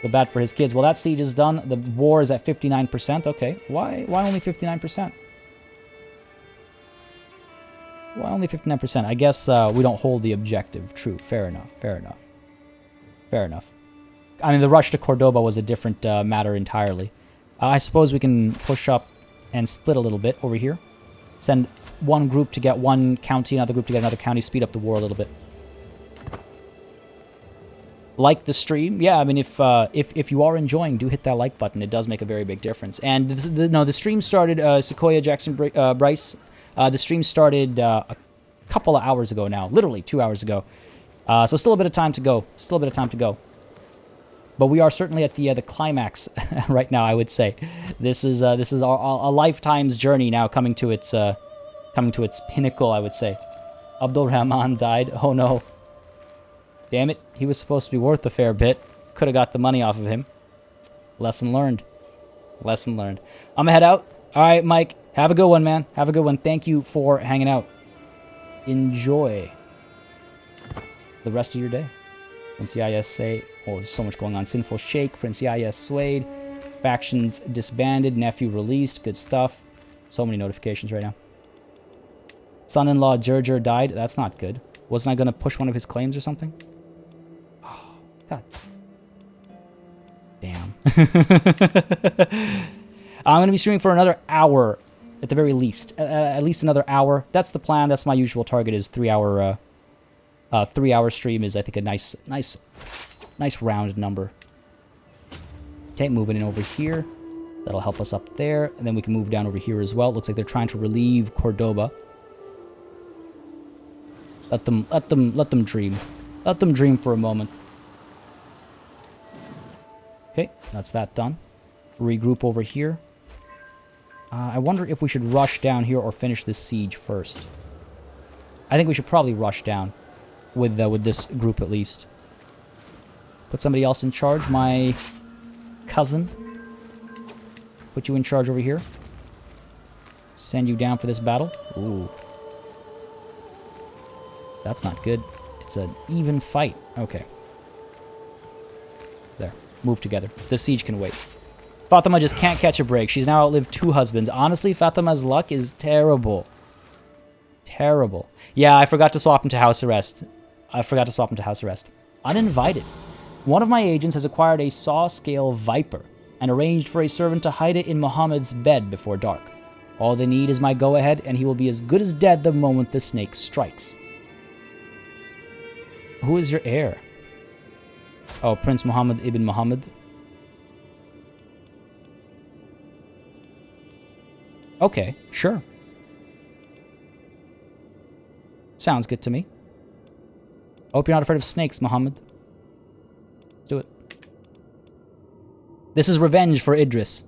Feel bad for his kids. Well, that siege is done. The war is at 59%. Okay. Why only 59%? Why only 59%? I guess we don't hold the objective. True. Fair enough. Fair enough. Fair enough. I mean, the rush to Cordoba was a different matter entirely. I suppose we can push up and split a little bit over here. Send one group to get one county, another group to get another county, speed up the war a little bit. Like the stream, yeah. I mean, if you are enjoying, do hit that like button. It does make a very big difference. And the stream started. Sequoia Jackson Bryce. The stream started a couple of hours ago now, literally 2 hours ago. So still a bit of time to go. Still a bit of time to go. But we are certainly at the climax right now. I would say this is a lifetime's journey now coming to its pinnacle. I would say. Abdul Rahman died. Oh no. Damn it. He was supposed to be worth a fair bit. Could have got the money off of him. Lesson learned. Lesson learned. I'm gonna head out. All right, Mike. Have a good one, man. Have a good one. Thank you for hanging out. Enjoy the rest of your day. Prince Yahya say, oh, there's so much going on. Sinful Sheikh, Prince Yahya swayed, factions disbanded, nephew released, good stuff. So many notifications right now. Son-in-law Gerger died. That's not good. Wasn't I going to push one of his claims or something? Oh, God. Damn. I'm going to be streaming for another hour, at the very least. At least another hour. That's the plan. That's my usual target is 3 hour... 3 hour stream is, I think, a nice round number. Okay, moving in over here. That'll help us up there. And then we can move down over here as well. Looks like they're trying to relieve Cordoba. Let them dream. Let them dream for a moment. Okay, that's that done. Regroup over here. I wonder if we should rush down here or finish this siege first. I think we should probably rush down. With this group at least. Put somebody else in charge. My cousin. Put you in charge over here. Send you down for this battle. Ooh. That's not good. It's an even fight. Okay. There. Move together. The siege can wait. Fatima just can't catch a break. She's now outlived 2 husbands. Honestly, Fatima's luck is terrible. Terrible. Yeah, I forgot to swap him to house arrest. Uninvited. One of my agents has acquired a saw-scale viper and arranged for a servant to hide it in Muhammad's bed before dark. All they need is my go-ahead, and he will be as good as dead the moment the snake strikes. Who is your heir? Oh, Prince Muhammad ibn Muhammad. Okay, sure. Sounds good to me. I hope you're not afraid of snakes, Muhammad. Let's do it. This is revenge for Idris.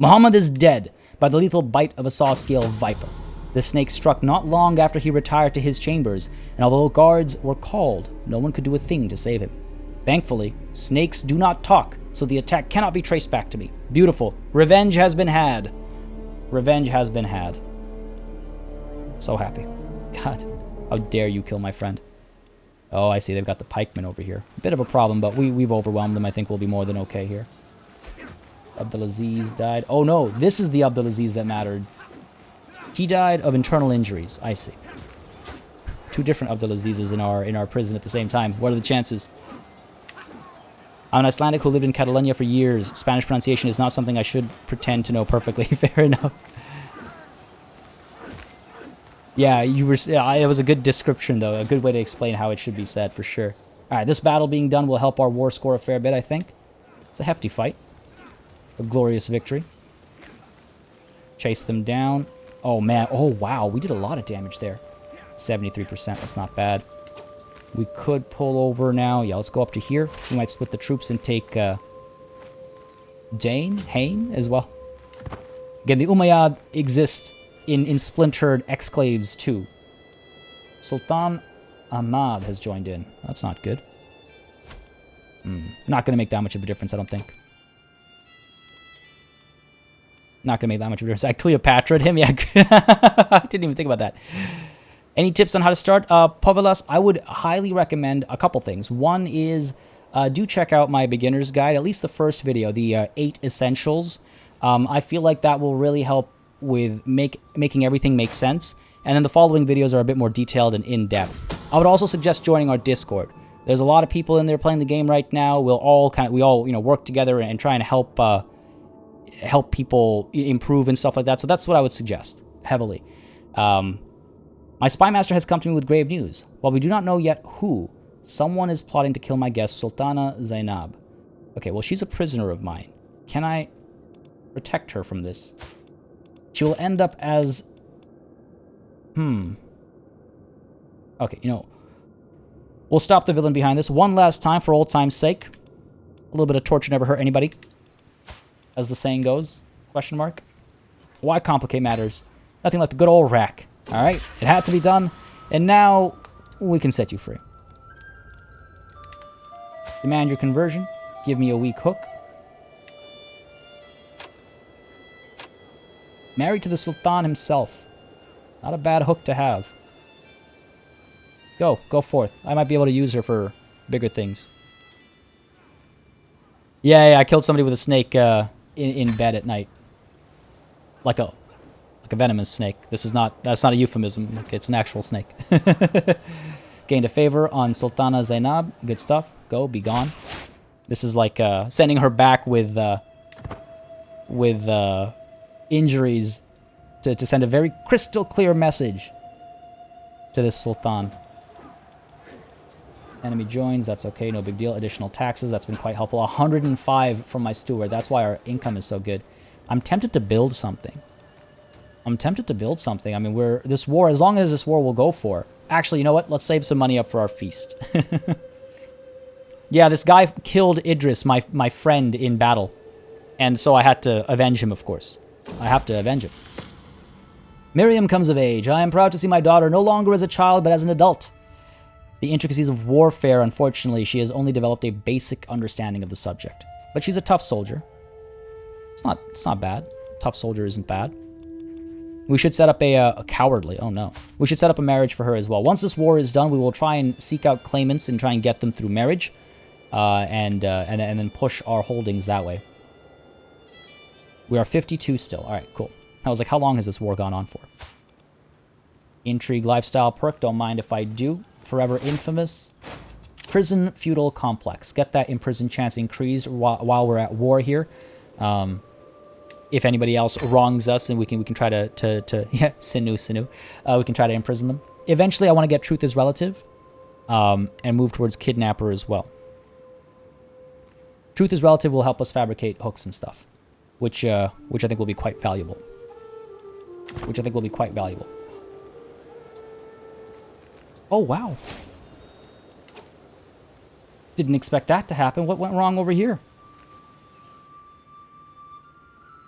Muhammad is dead by the lethal bite of a saw-scale viper. The snake struck not long after he retired to his chambers, and although guards were called, no one could do a thing to save him. Thankfully, snakes do not talk, so the attack cannot be traced back to me. Beautiful. Revenge has been had. Revenge has been had. So happy. God, how dare you kill my friend. Oh, I see. They've got the pikemen over here. A bit of a problem, but we've overwhelmed them. I think we'll be more than okay here. Abdulaziz died. Oh, no. This is the Abdulaziz that mattered. He died of internal injuries. I see. 2 different Abdulazizes in our prison at the same time. What are the chances? I'm an Icelandic who lived in Catalonia for years. Spanish pronunciation is not something I should pretend to know perfectly. Fair enough. Yeah, you were. It was a good description, though. A good way to explain how it should be said, for sure. All right, this battle being done will help our war score a fair bit, I think. It's a hefty fight. A glorious victory. Chase them down. Oh, man. Oh, wow. We did a lot of damage there. 73%. That's not bad. We could pull over now. Yeah, let's go up to here. We might split the troops and take Hain as well. Again, the Umayyad exist in splintered exclaves too. Sultan Ahmad has joined in. That's not good. Not going to make that much of a difference, I don't think. Not going to make that much of a difference. I Cleopatra him? Yeah. I didn't even think about that. Any tips on how to start? Povelas, I would highly recommend a couple things. One is do check out my beginner's guide, at least the first video, the 8 essentials. I feel like that will really help with making everything make sense. And then the following videos are a bit more detailed and in-depth. I would also suggest joining our Discord. There's a lot of people in there playing the game right now. We all work together and try and help people improve and stuff like that. So that's what I would suggest heavily. My spy master has come to me with grave news. While we do not know yet who, someone is plotting to kill my guest, Sultana Zainab. Okay, well, she's a prisoner of mine. Can I protect her from this? She will end up as... Okay, we'll stop the villain behind this one last time for old time's sake. A little bit of torture never hurt anybody, as the saying goes. Question mark. Why complicate matters? Nothing like the good old rack. Alright, it had to be done, and now we can set you free. Demand your conversion. Give me a weak hook. Married to the Sultan himself. Not a bad hook to have. Go forth. I might be able to use her for bigger things. Yeah, I killed somebody with a snake in bed at night. Like a venomous snake. That's not a euphemism. It's an actual snake. Gained a favor on Sultana Zainab. Good stuff. Go, be gone. This is like sending her back with injuries to send a very crystal clear message to this Sultan. Enemy joins. That's okay. No big deal. Additional taxes. That's been quite helpful. 105 from my steward. That's why our income is so good. I'm tempted to build something. I mean, this war, as long as this war will go for. Actually, you know what? Let's save some money up for our feast. Yeah, this guy killed Idris, my friend, in battle. And so I had to avenge him, of course. I have to avenge him. Miriam comes of age. I am proud to see my daughter no longer as a child, but as an adult. The intricacies of warfare, unfortunately, she has only developed a basic understanding of the subject. But she's a tough soldier. It's not bad. Tough soldier isn't bad. We should set up a cowardly. Oh no. We should set up a marriage for her as well. Once this war is done, we will try and seek out claimants and try and get them through marriage, and then push our holdings that way. We are 52 still. All right, cool. I was like, how long has this war gone on for? Intrigue lifestyle perk. Don't mind if I do. Forever infamous. Prison feudal complex. Get that imprison chance increased while we're at war here. If anybody else wrongs us, and we can try to yeah, sinu. We can try to imprison them. Eventually, I want to get truth is relative, and move towards kidnapper as well. Truth is relative will help us fabricate hooks and stuff, which I think will be quite valuable. Oh wow! Didn't expect that to happen. What went wrong over here?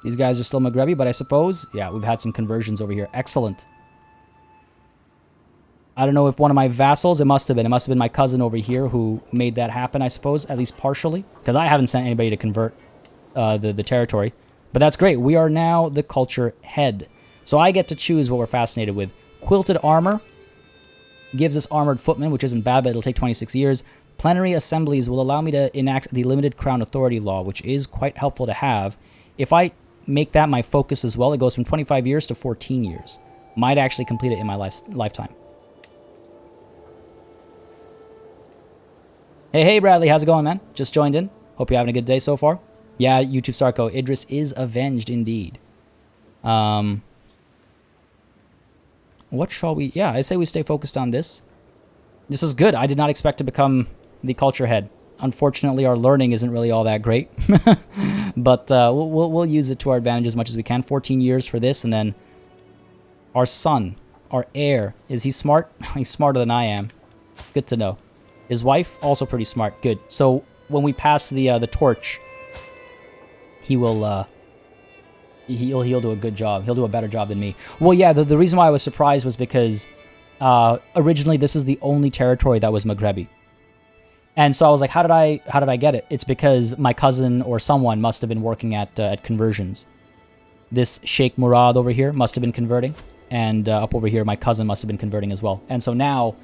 These guys are still Maghrebi, but I suppose, yeah, we've had some conversions over here. Excellent. I don't know if one of my vassals, it must have been my cousin over here who made that happen, I suppose, at least partially, because I haven't sent anybody to convert the territory. But that's great. We are now the culture head. So I get to choose what we're fascinated with. Quilted armor gives us armored footmen, which isn't bad, but it'll take 26 years. Plenary assemblies will allow me to enact the limited crown authority law, which is quite helpful to have. If I make that my focus as well, it goes from 25 years to 14 years. Might actually complete it in my lifetime. Hey, Bradley, how's it going, man? Just joined in. Hope you're having a good day so far. Yeah, YouTube Sarko, Idris is avenged indeed. What shall we... Yeah, I say we stay focused on this. This is good. I did not expect to become the culture head. Unfortunately, our learning isn't really all that great. But we'll use it to our advantage as much as we can. 14 years for this, and then our son, our heir, is he smart? He's smarter than I am. Good to know. His wife, also pretty smart. Good. So when we pass the torch, he will he'll do a good job. He'll do a better job than me. Well, yeah. The reason why I was surprised was because originally this is the only territory that was Maghrebi. And so I was like, how did I get it? It's because my cousin or someone must have been working at conversions. This Sheikh Murad over here must have been converting, and up over here my cousin must have been converting as well. And so now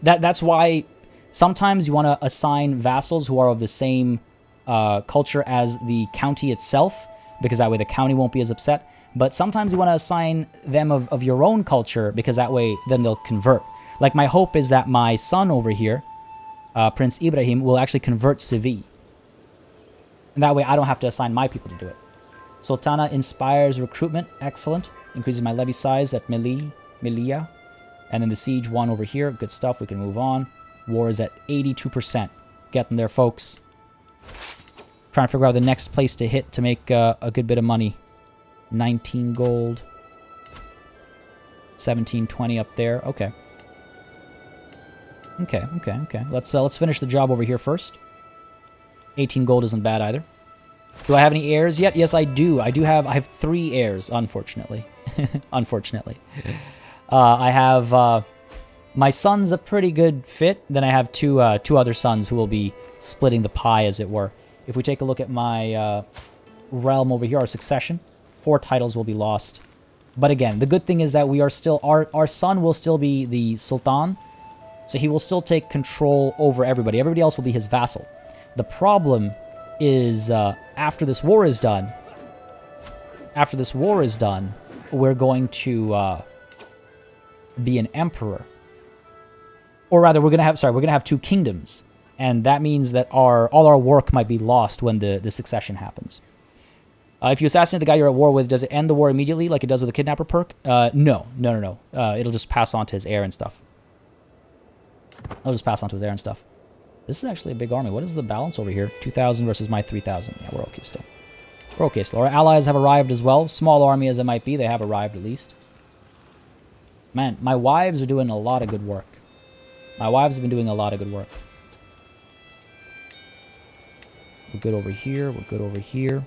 that's why sometimes you want to assign vassals who are of the same culture as the county itself, because that way the county won't be as upset. But sometimes you want to assign them of your own culture, because that way then they'll convert. Like my hope is that my son over here, Prince Ibrahim, will actually convert Sevi. And that way I don't have to assign my people to do it. Sultana inspires recruitment. Excellent. Increases my levy size at Melia. And then the siege one over here. Good stuff. We can move on. War is at 82%. Getting there, folks. Trying to figure out the next place to hit to make a good bit of money. 19 gold. 1720 up there. Okay. Okay. Let's finish the job over here first. 18 gold isn't bad either. Do I have any heirs yet? Yes, I do. I have 3 heirs, unfortunately. Unfortunately. I have my son's a pretty good fit. Then I have two other sons who will be splitting the pie, as it were. If we take a look at my realm over here, our succession, 4 titles will be lost. But again, the good thing is that we are still our son will still be the Sultan. So he will still take control over everybody. Everybody else will be his vassal. The problem is after this war is done, we're going to be an emperor. Or rather, we're gonna have 2 kingdoms. And that means that all our work might be lost when the succession happens. If you assassinate the guy you're at war with, does it end the war immediately like it does with the kidnapper perk? No. It'll just pass on to his heir and stuff. This is actually a big army. What is the balance over here? 2,000 versus my 3,000. Yeah, we're okay still. Our allies have arrived as well. Small army as it might be, they have arrived at least. Man, my wives are doing a lot of good work. We're good over here.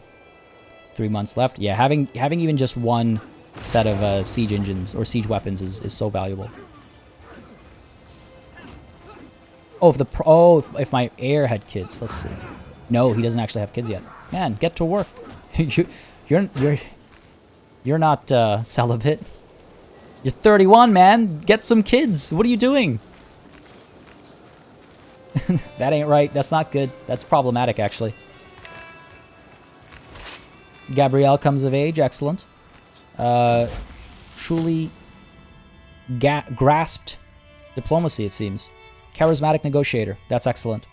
3 months left. Yeah, having even just one set of siege engines or siege weapons is so valuable. If my heir had kids, let's see. No, he doesn't actually have kids yet. Man, get to work. You're not celibate. You're 31, man. Get some kids. What are you doing? That ain't right. That's not good. That's problematic, actually. Gabrielle comes of age. Excellent. Truly grasped diplomacy, it seems. Charismatic negotiator. That's excellent.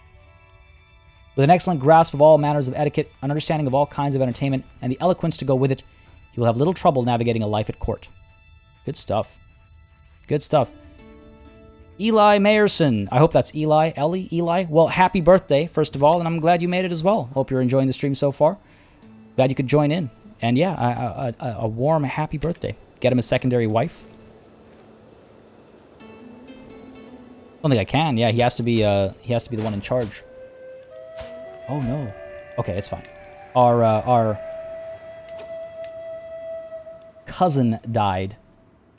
With an excellent grasp of all manners of etiquette, an understanding of all kinds of entertainment, and the eloquence to go with it, he will have little trouble navigating a life at court. Good stuff. Good stuff. Eli Mayerson. I hope that's Eli. Ellie? Eli? Well, happy birthday, first of all, and I'm glad you made it as well. Hope you're enjoying the stream so far. Glad you could join in. And yeah, a warm, happy birthday. Get him a secondary wife. I don't think I can. Yeah, he has to be the one in charge. Oh no. Okay, it's fine. Our cousin died,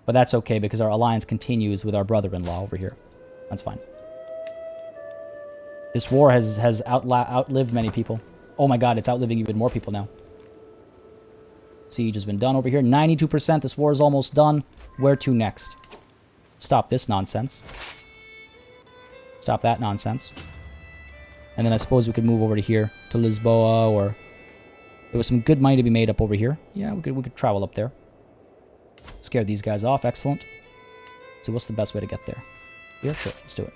but that's okay because our alliance continues with our brother-in-law over here. That's fine. This war has outlived many people. Oh my god, it's outliving even more people now. Siege has been done over here. 92%. This war is almost done. Where to next? Stop this nonsense. Stop that nonsense. And then I suppose we could move over to here, to Lisboa, or there was some good money to be made up over here. Yeah, we could travel up there. Scare these guys off. Excellent. So what's the best way to get there? Yeah, sure. Let's do it.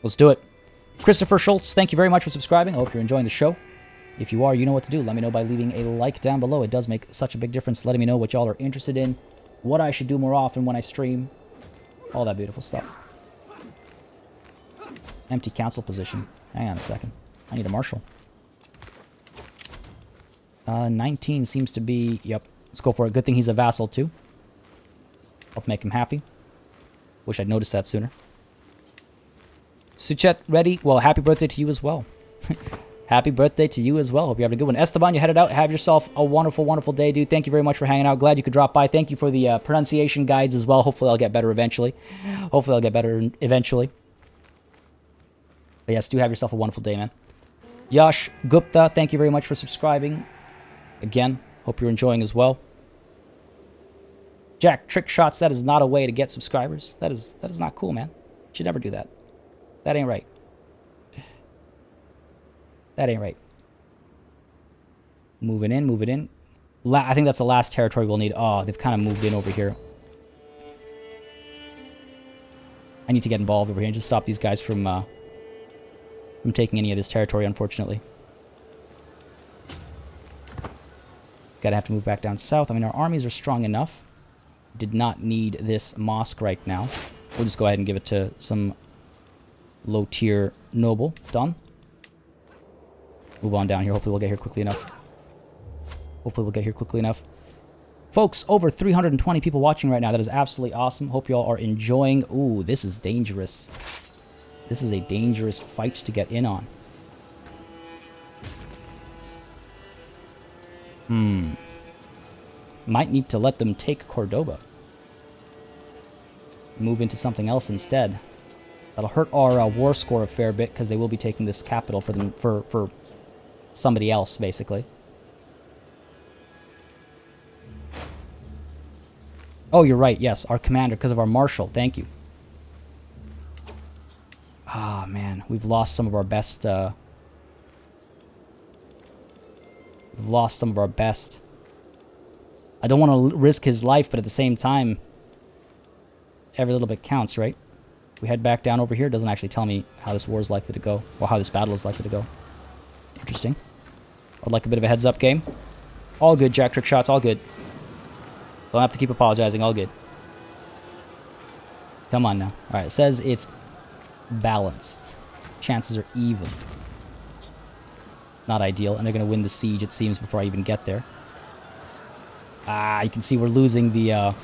Let's do it. Christopher Schultz, thank you very much for subscribing. I hope you're enjoying the show. If you are, you know what to do. Let me know by leaving a like down below. It does make such a big difference, letting me know what y'all are interested in, what I should do more often when I stream, all that beautiful stuff. Empty council position. Hang on a second. I need a marshal. 19 seems to be... Yep. Let's go for it. Good thing he's a vassal, too. Help make him happy. Wish I'd noticed that sooner. Suchet, ready? Well, happy birthday to you as well. Happy birthday to you as well. Hope you're having a good one. Esteban, you headed out. Have yourself a wonderful, wonderful day, dude. Thank you very much for hanging out. Glad you could drop by. Thank you for the pronunciation guides as well. Hopefully I'll get better eventually. Hopefully I'll get better eventually. But yes, do have yourself a wonderful day, man. Yash Gupta, thank you very much for subscribing. Again, hope you're enjoying as well. Jack, trick shots, that is not a way to get subscribers. That is not cool, man. You should never do that. That ain't right. That ain't right. Moving in, moving in. I think that's the last territory we'll need. Oh, they've kind of moved in over here. I need to get involved over here and just stop these guys from taking any of this territory, unfortunately. Gotta have to move back down south. I mean, our armies are strong enough. Did not need this mosque right now. We'll just go ahead and give it to some low-tier noble. Done. Move on down here. Hopefully we'll get here quickly enough. Hopefully we'll get here quickly enough. Folks, over 320 people watching right now. That is absolutely awesome. Hope you all are enjoying. Ooh, this is dangerous. This is a dangerous fight to get in on. Might need to let them take Cordoba. Move into something else instead. That'll hurt our war score a fair bit because they will be taking this capital for them for somebody else, basically. Oh, you're right. Yes, our commander, because of our marshal. Thank you. Ah, man. We've lost some of our best... we've lost some of our best. I don't want to risk his life, but at the same time, every little bit counts, right? We head back down over here. It doesn't actually tell me how this war is likely to go, or how this battle is likely to go. Interesting. I'd like a bit of a heads-up game. All good, Jack. Trick shots, all good. Don't have to keep apologizing, all good. Come on now. Alright, it says it's balanced. Chances are even. Not ideal, and they're going to win the siege, it seems, before I even get there. Ah, you can see we're losing the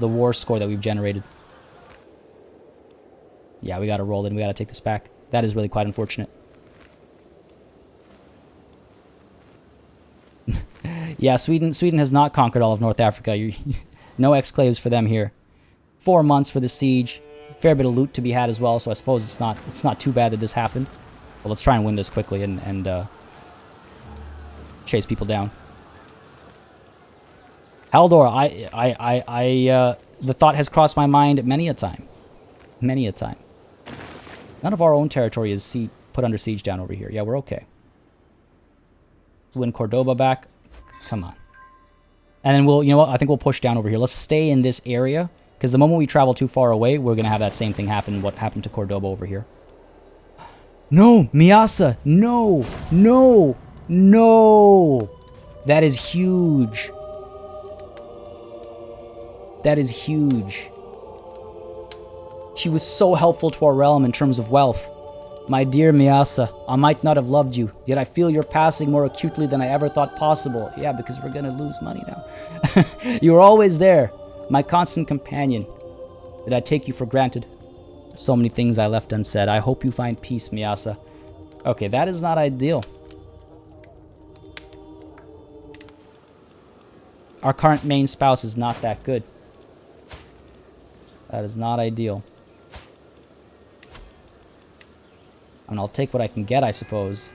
war score that we've generated. Yeah, we got to roll in. We got to take this back. That is really quite unfortunate. Yeah, Sweden has not conquered all of North Africa. No exclaves for them here. 4 months for the siege. Fair bit of loot to be had as well, so I suppose it's not too bad that this happened. Well, let's try and win this quickly and chase people down. Haldor, the thought has crossed my mind many a time. Many a time. None of our own territory is put under siege down over here. Yeah, we're okay. Win Cordoba back. Come on. And then we'll, you know what? I think we'll push down over here. Let's stay in this area. Because the moment we travel too far away, we're going to have that same thing happen. What happened to Cordoba over here. No! Miasa! No! No! No! That is huge. That is huge. She was so helpful to our realm in terms of wealth. My dear Miasa, I might not have loved you, yet I feel your passing more acutely than I ever thought possible. Yeah, because we're gonna lose money now. You were always there, my constant companion. Did I take you for granted? So many things I left unsaid. I hope you find peace, Miasa. Okay, that is not ideal. Our current main spouse is not that good. That is not ideal. And I'll take what I can get, I suppose.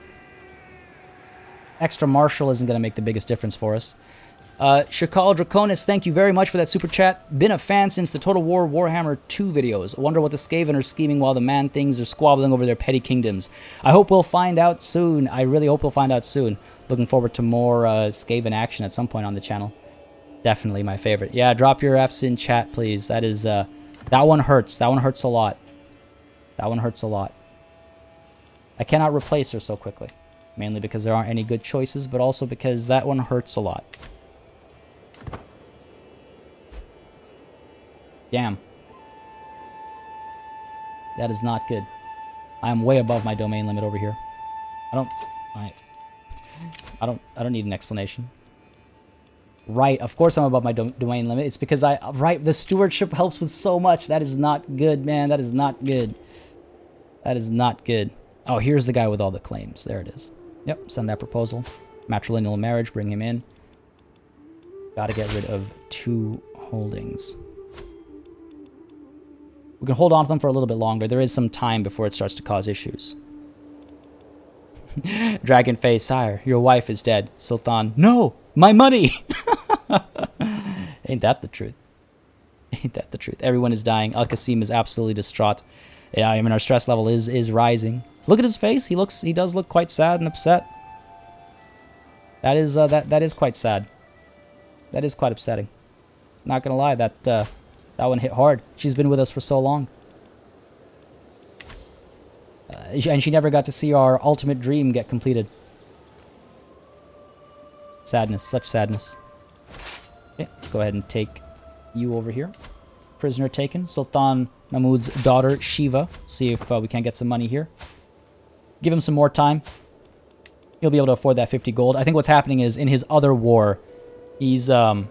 Extra Marshal isn't going to make the biggest difference for us. Shakal Draconis, thank you very much for that super chat. Been a fan since the Total War Warhammer 2 videos. Wonder what the Skaven are scheming while the Man-Things are squabbling over their petty kingdoms. I hope we'll find out soon. I really hope we'll find out soon. Looking forward to more Skaven action at some point on the channel. Definitely my favorite. Yeah, drop your Fs in chat, please. That is, that one hurts. That one hurts a lot. That one hurts a lot. I cannot replace her so quickly. Mainly because there aren't any good choices, but also because that one hurts a lot. Damn. That is not good. I am way above my domain limit over here. I don't need an explanation. Right, of course I'm above my domain limit. It's because the stewardship helps with so much. That is not good, man. That is not good. That is not good. Oh, here's the guy with all the claims. There it is. Yep, send that proposal. Matrilineal marriage, bring him in. Gotta get rid of 2 holdings. We can hold on to them for a little bit longer. There is some time before it starts to cause issues. Dragonface, sire, your wife is dead. Sultan, no! My money! Ain't that the truth? Ain't that the truth? Everyone is dying. Al-Qasim is absolutely distraught. Yeah, I mean, our stress level is rising. Look at his face. He does look quite sad and upset. That is that is quite sad. That is quite upsetting. Not gonna lie, that one hit hard. She's been with us for so long. And she never got to see our ultimate dream get completed. Sadness, such sadness. Okay, let's go ahead and take you over here. Prisoner taken. Sultan Mahmud's daughter, Shiva. See if we can't get some money here. Give him some more time. He'll be able to afford that 50 gold. I think what's happening is, in his other war, he's paying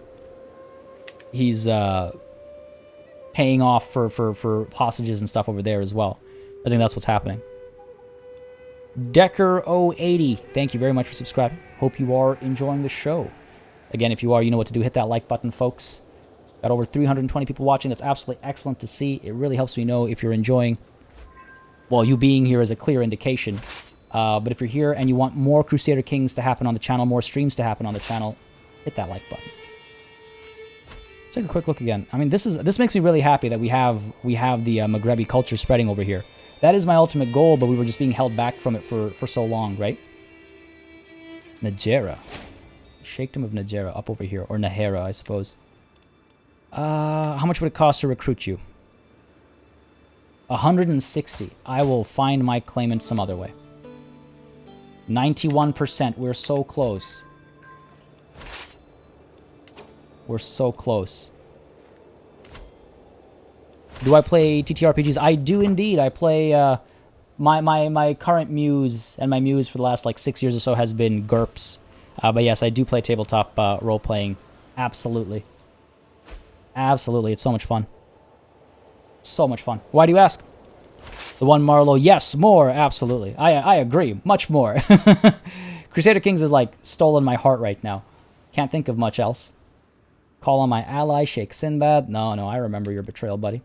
off for hostages and stuff over there as well. I think that's what's happening. Decker080, thank you very much for subscribing. Hope you are enjoying the show. Again, if you are, you know what to do. Hit that like button, folks. Got over 320 people watching. That's absolutely excellent to see. It really helps me know if you're enjoying. Well, you being here is a clear indication. But if you're here and you want more Crusader Kings to happen on the channel, more streams to happen on the channel, hit that like button. Let's take a quick look again. I mean, this makes me really happy that we have the Maghrebi culture spreading over here. That is my ultimate goal, but we were just being held back from it for so long, right? Najera. Sheikhdom of Najera, up over here. Or Nahera, I suppose. How much would it cost to recruit you? 160. I will find my claimant some other way. 91%. We're so close. We're so close. Do I play TTRPGs? I do indeed. I play, my current muse, and my muse for the last, like, 6 years or so has been GURPS. But yes, I do play tabletop role-playing. Absolutely. Absolutely. It's so much fun. So much fun. Why do you ask? The one Marlowe. Yes, more. Absolutely. I agree. Much more. Crusader Kings is, like, stolen my heart right now. Can't think of much else. Call on my ally, Sheikh Sinbad. No, I remember your betrayal, buddy.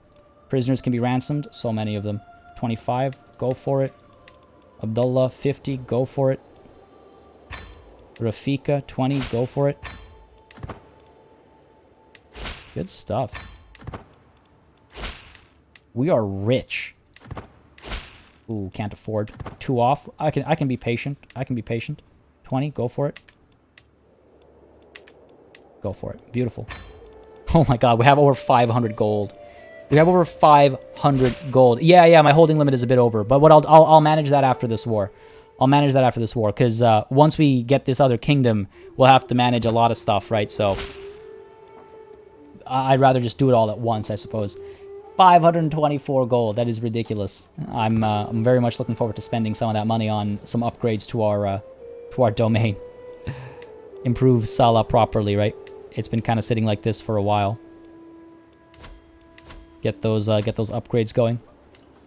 Prisoners can be ransomed. So many of them. 25. Go for it. Abdullah, 50. Go for it. Rafika, 20. Go for it. Good stuff. We are rich. Ooh, can't afford. 2 off. I can be patient. I can be patient. 20. Go for it. Go for it. Beautiful. Oh my god, we have over 500 gold. We have over 500 gold. Yeah, my holding limit is a bit over, but what I'll manage that after this war. I'll manage that after this war, because once we get this other kingdom, we'll have to manage a lot of stuff, right? So I'd rather just do it all at once, I suppose. 524 gold. That is ridiculous. I'm very much looking forward to spending some of that money on some upgrades to our domain. Improve Salah properly, right? It's been kind of sitting like this for a while. Get those upgrades going,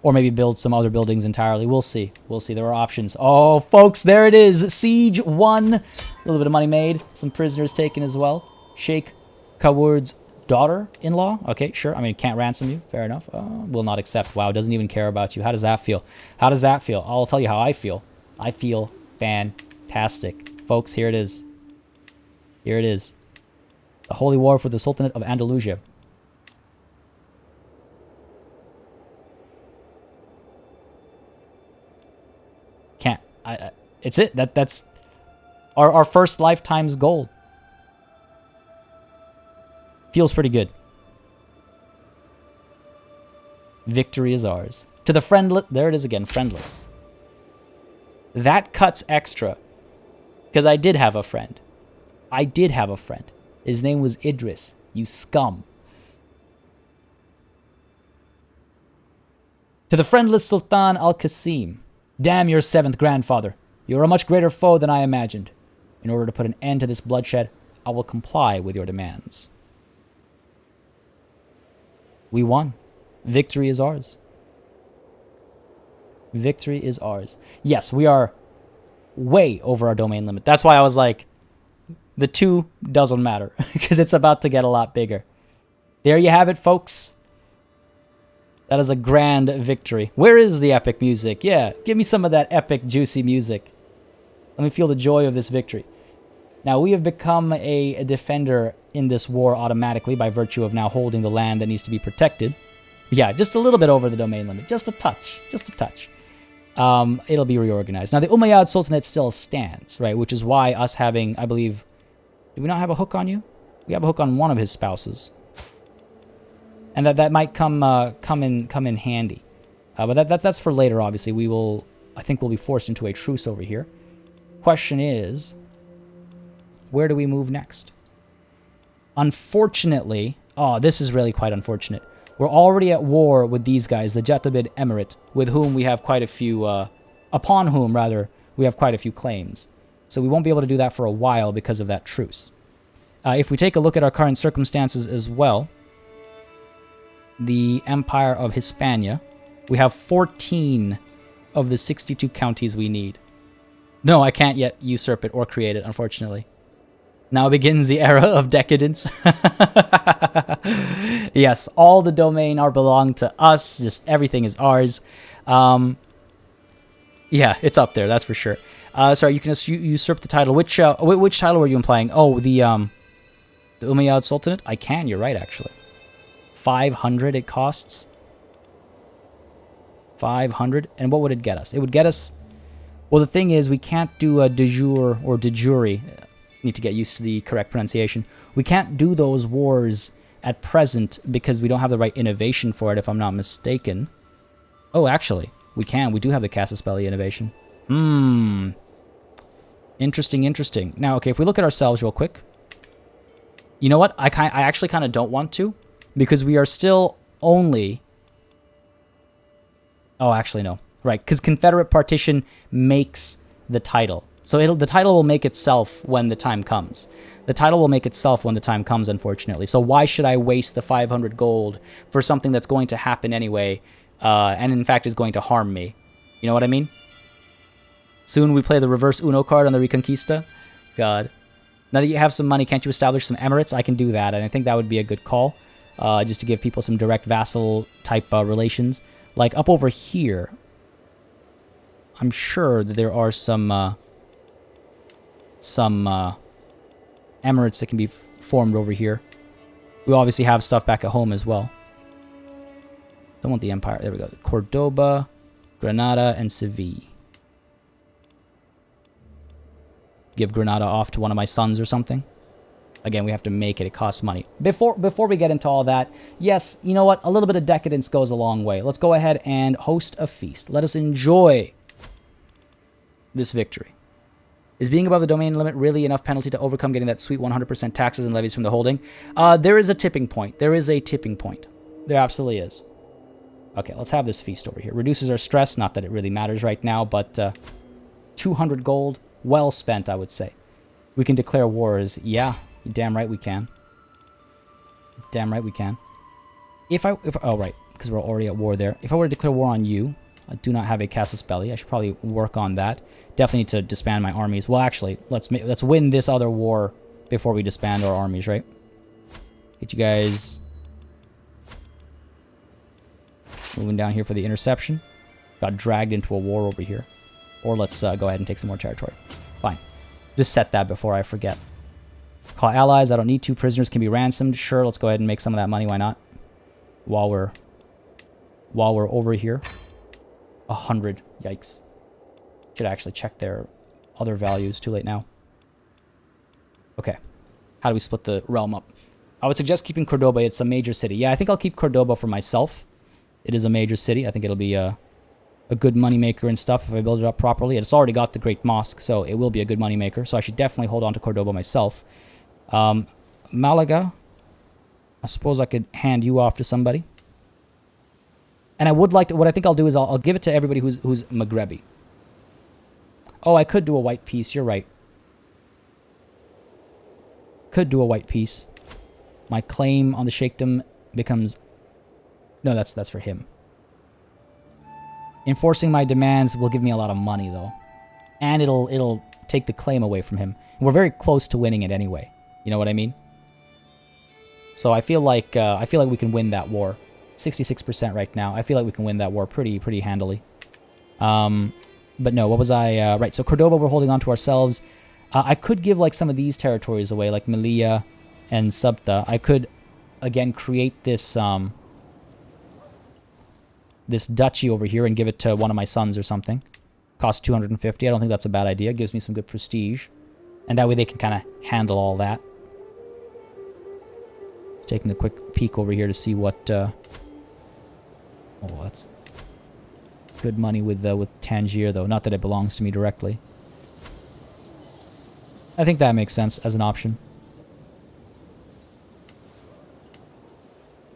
or maybe build some other buildings entirely. We'll see. We'll see. There are options. Oh, folks, there it is. Siege 1. A little bit of money made. Some prisoners taken as well. Sheikh Kawurd's daughter-in-law. Okay, sure. I mean, can't ransom you. Fair enough. Will not accept. Wow, doesn't even care about you. How does that feel? How does that feel? I'll tell you how I feel. I feel fantastic. Folks, here it is. Here it is. The Holy War for the Sultanate of Andalusia. Can't. It's it. That's our first lifetime's goal. Feels pretty good. Victory is ours. To the friendless. There it is again. Friendless. That cuts extra. Because I did have a friend. I did have a friend. His name was Idris. You scum. To the friendless Sultan Al-Qasim. Damn your 7th grandfather. You are a much greater foe than I imagined. In order to put an end to this bloodshed, I will comply with your demands. We won. Victory is ours. Victory is ours. Yes, we are way over our domain limit. That's why I was like, the 2 doesn't matter, because it's about to get a lot bigger. There you have it, folks. That is a grand victory. Where is the epic music? Yeah, give me some of that epic, juicy music. Let me feel the joy of this victory. Now, we have become a defender in this war automatically by virtue of now holding the land that needs to be protected. Yeah, just a little bit over the domain limit. Just a touch. Just a touch. It'll be reorganized. Now, the Umayyad Sultanate still stands, right? Which is why us having, I believe... Do we not have a hook on you? We have a hook on one of his spouses. And that might come in handy. But that's for later, obviously. I think we'll be forced into a truce over here. Question is... Where do we move next? Unfortunately... Oh, this is really quite unfortunate. We're already at war with these guys, the Jatabid Emirate, with whom we have quite a few... upon whom, rather, we have quite a few claims. So we won't be able to do that for a while because of that truce. If we take a look at our current circumstances as well, the Empire of Hispania, we have 14 of the 62 counties we need. No, I can't yet usurp it or create it, unfortunately. Now begins the era of decadence. Yes, all the domain are belong to us. Just everything is ours. Yeah, it's up there, that's for sure. Sorry, you can usurp the title. Which title were you implying? Oh, the Umayyad Sultanate? I can, you're right, actually. 500 it costs. 500. And what would it get us? It would get us... Well, the thing is, we can't do a de jure or de jure. Need to get used to the correct pronunciation. We can't do those wars at present because we don't have the right innovation for it, if I'm not mistaken. Oh, actually, we can. We do have the Casus Belli innovation. Interesting, interesting. Now, okay, if we look at ourselves real quick. You know what? I actually kind of don't want to, because we are still only... Oh, actually, no. Right, because Confederate Partition makes the title. So the title will make itself when the time comes. The title will make itself when the time comes, unfortunately. So why should I waste the 500 gold for something that's going to happen anyway, and in fact is going to harm me? You know what I mean? Soon we play the reverse Uno card on the Reconquista. God. Now that you have some money, can't you establish some emirates? I can do that, and I think that would be a good call, just to give people some direct vassal-type relations. Like, up over here, I'm sure that there are some emirates that can be formed over here. We obviously have stuff back at home as well. Don't want the empire. There we go. Cordoba, Granada, and Seville. Give Granada off to one of my sons or something. Again, we have to make it. It costs money. Before we get into all that, yes, you know what? A little bit of decadence goes a long way. Let's go ahead and host a feast. Let us enjoy this victory. Is being above the domain limit really enough penalty to overcome getting that sweet 100% taxes and levies from the holding? There is a tipping point. There is a tipping point. There absolutely is. Okay, let's have this feast over here. Reduces our stress. Not that it really matters right now, but 200 gold. Well spent, I would say. We can declare wars. Yeah. Damn right we can. Damn right we can. Oh, right, because we're already at war there. If I were to declare war on you, I do not have a casus belli. I should probably work on that. Definitely need to disband my armies. Well, actually, let's win this other war before we disband our armies, right? Get you guys moving down here for the interception. Got dragged into a war over here. Or let's go ahead and take some more territory. Fine. Just set that before I forget. Call allies. I don't need to. Prisoners can be ransomed. Sure, let's go ahead and make some of that money. Why not? While we're over here. 100. Yikes. Should actually check their other values. Too late now. Okay. How do we split the realm up? I would suggest keeping Cordoba. It's a major city. Yeah, I think I'll keep Cordoba for myself. It is a major city. I think it'll be a good moneymaker and stuff if I build it up properly. It's already got the Great Mosque, so it will be a good moneymaker. So I should definitely hold on to Cordoba myself. Malaga, I suppose I could hand you off to somebody. And I would like to, what I think I'll do is I'll give it to everybody who's Maghrebi. Oh, I could do a white piece. You're right. Could do a white piece. My claim on the Sheikhdom becomes... No, that's for him. Enforcing my demands will give me a lot of money, though. And it'll take the claim away from him. We're very close to winning it anyway. You know what I mean? So I feel like we can win that war. 66% right now. I feel like we can win that war pretty handily. But no, what was I... right, so Cordoba we're holding on to ourselves. I could give like some of these territories away, like Melilla and Sabta. I could, again, create this... this duchy over here and give it to one of my sons or something. Costs 250. I don't think that's a bad idea. Gives me some good prestige. And that way they can kind of handle all that. Taking a quick peek over here to see what... oh, that's good money with Tangier, though. Not that it belongs to me directly. I think that makes sense as an option.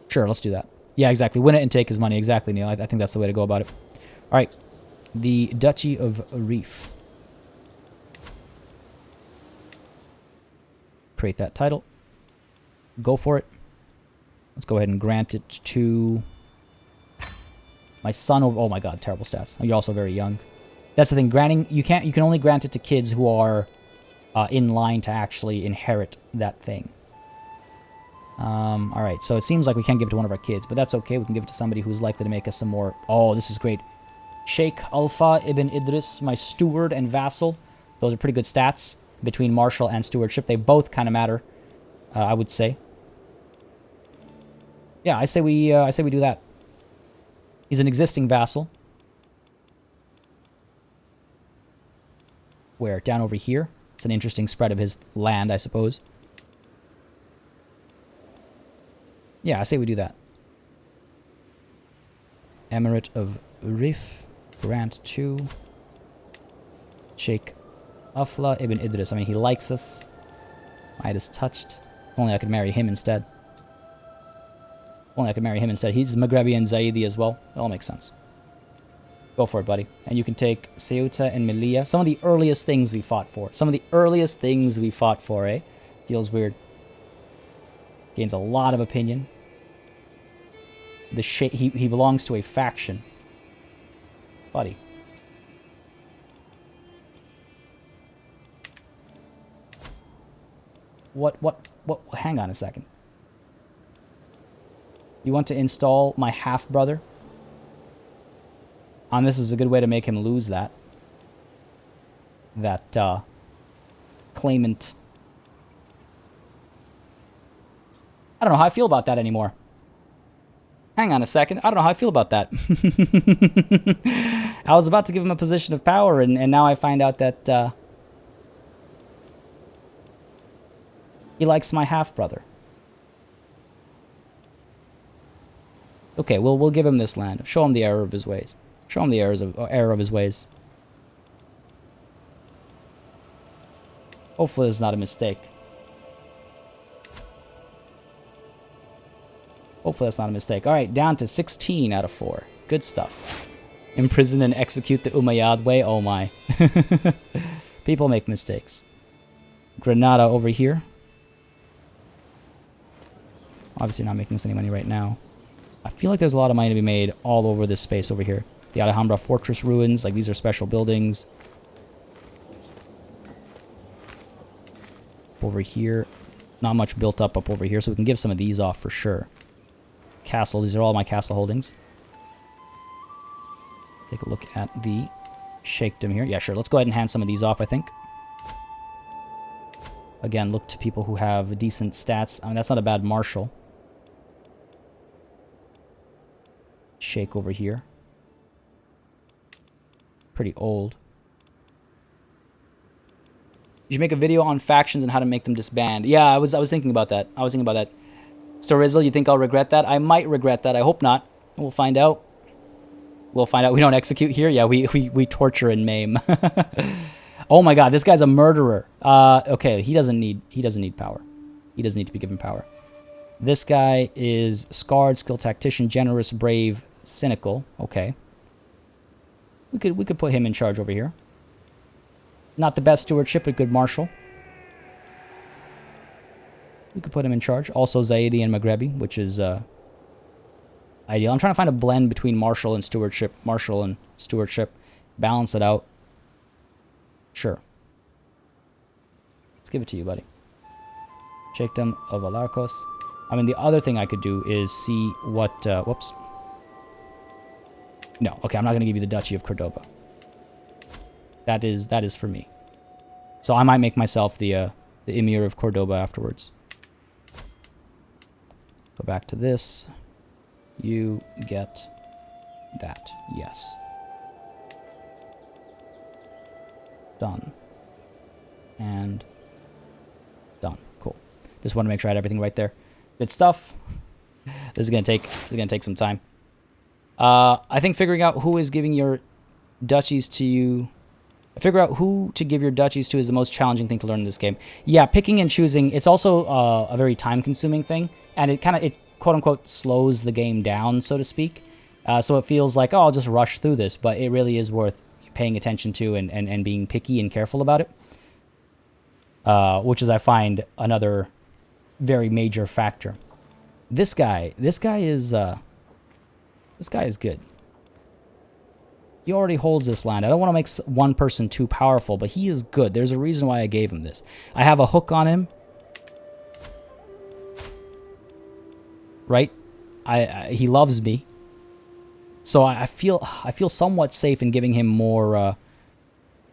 Sure, let's do that. Yeah, exactly. Win it and take his money. Exactly, Neil. I think that's the way to go about it. All right. The Duchy of Reef. Create that title. Go for it. Let's go ahead and grant it to my son. Oh my god, terrible stats. You're also very young. That's the thing. Granting, you can only grant it to kids who are in line to actually inherit that thing. Alright, so it seems like we can't give it to one of our kids, but that's okay. We can give it to somebody who's likely to make us some more... Oh, this is great. Sheikh Alpha Ibn Idris, my steward and vassal. Those are pretty good stats between martial and stewardship. They both kind of matter, I would say. Yeah, I say we do that. He's an existing vassal. Where? Down over here? It's an interesting spread of his land, I suppose. Yeah, I say we do that. Emirate of Rif, grant to Sheikh Afla Ibn Idris. I mean, he likes us. Midas touched. If only I could marry him instead. If only I could marry him instead. He's Maghrebi and Zaidi as well. It all makes sense. Go for it, buddy. And you can take Ceuta and Melilla. Some of the earliest things we fought for. Some of the earliest things we fought for, eh? Feels weird. Gains a lot of opinion. He belongs to a faction. Buddy. What, hang on a second. You want to install my half-brother? This is a good way to make him lose that. That, claimant. I don't know how I feel about that anymore. Hang on a second. I don't know how I feel about that. I was about to give him a position of power, and now I find out that... He likes my half-brother. Okay, we'll give him this land. Show him the error of his ways. Show him the error of his ways. Hopefully this is not a mistake. Hopefully that's not a mistake. All right, down to 16 out of 4. Good stuff. Imprison and execute the Umayyad way. Oh my. People make mistakes. Granada over here. Obviously not making us any money right now. I feel like there's a lot of money to be made all over this space over here. The Alhambra Fortress ruins. Like, these are special buildings. Over here. Not much built up over here, so we can give some of these off for sure. Castles. These are all my castle holdings. Take a look at the sheikhdom here. Yeah, sure. Let's go ahead and hand some of these off, I think. Again, look to people who have decent stats. I mean, that's not a bad marshal. Sheikh over here. Pretty old. You should make a video on factions and how to make them disband. Yeah, I was thinking about that. So Rizzle, you think I'll regret that? I might regret that. I hope not. We'll find out. We'll find out. We don't execute here. Yeah, we torture and maim. Oh my God, this guy's a murderer. Okay, he doesn't need power. He doesn't need to be given power. This guy is scarred, skilled tactician, generous, brave, cynical. Okay. We could put him in charge over here. Not the best stewardship, but good marshal. We could put him in charge. Also Zaidi and Maghrebi, which is ideal. I'm trying to find a blend between marshal and stewardship. Balance it out. Sure. Let's give it to you, buddy. Sheikhdom of Alarcos. I mean, the other thing I could do is see what... whoops. No, okay, I'm not going to give you the Duchy of Cordoba. That is for me. So I might make myself the Emir of Cordoba afterwards. Go back to this. You get that. Yes. Done. And done. Cool. Just want to make sure I had everything right there. Good stuff. This is gonna take some time. I think figuring out who is giving your duchies to you. Figure out who to give your duchies to is the most challenging thing to learn in this game. Yeah, picking and choosing. It's also a very time-consuming thing, and it quote-unquote slows the game down, so to speak. So it feels like, oh, I'll just rush through this, but it really is worth paying attention to and being picky and careful about it. Which is, I find, another very major factor. This guy is good. He already holds this land. I don't want to make one person too powerful, but he is good. There's a reason why I gave him this. I have a hook on him. Right? He loves me. So I feel somewhat safe in giving him more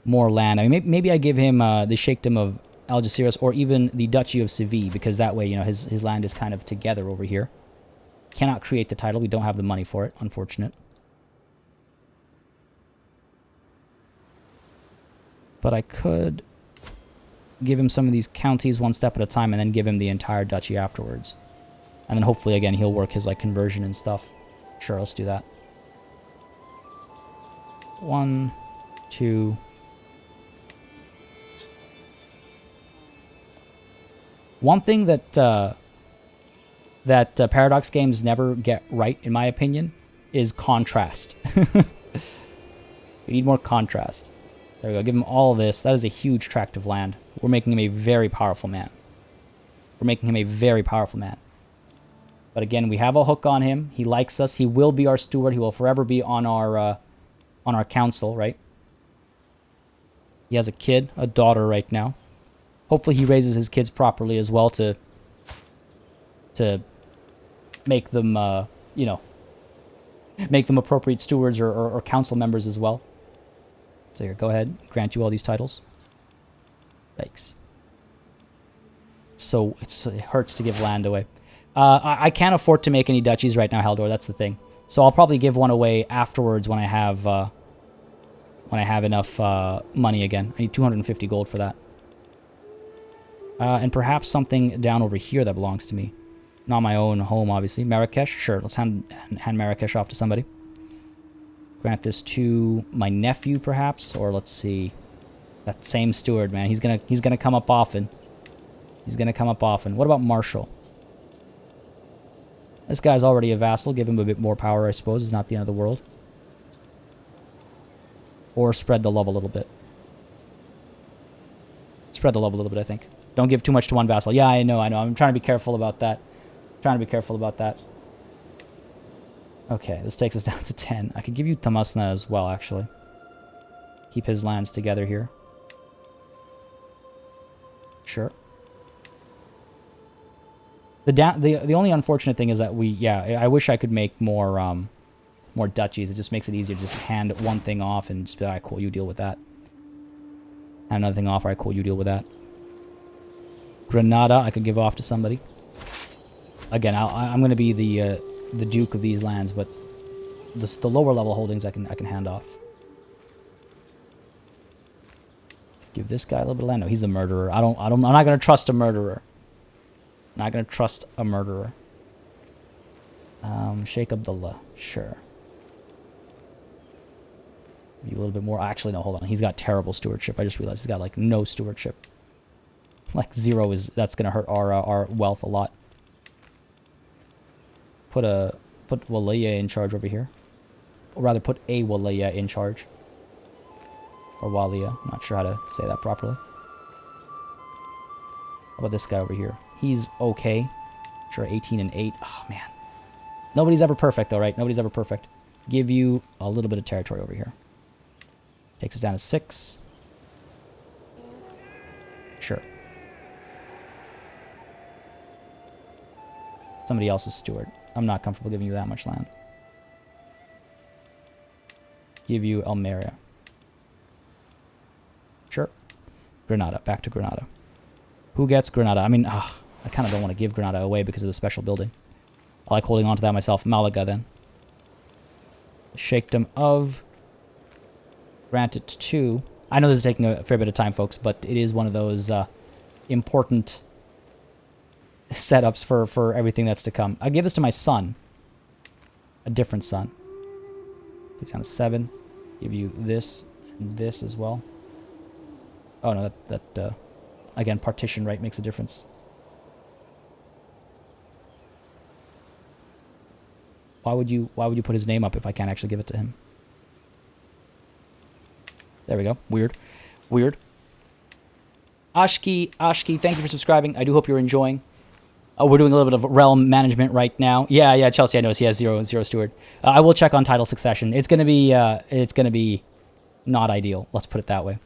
land. I mean, maybe I give him the Sheikhdom of Algeciras or even the Duchy of Seville, because that way, you know, his land is kind of together over here. Cannot create the title. We don't have the money for it. Unfortunate. But I could give him some of these counties one step at a time and then give him the entire duchy afterwards. And then hopefully, again, he'll work his, like, conversion and stuff. Sure, let's do that. 1, 2... One thing that Paradox games never get right, in my opinion, is contrast. We need more contrast. There we go. Give him all this. That is a huge tract of land. We're making him a very powerful man. But again, we have a hook on him. He likes us. He will be our steward. He will forever be on our council, right? He has a daughter right now. Hopefully he raises his kids properly as well to make them, you know, make them appropriate stewards or council members as well. So here, go ahead. Grant you all these titles. Yikes. So it hurts to give land away. I can't afford to make any duchies right now, Haldor. That's the thing. So I'll probably give one away afterwards when I have enough money again. I need 250 gold for that. And perhaps something down over here that belongs to me. Not my own home, obviously. Marrakesh, sure. Let's hand Marrakesh off to somebody. Grant this to my nephew, perhaps, or let's see. That same steward, man. He's gonna come up often. He's gonna come up often. What about Marshal? This guy's already a vassal. Give him a bit more power, I suppose. It's not the end of the world. Or spread the love a little bit. Spread the love a little bit, I think. Don't give too much to one vassal. Yeah, I know. I'm trying to be careful about that. Okay, this takes us down to 10. I could give you Tamasna as well, actually. Keep his lands together here. Sure. The only unfortunate thing is that I wish I could make more more duchies. It just makes it easier to just hand one thing off and just be like, alright, cool, you deal with that. Hand another thing off, alright, cool, you deal with that. Granada, I could give off to somebody. Again, I'm going to be the duke of these lands, but the lower level holdings I can hand off. Give this guy a little bit of land. No, he's a murderer. I'm not going to trust a murderer. Not going to trust a murderer. Sheikh Abdullah, sure. Maybe a little bit more. Actually, no, hold on. He's got terrible stewardship. I just realized he's got like no stewardship. Like 0 that's going to hurt our wealth a lot. Put Walaya in charge over here. Or rather, put a Walaya in charge. Or Walia. I'm not sure how to say that properly. How about this guy over here? He's okay. Sure, 18 and 8. Oh, man. Nobody's ever perfect, though, right? Nobody's ever perfect. Give you a little bit of territory over here. Takes us down to 6. Sure. Somebody else's steward. I'm not comfortable giving you that much land. Give you Almeria. Sure. Granada. Back to Granada. Who gets Granada? I mean, I kind of don't want to give Granada away because of the special building. I like holding on to that myself. Malaga, then. Sheikhdom of... Grant it to... I know this is taking a fair bit of time, folks, but it is one of those important setups for everything that's to come. I'll give this to my son. A different son. He's down to 7. Give you this and this as well. Oh, no, that again, partition right makes a difference. Why would you put his name up if I can't actually give it to him? There we go. Weird. Ashki, thank you for subscribing. I do hope you're enjoying. Oh, we're doing a little bit of realm management right now. Yeah, Chelsea, I noticed he has 0 steward. I will check on title succession. It's gonna be not ideal. Let's put it that way.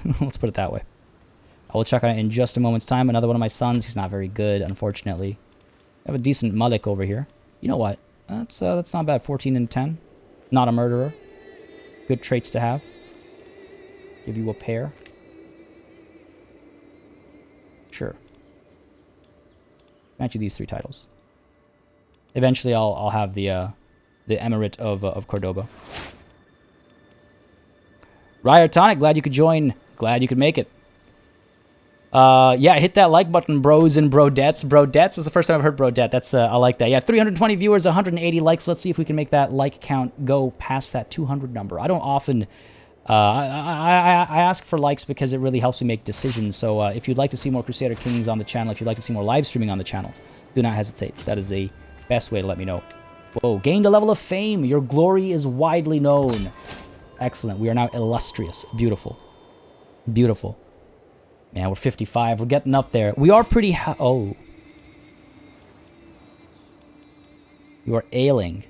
I will check on it in just a moment's time. Another one of my sons. He's not very good, unfortunately. I have a decent Malik over here. You know what? That's not bad. 14 and 10. Not a murderer. Good traits to have. Give you a pair. Sure. Grant you these 3 titles. Eventually, I'll have the Emirate of Cordoba. Ryer Tonic, glad you could join. Glad you could make it. Yeah, hit that like button, bros and brodettes. Brodettes is the first time I've heard brodette. That's I like that. Yeah, 320 viewers, 180 likes. Let's see if we can make that like count go past that 200 number. I don't often... I ask for likes because it really helps me make decisions. So if you'd like to see more Crusader Kings on the channel, if you'd like to see more live streaming on the channel, do not hesitate. That is the best way to let me know. Whoa, gained a level of fame. Your glory is widely known. Excellent. We are now illustrious. Beautiful. Beautiful. Man, we're 55. We're getting up there. We are pretty... Oh. You are ailing.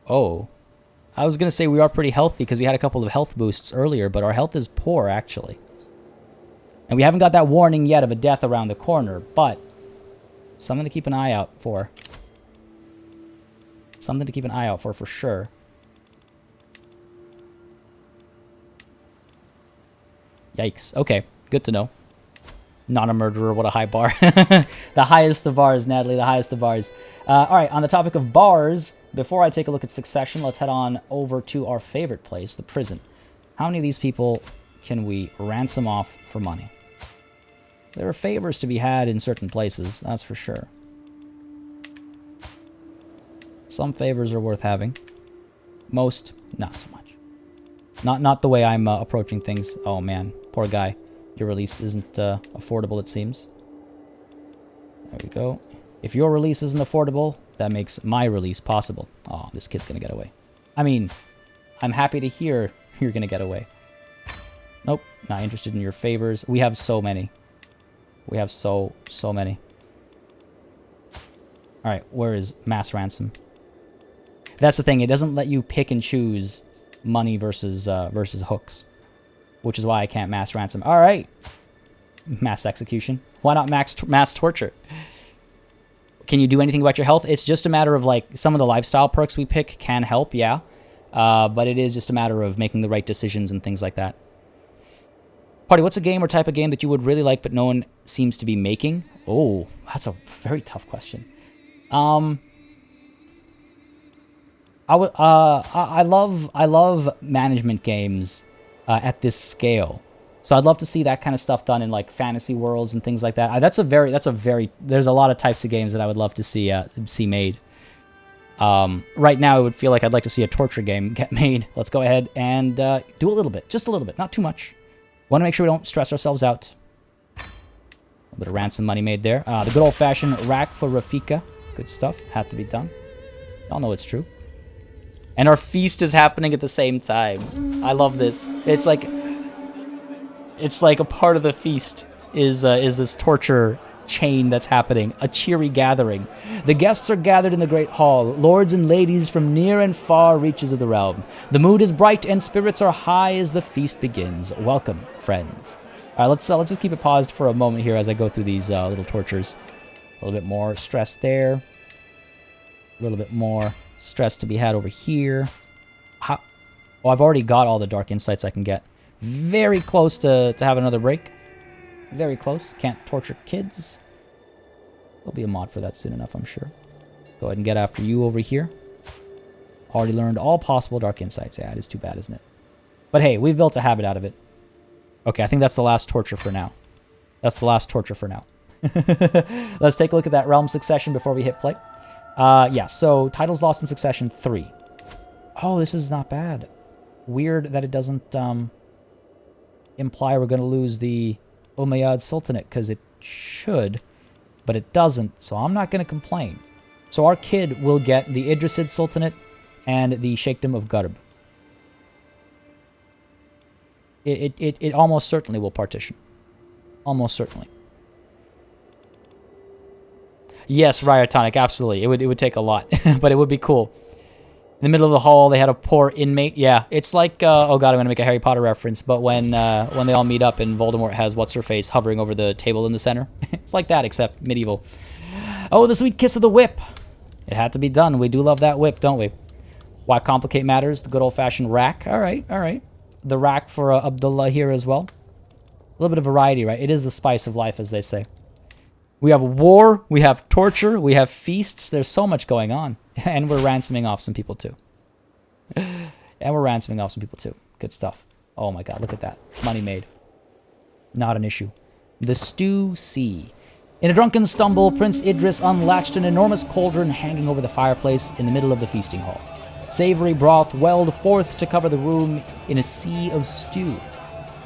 Oh. I was going to say we are pretty healthy because we had a couple of health boosts earlier, but our health is poor, actually. And we haven't got that warning yet of a death around the corner, but something to keep an eye out for. Something to keep an eye out for sure. Yikes. Okay, good to know. Not a murderer, what a high bar. The highest of bars, Natalie, the highest of bars. All right, on the topic of bars, before I take a look at succession, let's head on over to our favorite place, the prison. How many of these people can we ransom off for money? There are favors to be had in certain places, that's for sure. Some favors are worth having. Most, not so much. Not the way I'm approaching things. Oh man, poor guy. Your release isn't affordable, it seems. There we go. If your release isn't affordable, that makes my release possible. Oh, this kid's gonna get away. I mean, I'm happy to hear you're gonna get away. Nope, not interested in your favors. We have so many. We have so many. Alright, where is mass ransom? That's the thing, it doesn't let you pick and choose money versus hooks. Which is why I can't mass ransom. Alright! Mass execution. Why not mass torture? Can you do anything about your health? It's just a matter of, like, some of the lifestyle perks we pick can help, yeah. But it is just a matter of making the right decisions and things like that. Party, what's a game or type of game that you would really like but no one seems to be making? Oh, that's a very tough question. I love management games at this scale. So I'd love to see that kind of stuff done in like fantasy worlds and things like that. There's a lot of types of games that I would love to see made. Right now, it would feel like I'd like to see a torture game get made. Let's go ahead and do a little bit, just a little bit, not too much. Want to make sure we don't stress ourselves out. A little bit of ransom money made there. The good old-fashioned rack for Rafika. Good stuff. Had to be done. Y'all know it's true. And our feast is happening at the same time. I love this. It's like a part of the feast is this torture chain that's happening. A cheery gathering. The guests are gathered in the great hall. Lords and ladies from near and far reaches of the realm. The mood is bright and spirits are high as the feast begins. Welcome, friends. All right, let's just keep it paused for a moment here as I go through these little tortures. A little bit more stress there. A little bit more stress to be had over here. Oh, I've already got all the dark insights I can get. Very close to have another break. Very close. Can't torture kids. There'll be a mod for that soon enough, I'm sure. Go ahead and get after you over here. Already learned all possible dark insights. Yeah, it is too bad, isn't it? But hey, we've built a habit out of it. Okay, I think that's the last torture for now. That's the last torture for now. Let's take a look at that realm succession before we hit play. Yeah, so titles lost in succession 3. Oh, this is not bad. Weird that it doesn't imply we're going to lose the Umayyad Sultanate, because it should, but it doesn't, so I'm not going to complain. So our kid will get the Idrisid Sultanate and the Sheikhdom of Gharb. It almost certainly will partition. Almost certainly. Yes, Ryotonic, absolutely. It would take a lot, but it would be cool. In the middle of the hall, they had a poor inmate. Yeah, it's like, oh god, I'm going to make a Harry Potter reference, but when they all meet up and Voldemort has What's-Her-Face hovering over the table in the center. It's like that, except medieval. Oh, the sweet kiss of the whip. It had to be done. We do love that whip, don't we? Why complicate matters? The good old-fashioned rack. All right, all right. The rack for Abdullah here as well. A little bit of variety, right? It is the spice of life, as they say. We have war, we have torture, we have feasts. There's so much going on. And we're ransoming off some people too. Good stuff. Oh my god, look at that. Money made. Not an issue. The Stew Sea. In a drunken stumble, Prince Idris unlatched an enormous cauldron hanging over the fireplace in the middle of the feasting hall. Savory broth welled forth to cover the room in a sea of stew.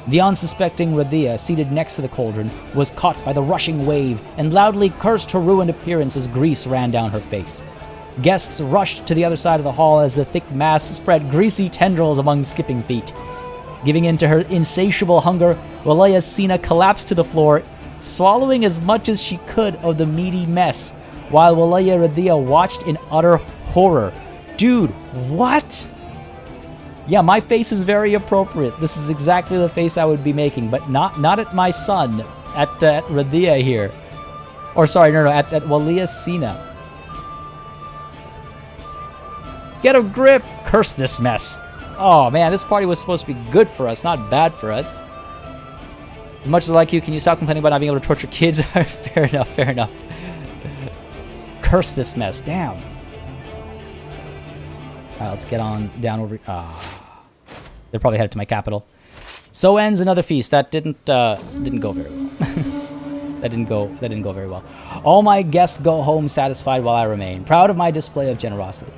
The unsuspecting Radhia, seated next to the cauldron, was caught by the rushing wave and loudly cursed her ruined appearance as grease ran down her face. Guests rushed to the other side of the hall as the thick mass spread greasy tendrils among skipping feet. Giving in to her insatiable hunger, Walaya Sina collapsed to the floor, swallowing as much as she could of the meaty mess, while Walaya Radhia watched in utter horror. Dude, what? Yeah, my face is very appropriate. This is exactly the face I would be making, but not at my son, at Radhia here. Or sorry, no, at Walaya Sina. Get a grip! Curse this mess. Oh man, this party was supposed to be good for us, not bad for us. As much as I like you, can you stop complaining about not being able to torture kids? Fair enough, fair enough. Curse this mess, damn. Alright, let's get on down over... they're probably headed to my capital. So ends another feast. That didn't go very well. That didn't go very well. All my guests go home satisfied while I remain, proud of my display of generosity.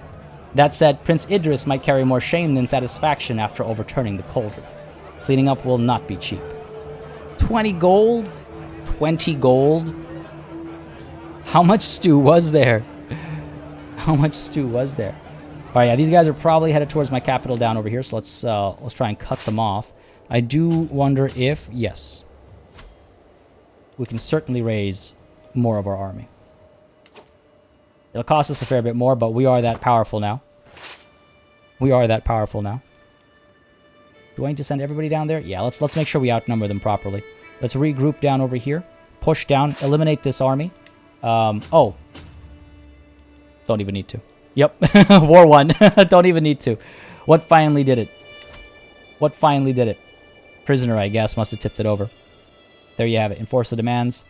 That said, Prince Idris might carry more shame than satisfaction after overturning the cauldron. Cleaning up will not be cheap. 20 gold? 20 gold? How much stew was there? How much stew was there? All right, yeah, these guys are probably headed towards my capital down over here, so let's try and cut them off. I do wonder if, yes, we can certainly raise more of our army. It'll cost us a fair bit more, but we are that powerful now. We are that powerful now. Do I need to send everybody down there? Yeah, let's make sure we outnumber them properly. Let's regroup down over here. Push down, eliminate this army. Oh. Don't even need to. Yep, War 1. Don't even need to. What finally did it? What finally did it? Prisoner, I guess, must have tipped it over. There you have it. Enforce the demands.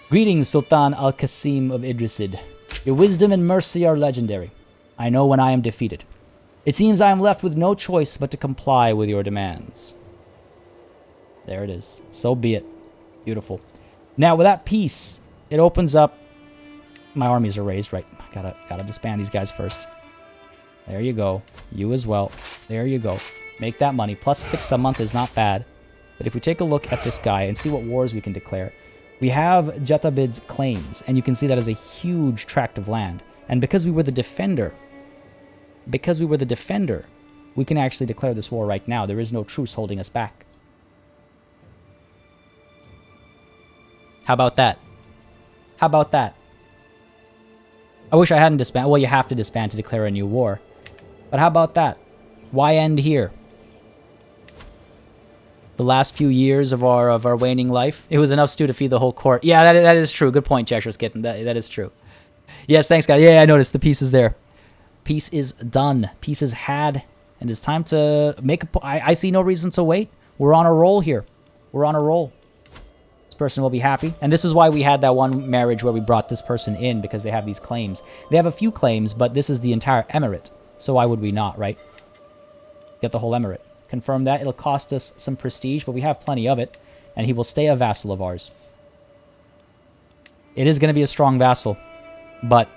Greetings, Sultan Al-Qasim of Idrisid. Your wisdom and mercy are legendary. I know when I am defeated. It seems I am left with no choice but to comply with your demands. There it is. So be it. Beautiful. Now, with that peace, it opens up... My armies are raised, right? Gotta disband these guys first. There you go. You as well. There you go. Make that money. Plus 6 a month is not bad. But if we take a look at this guy and see what wars we can declare, we have Jatabid's claims, and you can see that as a huge tract of land. And because we were the defender, we can actually declare this war right now. There is no truce holding us back. How about that? How about that? I wish I hadn't disbanded. Well, you have to disband to declare a new war. But how about that? Why end here? The last few years of our waning life, it was enough stew to feed the whole court. Yeah, that is true. Good point, Cheshire's Kitten. That is true. Yes, thanks, guys. Yeah, I noticed the peace is there. Peace is done. Peace is had. And it's time to make a... I see no reason to wait. We're on a roll here. We're on a roll. This person will be happy. And this is why we had that one marriage where we brought this person in, because they have these claims. They have a few claims, but this is the entire emirate. So why would we not, right? Get the whole emirate. Confirm that. It'll cost us some prestige, but we have plenty of it. And he will stay a vassal of ours. It is going to be a strong vassal. But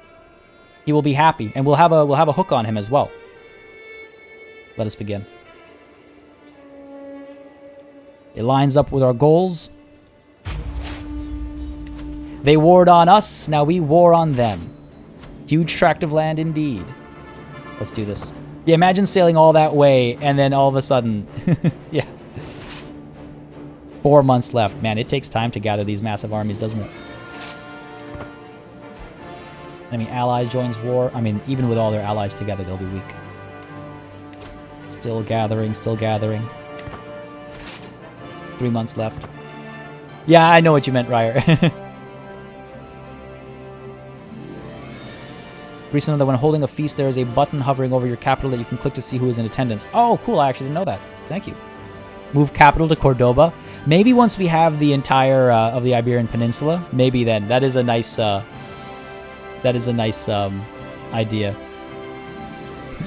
he will be happy. And we'll have a hook on him as well. Let us begin. It lines up with our goals. They warred on us. Now we war on them. Huge tract of land indeed. Let's do this. Yeah, imagine sailing all that way and then all of a sudden... yeah. 4 months left. Man, it takes time to gather these massive armies, doesn't it? Enemy ally joins war. I mean, even with all their allies together, they'll be weak. Still gathering, still gathering. 3 months left. Yeah, I know what you meant, Ryer. Recently, that when holding a feast, there is a button hovering over your capital that you can click to see who is in attendance. Oh, cool. I actually didn't know that. Thank you. Move capital to Cordoba. Maybe once we have the entire of the Iberian Peninsula, maybe then. That is a nice idea.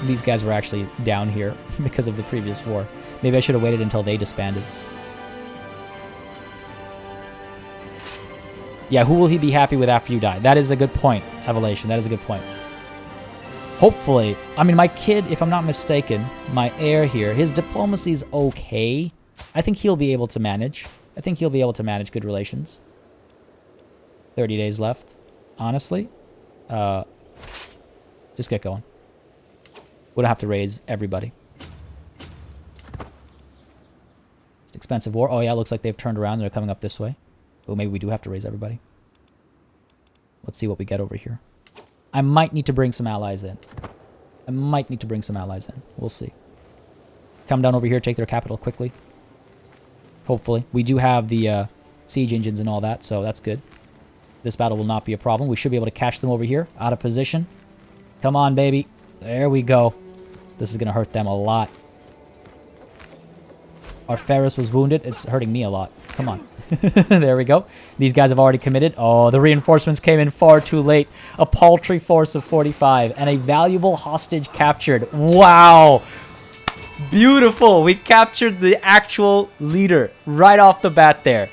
These guys were actually down here because of the previous war. Maybe I should have waited until they disbanded. Yeah, who will he be happy with after you die? That is a good point, Evolution. That is a good point. Hopefully, I mean, my kid, if I'm not mistaken, my heir here, his diplomacy is okay. I think he'll be able to manage. I think he'll be able to manage good relations. 30 days left. Honestly, just get going. We don't have to raise everybody. It's an expensive war. Oh yeah, it looks like they've turned around and they're coming up this way. Oh, maybe we do have to raise everybody. Let's see what we get over here. I might need to bring some allies in. We'll see. Come down over here, take their capital quickly. Hopefully. We do have the siege engines and all that, so that's good. This battle will not be a problem. We should be able to catch them over here, out of position. Come on, baby. There we go. This is going to hurt them a lot. Our Ferris was wounded. It's hurting me a lot. Come on. There we go. These guys have already committed. Oh, the reinforcements came in far too late. A paltry force of 45 and a valuable hostage captured. Wow. Beautiful. We captured the actual leader right off the bat there.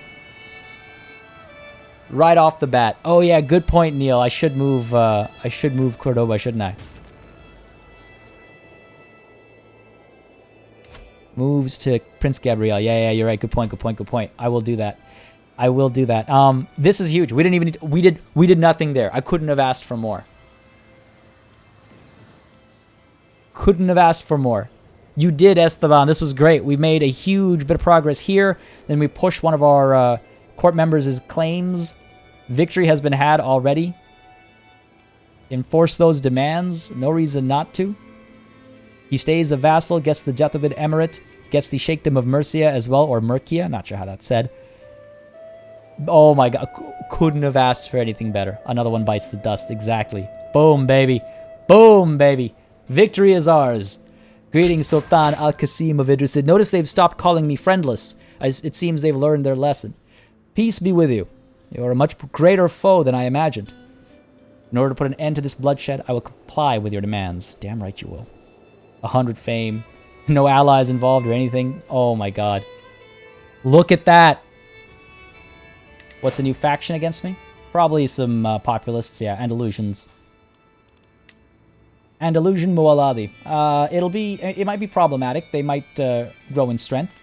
Right off the bat. Oh yeah, good point, Neil. I should move Cordoba, shouldn't I? Moves to Prince Gabriel. Yeah, you're right. Good point. I will do that. This is huge. We didn't even we did nothing there. I couldn't have asked for more. You did, Esteban. This was great. We made a huge bit of progress here. Then we pushed one of our court members' claims. Victory has been had already. Enforce those demands. No reason not to. He stays a vassal, gets the Jethobid Emirate, gets the Sheikhdom of Mercia as well, or Mercia. Not sure how that's said. Oh my god. Couldn't have asked for anything better. Another one bites the dust. Exactly. Boom, baby. Victory is ours. Greetings, Sultan Al-Qasim of Idrisid. Notice they've stopped calling me friendless, as it seems they've learned their lesson. Peace be with you. You are a much greater foe than I imagined. In order to put an end to this bloodshed, I will comply with your demands. Damn right you will. 100 fame. No allies involved or anything. Oh my god. Look at that. What's a new faction against me? Probably some populists, yeah, Andalusians. Andalusian Mualadi. It might be problematic. They might grow in strength.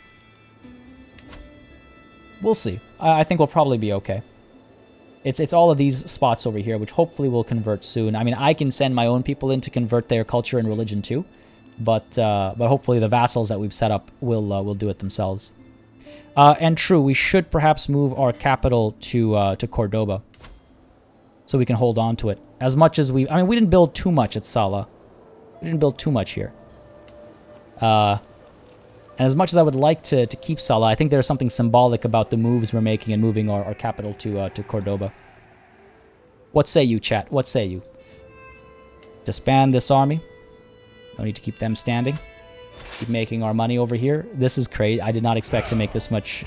We'll see. I think we'll probably be okay. It's all of these spots over here, which hopefully will convert soon. I mean, I can send my own people in to convert their culture and religion too, but hopefully the vassals that we've set up will do it themselves. And true, we should perhaps move our capital to Cordoba, so we can hold on to it. As much as we didn't build too much at Salah. We didn't build too much here. And as much as I would like to keep Salah, I think there's something symbolic about the moves we're making and moving our capital to Cordoba. What say you, chat? What say you? Disband this army. No need to keep them standing. Keep making our money over here. This is crazy. I did not expect to make this much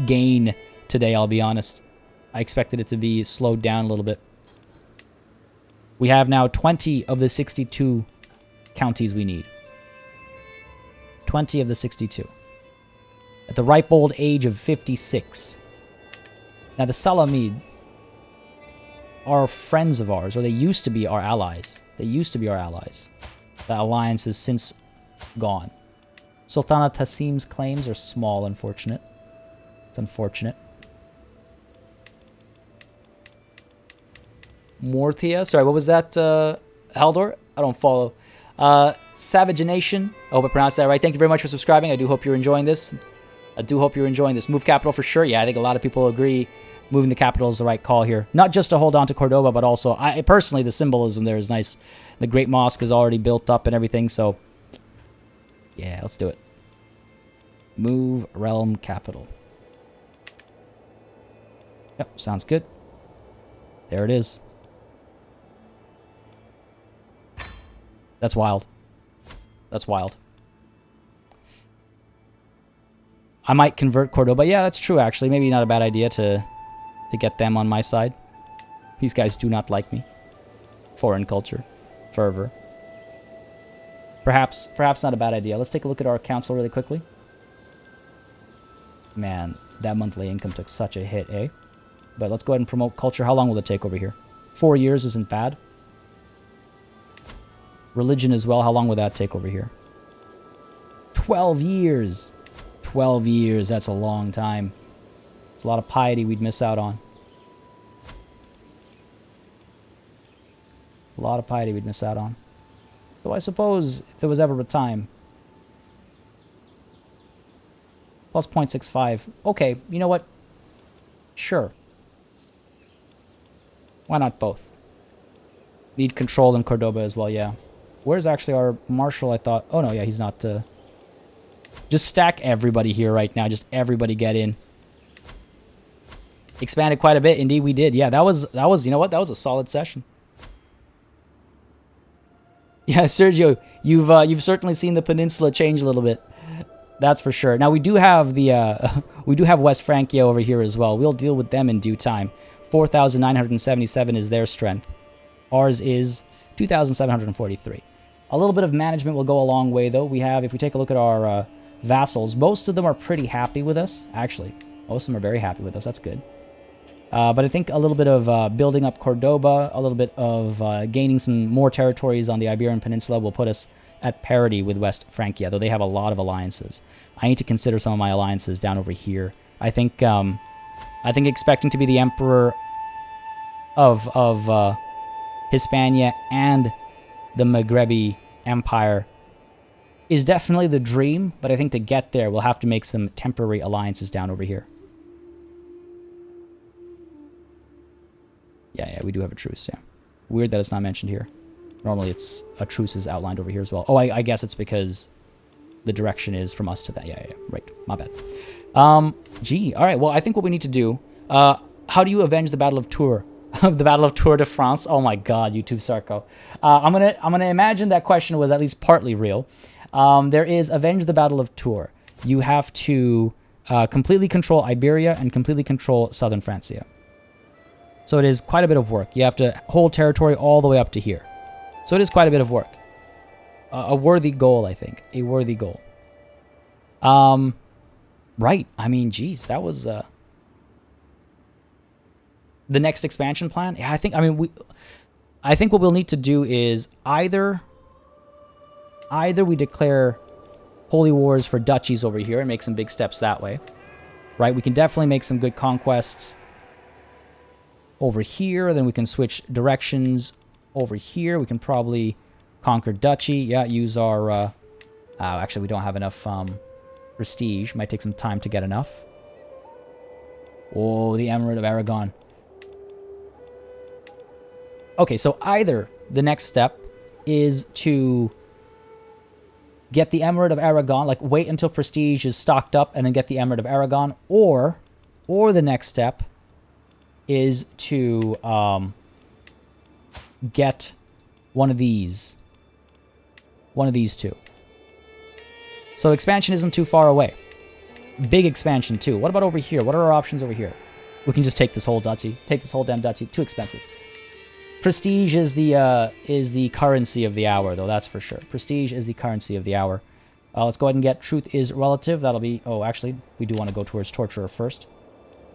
gain today, I'll be honest. I expected it to be slowed down a little bit. We have now 20 of the 62 counties we need. 20 of the 62. At the ripe old age of 56. Now the Salamid are friends of ours, or they used to be our allies. The alliance has since gone. Sultana Tassim's claims are small, unfortunate. It's unfortunate. Morthia. Sorry, what was that, Haldor? I don't follow. Savage Nation. I hope I pronounced that right. Thank you very much for subscribing. I do hope you're enjoying this. Move capital for sure. Yeah, I think a lot of people agree moving the capital is the right call here. Not just to hold on to Cordoba, but also, personally, the symbolism there is nice. The Great Mosque is already built up and everything, so yeah, let's do it. Move realm capital. Yep, sounds good. There it is. That's wild. I might convert Cordoba. Yeah, that's true, actually. Maybe not a bad idea to get them on my side. These guys do not like me. Foreign culture. Fervor. Perhaps not a bad idea. Let's take a look at our council really quickly. Man, that monthly income took such a hit, eh? But let's go ahead and promote culture. How long will it take over here? 4 years isn't bad. Religion as well. How long will that take over here? 12 years. 12 years. That's a long time. It's a lot of piety we'd miss out on. So I suppose if there was ever a time. Plus 0.65. Okay, you know what? Sure. Why not both? Need control in Cordoba as well, yeah. Where's actually our marshal, I thought? Oh, no, yeah, he's not... Just stack everybody here right now. Just everybody get in. Expanded quite a bit. Indeed, we did. Yeah, that was you know what? That was a solid session. Yeah, Sergio, you've certainly seen the peninsula change a little bit. That's for sure. Now, we do have West Francia over here as well. We'll deal with them in due time. 4,977 is their strength. Ours is 2,743. A little bit of management will go a long way, though. We have, if we take a look at our vassals, most of them are pretty happy with us. Actually, most of them are very happy with us. That's good. But I think a little bit of building up Cordoba, a little bit of gaining some more territories on the Iberian Peninsula will put us at parity with West Francia, though they have a lot of alliances. I need to consider some of my alliances down over here. I think expecting to be the emperor of Hispania and the Maghrebi Empire is definitely the dream, but I think to get there, we'll have to make some temporary alliances down over here. Yeah, we do have a truce, yeah. Weird that it's not mentioned here. Normally, it's a truce is outlined over here as well. Oh, I guess it's because the direction is from us to that. Yeah, right. My bad. Gee, all right. Well, I think what we need to do... how do you avenge the Battle of Tours? The Battle of Tours de France? Oh my God, YouTube Sarko. I'm gonna imagine that question was at least partly real. There is avenge the Battle of Tours. You have to completely control Iberia and completely control southern Francia. So it is quite a bit of work. You have to hold territory all the way up to here. So it is quite a bit of work. A worthy goal, I think. A worthy goal. Right. I mean, geez, that was the next expansion plan. Yeah, I think what we'll need to do is either we declare holy wars for duchies over here and make some big steps that way. Right? We can definitely make some good conquests over here. Then we can switch directions over here. We can probably conquer duchy. Yeah, use our... actually, we don't have enough prestige. Might take some time to get enough. Oh, the Emirate of Aragon. Okay, so either the next step is to get the Emirate of Aragon, like wait until prestige is stocked up and then get the Emirate of Aragon, or the next step is to get one of these two. So expansion isn't too far away. Big expansion too. What about over here? What are our options over here? We can just take this whole duchy. Take this whole damn duchy. Too expensive. Prestige is the currency of the hour, though, that's for sure. Prestige is the currency of the hour. Let's go ahead and get truth is relative. That'll be... Oh, actually, we do want to go towards torturer first.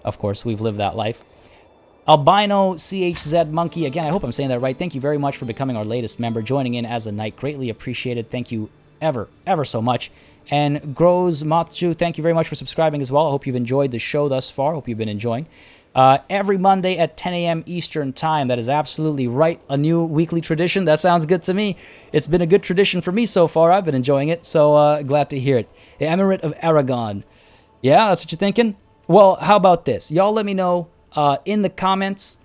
Of course, we've lived that life. Albino CHZ Monkey. Again, I hope I'm saying that right. Thank you very much for becoming our latest member, joining in as a knight. Greatly appreciated. Thank you ever so much. And Grows Matju, thank you very much for subscribing as well. I hope you've enjoyed the show thus far. Hope you've been enjoying. Every Monday at 10 a.m. Eastern Time. That is absolutely right. A new weekly tradition. That sounds good to me. It's been a good tradition for me so far. I've been enjoying it, so glad to hear it. The Emirate of Aragon. Yeah, that's what you're thinking? Well, how about this? Y'all let me know in the comments,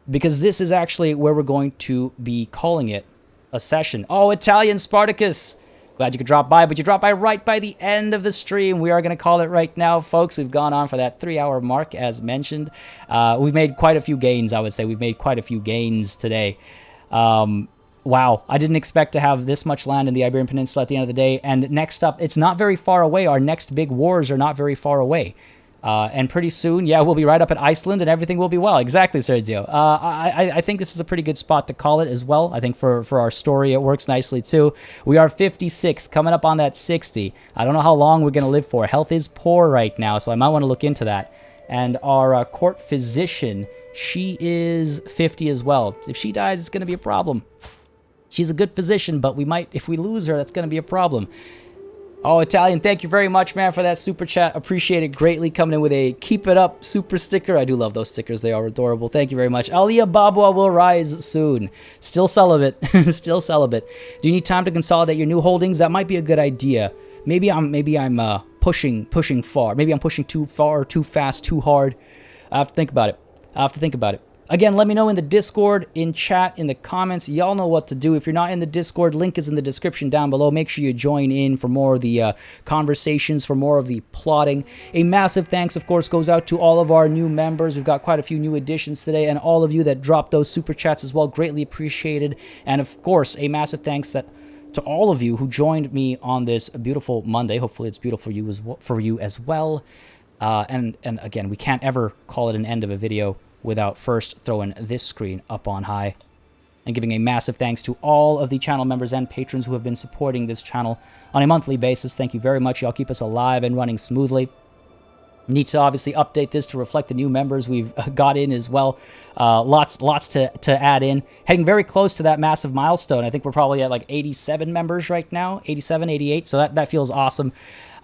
because this is actually where we're going to be calling it a session. Oh, Italian Spartacus. Glad you could drop by, but you dropped by right by the end of the stream. We are going to call it right now, folks. We've gone on for that 3-hour mark, as mentioned. We've made quite a few gains, I would say. We've made quite a few gains today. Wow, I didn't expect to have this much land in the Iberian Peninsula at the end of the day. And next up, it's not very far away. Our next big wars are not very far away. And pretty soon, yeah, we'll be right up at Iceland and everything will be well. Exactly, Sergio. I think this is a pretty good spot to call it as well. I think for our story, it works nicely too. We are 56, coming up on that 60. I don't know how long we're going to live for. Health is poor right now, so I might want to look into that. And our court physician, she is 50 as well. If she dies, it's going to be a problem. She's a good physician, but we might, if we lose her, that's going to be a problem. Oh, Italian, thank you very much, man, for that super chat. Appreciate it greatly. Coming in with a keep it up super sticker. I do love those stickers. They are adorable. Thank you very much. Aliyah Babwa will rise soon. Still celibate. Still celibate. Do you need time to consolidate your new holdings? That might be a good idea. Maybe I'm pushing far. Maybe I'm pushing too far, too fast, too hard. I have to think about it. Again, let me know in the Discord, in chat, in the comments. Y'all know what to do. If you're not in the Discord, link is in the description down below. Make sure you join in for more of the conversations, for more of the plotting. A massive thanks, of course, goes out to all of our new members. We've got quite a few new additions today, and all of you that dropped those super chats as well. Greatly appreciated. And, of course, a massive thanks to all of you who joined me on this beautiful Monday. Hopefully it's beautiful for you as well. And again, we can't ever call it an end of a video without first throwing this screen up on high and giving a massive thanks to all of the channel members and patrons who have been supporting this channel on a monthly basis. Thank you very much. Y'all keep us alive and running smoothly. Need to obviously update this to reflect the new members we've got in as well. Lots to add in. Heading very close to that massive milestone. I think we're probably at like 87 members right now, 87, 88. So that feels awesome.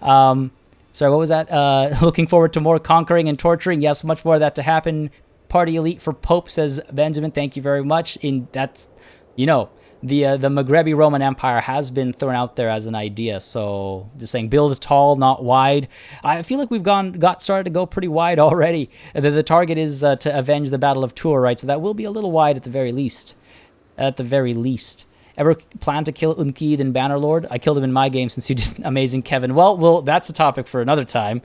Sorry, what was that? Looking forward to more conquering and torturing. Yes, much more of that to happen. Party elite for Pope, says Benjamin. Thank you very much. That's, you know, the Maghrebi Roman Empire has been thrown out there as an idea. So just saying, build tall, not wide. I feel like we've got started to go pretty wide already. The target is to avenge the Battle of Tours, right? So that will be a little wide at the very least. At the very least. Ever plan to kill Unkid and Bannerlord? I killed him in my game since you did amazing, Kevin. Well, that's a topic for another time.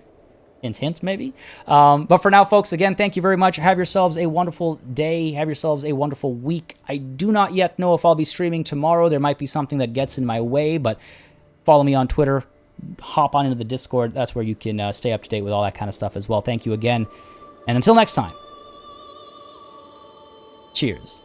Hint, maybe. But for now, folks, again, thank you very much. Have yourselves a wonderful day. Have yourselves a wonderful week. I do not yet know if I'll be streaming tomorrow. There might be something that gets in my way, but follow me on Twitter. Hop on into the Discord. That's where you can stay up to date with all that kind of stuff as well. Thank you again. And until next time, cheers.